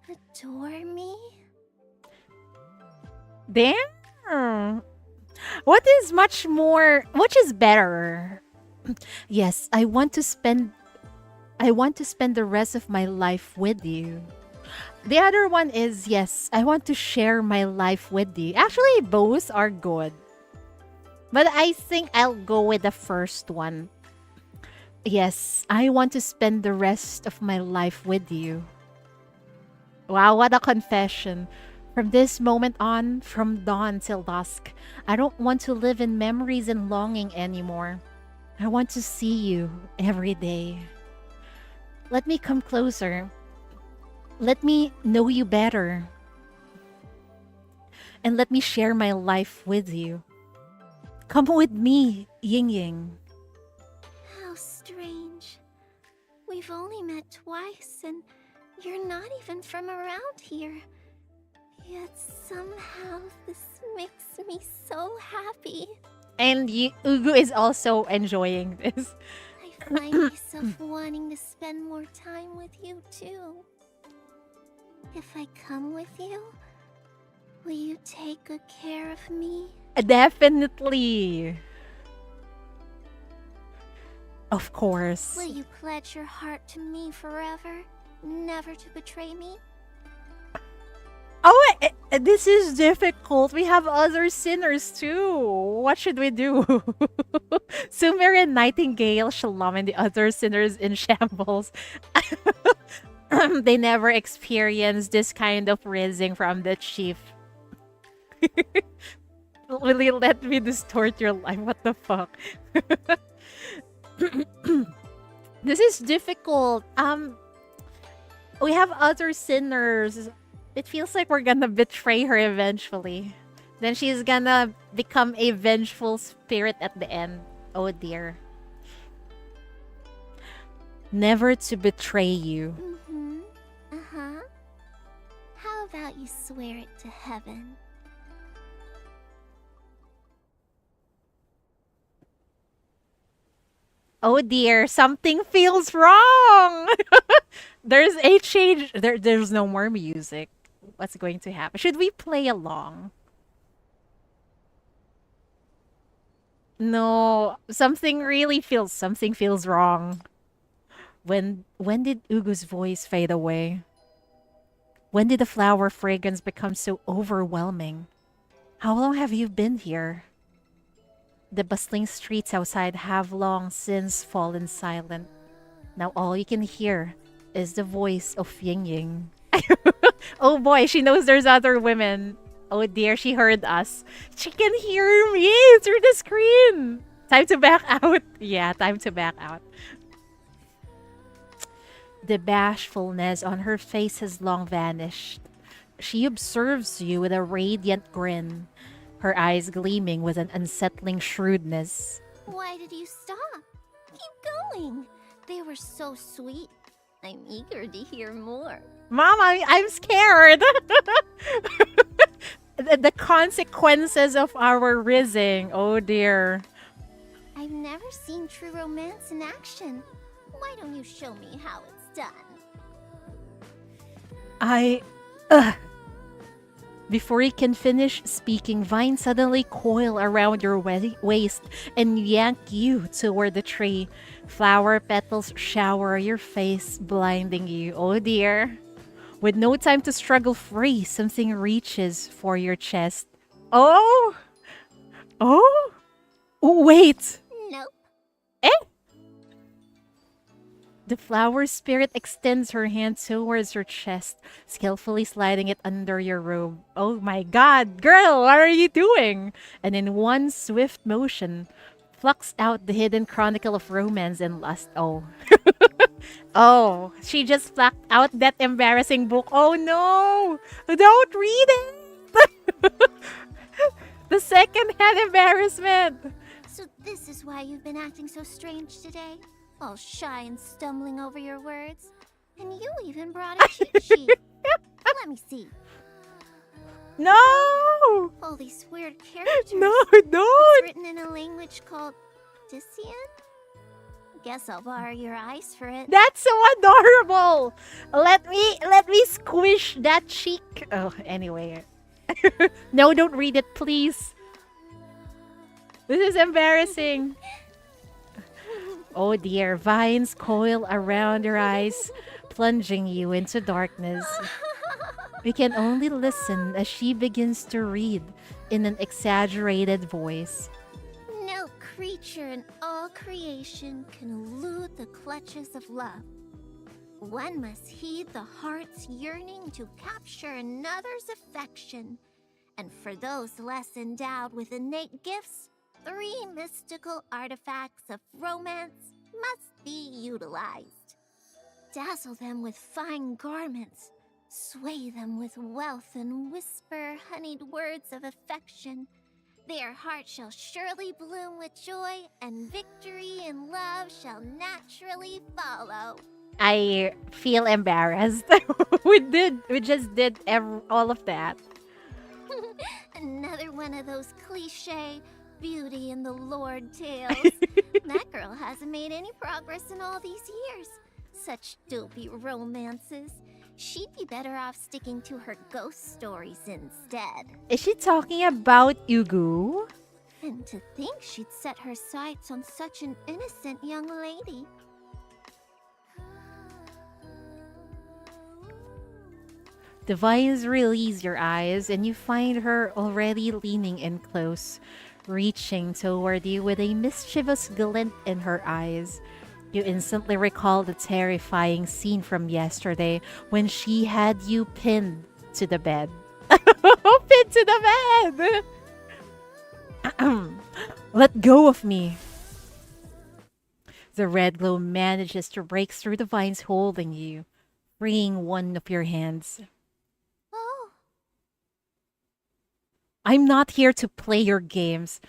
adore me? Damn. What is which is better? Yes, I want to spend the rest of my life with you. The other one is, yes, I want to share my life with you. Actually, both are good. But I think I'll go with the first one. Yes, I want to spend the rest of my life with you. Wow, what a confession. From this moment on, from dawn till dusk, I don't want to live in memories and longing anymore. I want to see you every day. Let me come closer. Let me know you better. And let me share my life with you. Come with me, Ying Ying. How strange. We've only met twice, and you're not even from around here. Yet somehow this makes me so happy. And Ugu is also enjoying this. I find myself wanting to spend more time with you too. If I come with you, will you take good care of me? Definitely. Of course. Will you pledge your heart to me forever, never to betray me? Oh, this is difficult. We have other sinners too. What should we do? Sumer and Nightingale, Shalom, and the other sinners in shambles. They never experienced this kind of raising from the chief. Will you let me distort your life? What the fuck? This is difficult. We have other sinners. It feels like we're gonna betray her eventually. Then she's gonna become a vengeful spirit at the end. Oh dear. Never to betray you. Mm-hmm. Uh-huh. How about you swear it to heaven? Oh dear, something feels wrong. There's a change. There's no more music. What's going to happen? Should we play along? No, something feels wrong. When did Ugu's voice fade away? When did the flower fragrance become so overwhelming? How long have you been here? The bustling streets outside have long since fallen silent. Now all you can hear is the voice of Ying Ying. Oh boy, she knows there's other women. Oh dear, she heard us. She can hear me through the screen. Time to back out. Yeah, time to back out. The bashfulness on her face has long vanished. She observes you with a radiant grin, her eyes gleaming with an unsettling shrewdness. Why did you stop? Keep going. They were so sweet. I'm eager to hear more. Mama, I'm scared. The consequences of our rizzing. Oh dear. I've never seen true romance in action. Why don't you show me how it's done? Before he can finish speaking, vines suddenly coil around your waist and yank you toward the tree. Flower petals shower your face, blinding you. Oh dear. With no time to struggle free, something reaches for your chest. Oh! Oh! Wait! Nope. Eh? The flower spirit extends her hand towards your chest, skillfully sliding it under your robe. Oh my god, girl, what are you doing? And in one swift motion, plucks out the hidden chronicle of romance and lust. Oh. Oh, she just plucked out that embarrassing book. Oh no! Don't read it! The second-hand embarrassment! So this is why you've been acting so strange today? All shy and stumbling over your words? And you even brought a cheat sheet. Let me see. No! All these weird characters. No, It's don't! written in a language called Dissian? Guess I'll borrow your eyes for it. That's so adorable! Let me squish that cheek. Oh, anyway. No, don't read it, please. This is embarrassing. Oh dear, vines coil around your eyes, plunging you into darkness. We can only listen as she begins to read in an exaggerated voice. No creature in all creation can elude the clutches of love. One must heed the heart's yearning to capture another's affection. And for those less endowed with innate gifts, 3 mystical artifacts of romance must be utilized. Dazzle them with fine garments, sway them with wealth, and whisper honeyed words of affection. Their heart shall surely bloom with joy, and victory and love shall naturally follow. I feel embarrassed. We just did all of that. Another one of those cliche beauty in the Lord tales. That girl hasn't made any progress in all these years. Such dopey romances. She'd be better off sticking to her ghost stories instead. Is she talking about Yugu? And to think she'd set her sights on such an innocent young lady. The vines release your eyes, and you find her already leaning in close, reaching toward you with a mischievous glint in her eyes. You instantly recall the terrifying scene from yesterday when she had you pinned to the bed. Pinned to the bed! Let go of me! The red glow manages to break through the vines holding you, freeing one of your hands. Oh. I'm not here to play your games.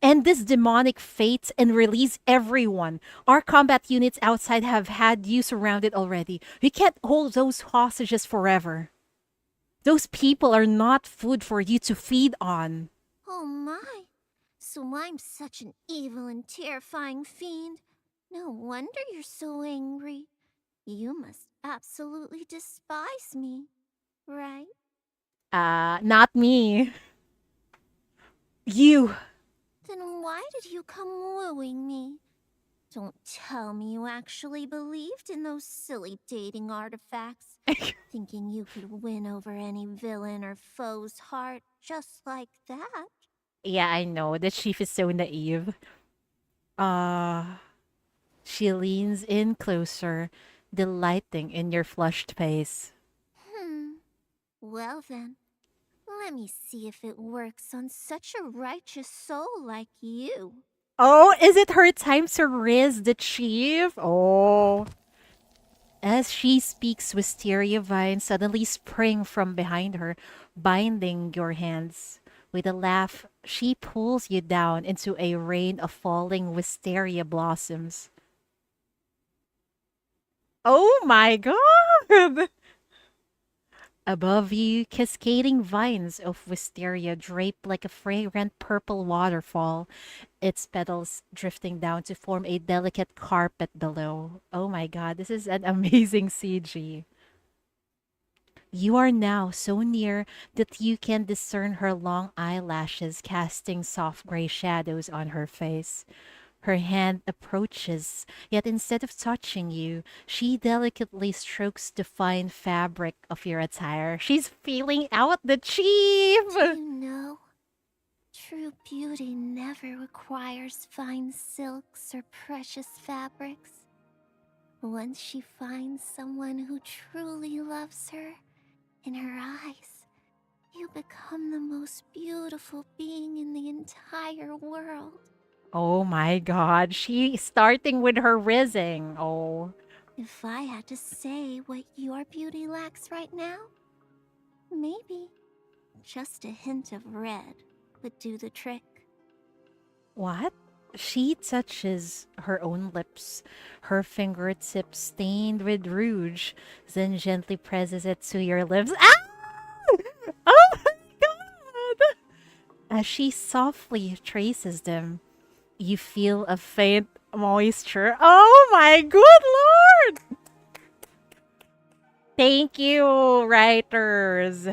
End this demonic fate and release everyone. Our combat units outside have had you surrounded already. We can't hold those hostages forever. Those people are not food for you to feed on. Oh my. So I'm such an evil and terrifying fiend. No wonder you're so angry. You must absolutely despise me, right? Not me. You. Then why did you come wooing me? Don't tell me you actually believed in those silly dating artifacts, thinking you could win over any villain or foe's heart just like that. Yeah, I know. The chief is so naive. She leans in closer, delighting in your flushed face. Well then, let me see if it works on such a righteous soul like you. Oh, is it her time to riz the chief? Oh. As she speaks, Wisteria vines suddenly spring from behind her, binding your hands. With a laugh, she pulls you down into a rain of falling wisteria blossoms. Oh my god! Above you, cascading vines of wisteria drape like a fragrant purple waterfall, its petals drifting down to form a delicate carpet below. Oh my god, this is an amazing CG. You are now so near that you can discern her long eyelashes casting soft gray shadows on her face. Her hand approaches, yet instead of touching you, she delicately strokes the fine fabric of your attire. She's feeling out the chief! Do you know, true beauty never requires fine silks or precious fabrics. Once she finds someone who truly loves her, in her eyes, you become the most beautiful being in the entire world. Oh my god, she's starting with her rizzing. Oh. If I had to say what your beauty lacks right now, maybe just a hint of red would do the trick. What? She touches her own lips, her fingertips stained with rouge, then gently presses it to your lips. Ah! Oh my god! As she softly traces them, you feel a faint moisture. Oh my good lord! Thank you, writers.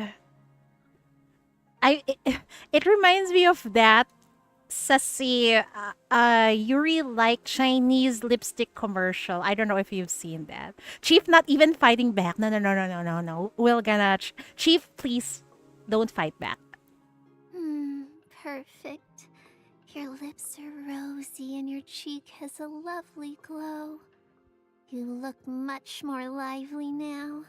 It reminds me of that sassy Yuri like Chinese lipstick commercial. I don't know if you've seen that. Chief not even fighting back. No. We're gonna Chief, please don't fight back. Perfect. Your lips are rosy and your cheek has a lovely glow. You look much more lively now.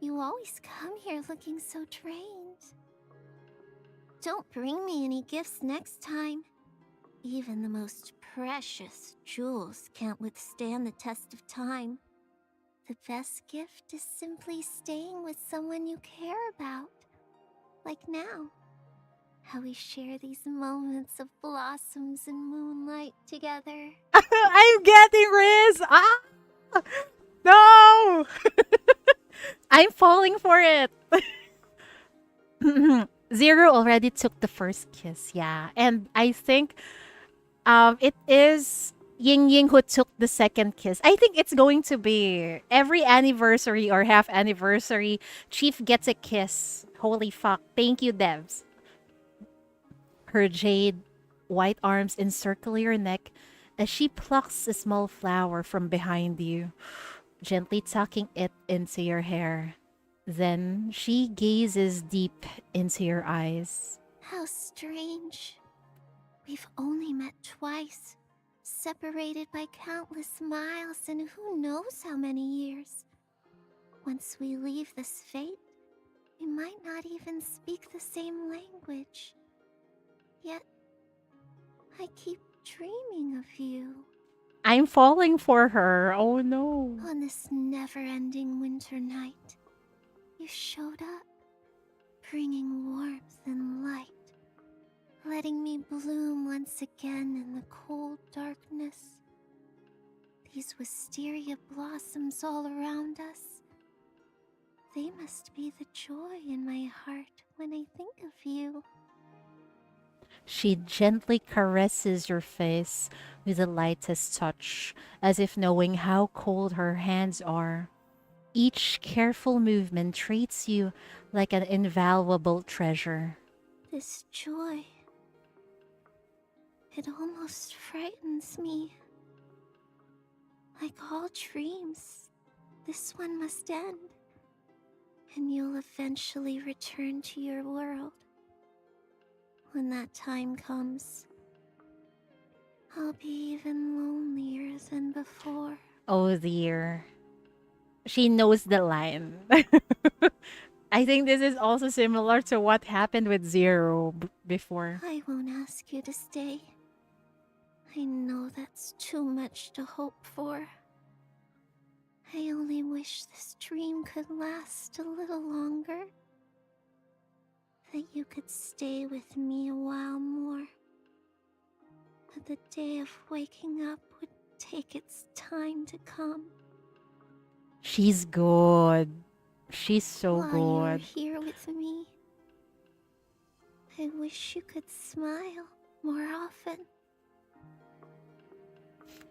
You always come here looking so drained. Don't bring me any gifts next time. Even the most precious jewels can't withstand the test of time. The best gift is simply staying with someone you care about. Like now. How we share these moments of blossoms and moonlight together. I'm getting Riz! Ah! No! I'm falling for it. Zero already took the first kiss, yeah. And I think it is Ying Ying who took the second kiss. I think it's going to be every anniversary or half anniversary, Chief gets a kiss. Holy fuck. Thank you, Devs. Her jade white arms encircle your neck as she plucks a small flower from behind you, gently tucking it into your hair. Then she gazes deep into your eyes. How strange. We've only met twice, separated by countless miles and who knows how many years. Once we leave this fate, we might not even speak the same language. Yet, I keep dreaming of you. I'm falling for her. Oh no. On this never-ending winter night, you showed up, bringing warmth and light, letting me bloom once again in the cold darkness. These wisteria blossoms all around us, they must be the joy in my heart when I think of you. She gently caresses your face with the lightest touch, as if knowing how cold her hands are. Each careful movement treats you like an invaluable treasure. This joy, it almost frightens me. Like all dreams, this one must end, and you'll eventually return to your world. When that time comes, I'll be even lonelier than before. Oh dear. She knows the line. I think this is also similar to what happened with Zero before. I won't ask you to stay. I know that's too much to hope for. I only wish this dream could last a little longer. That you could stay with me a while more. That the day of waking up would take its time to come. She's good. She's so While good. you're here with me, I wish you could smile more often.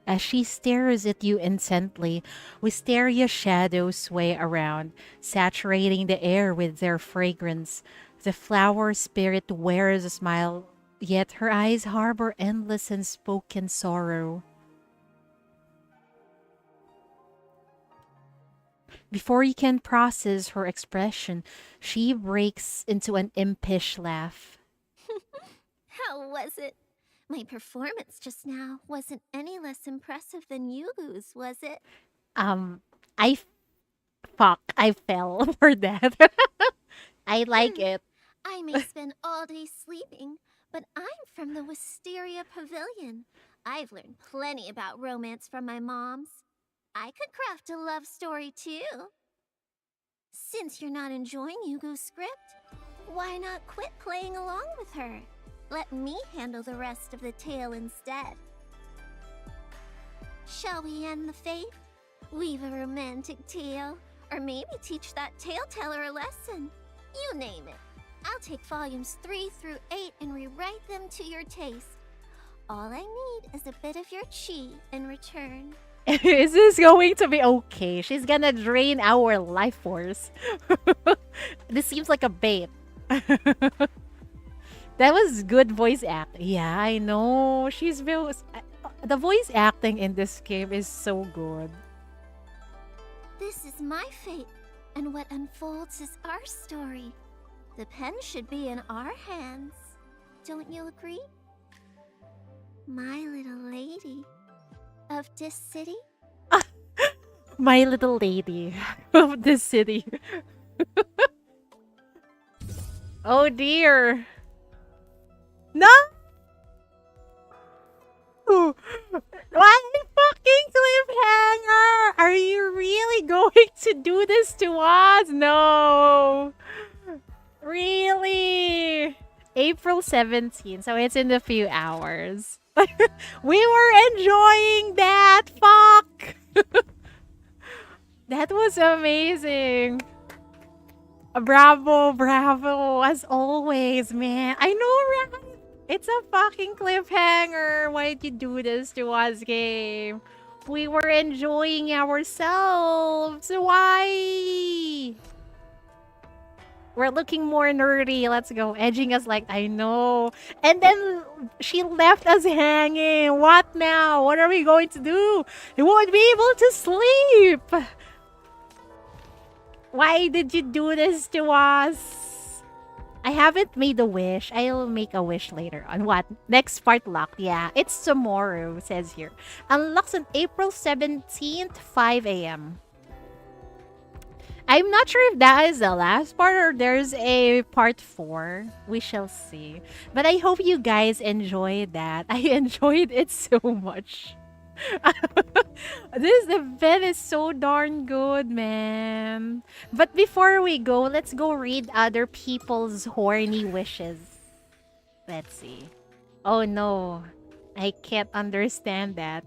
As she stares at you intently, wisteria shadows sway around, saturating the air with their fragrance. The flower spirit wears a smile, yet her eyes harbor endless unspoken sorrow. Before you can process her expression, she breaks into an impish laugh. How was it? My performance just now wasn't any less impressive than Yugu's, was it? I I fell for that. I like it. I may spend all day sleeping, but I'm from the Wisteria Pavilion. I've learned plenty about romance from my moms. I could craft a love story too. Since you're not enjoying Yugu's script, why not quit playing along with her? Let me handle the rest of the tale instead. Shall we end the fate? Weave a romantic tale? Or maybe teach that tale-teller a lesson? You name it. I'll take volumes 3 through 8 and rewrite them to your taste. All I need is a bit of your chi in return. Is this going to be okay? She's gonna drain our life force. This seems like a bait. That was good voice acting. Yeah, I know. The voice acting in this game is so good. This is my fate, and what unfolds is our story. The pen should be in our hands. Don't you agree? My little lady of this city? My little lady of this city. Oh dear. No! What fucking cliffhanger? Are you really going to do this to us? No. Really? April 17th, so it's in a few hours. We were enjoying that. Fuck. That was amazing. Bravo, bravo, as always, man. I know, right? It's a fucking cliffhanger. Why did you do this to us, game? We were enjoying ourselves. Why? We're looking more nerdy. Let's go. Edging us like, I know. And then she left us hanging. What now? What are we going to do? We won't be able to sleep. Why did you do this to us? I haven't made a wish. I'll make a wish later on. What? Next part locked. Yeah, it's tomorrow, says here. Unlocks on April 17th, 5 a.m. I'm not sure if that is the last part or there's a part 4. We shall see. But I hope you guys enjoyed that. I enjoyed it so much. This event is so darn good, man. But before we go, let's go read other people's horny wishes. Let's see. Oh no. I can't understand that.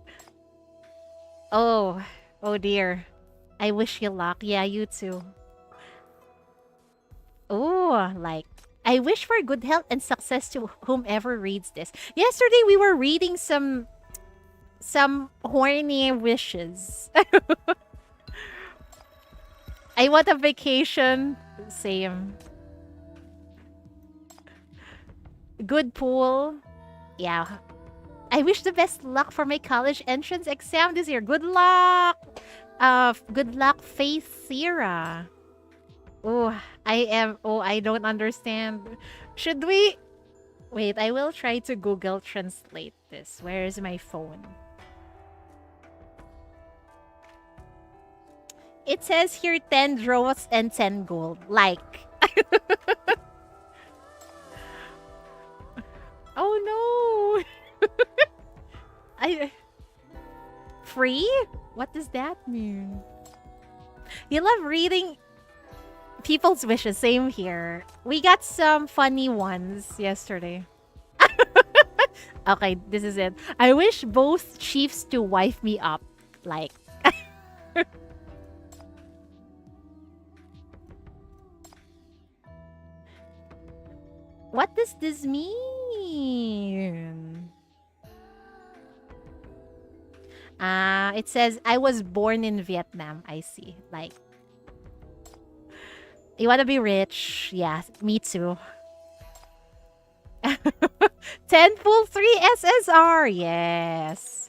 Oh. Oh dear. I wish you luck. Yeah, you too. Oh, like, I wish for good health and success to whomever reads this. Yesterday, we were reading some horny wishes. I want a vacation. Same. Good pool. Yeah. I wish the best luck for my college entrance exam this year. Good luck. Good luck, Faith Sierra. Oh, I don't understand. Should we... Wait, I will try to Google Translate this. Where is my phone? It says here 10 draws and 10 gold. Like. Oh no. Free? What does that mean? You love reading people's wishes. Same here. We got some funny ones yesterday. Okay, this is it. I wish both chiefs to wife me up. Like. What does this mean? It says, I was born in Vietnam. I see. Like, you want to be rich? Yeah, me too. 10 full 3 SSR. Yes.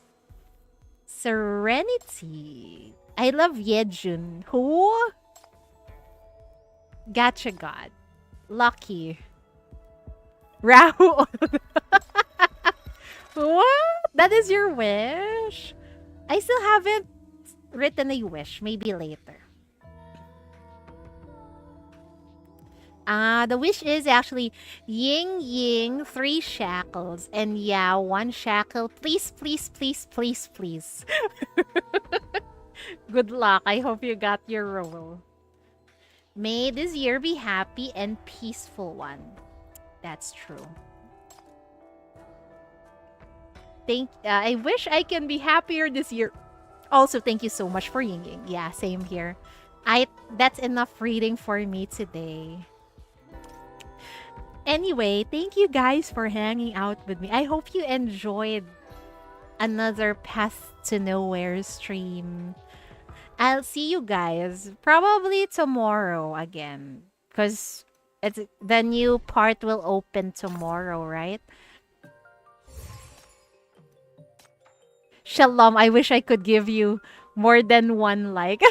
Serenity. I love Yejun. Who? Gacha God. Lucky. Rahu. What? That is your wish? I still haven't written a wish. Maybe later. The wish is actually Ying Ying, 3 shackles. And yeah, 1 shackle. Please, please, please, please, please. Good luck. I hope you got your roll. May this year be happy and peaceful one. That's true. I wish I can be happier this year. Also, thank you so much for Ying Ying. Yeah, same here. That's enough reading for me today. Anyway, thank you guys for hanging out with me. I hope you enjoyed another Path to Nowhere stream. I'll see you guys probably tomorrow again. Because the new part will open tomorrow, right? Shalom, I wish I could give you more than 1 like.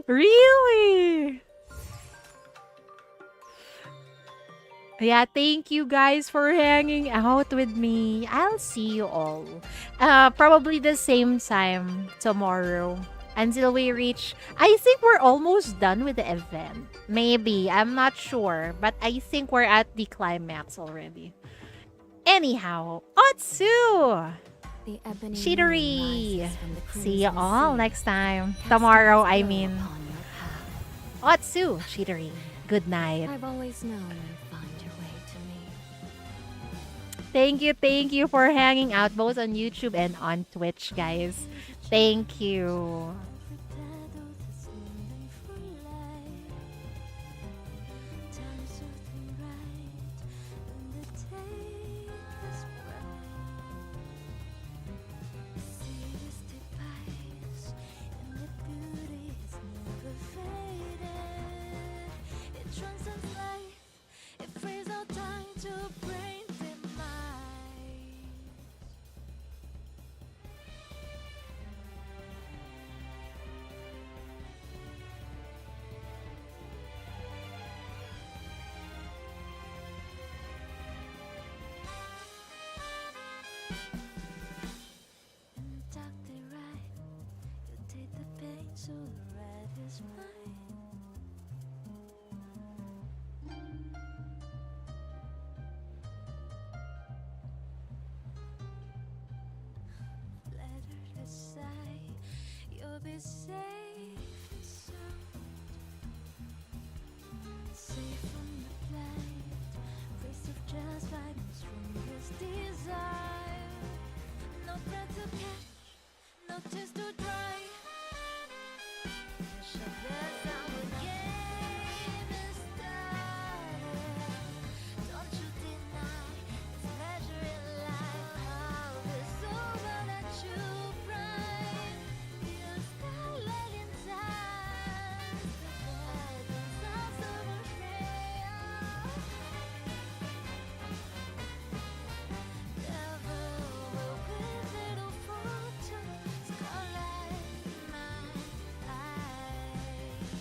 Really? Yeah, thank you guys for hanging out with me. I'll see you all. Probably the same time tomorrow. Until we reach... I think we're almost done with the event. Maybe. I'm not sure. But I think we're at the climax already. Anyhow, Otsu! Shidori! See you all next time. Tomorrow, I mean. Otsu! Shidori. Good night. I've always known you'd find your way to me. Thank you for hanging out both on YouTube and on Twitch, guys. Thank you. You'll be safe and sound, safe from the blight, face of just like the strongest desire. No threat to catch, no taste to try.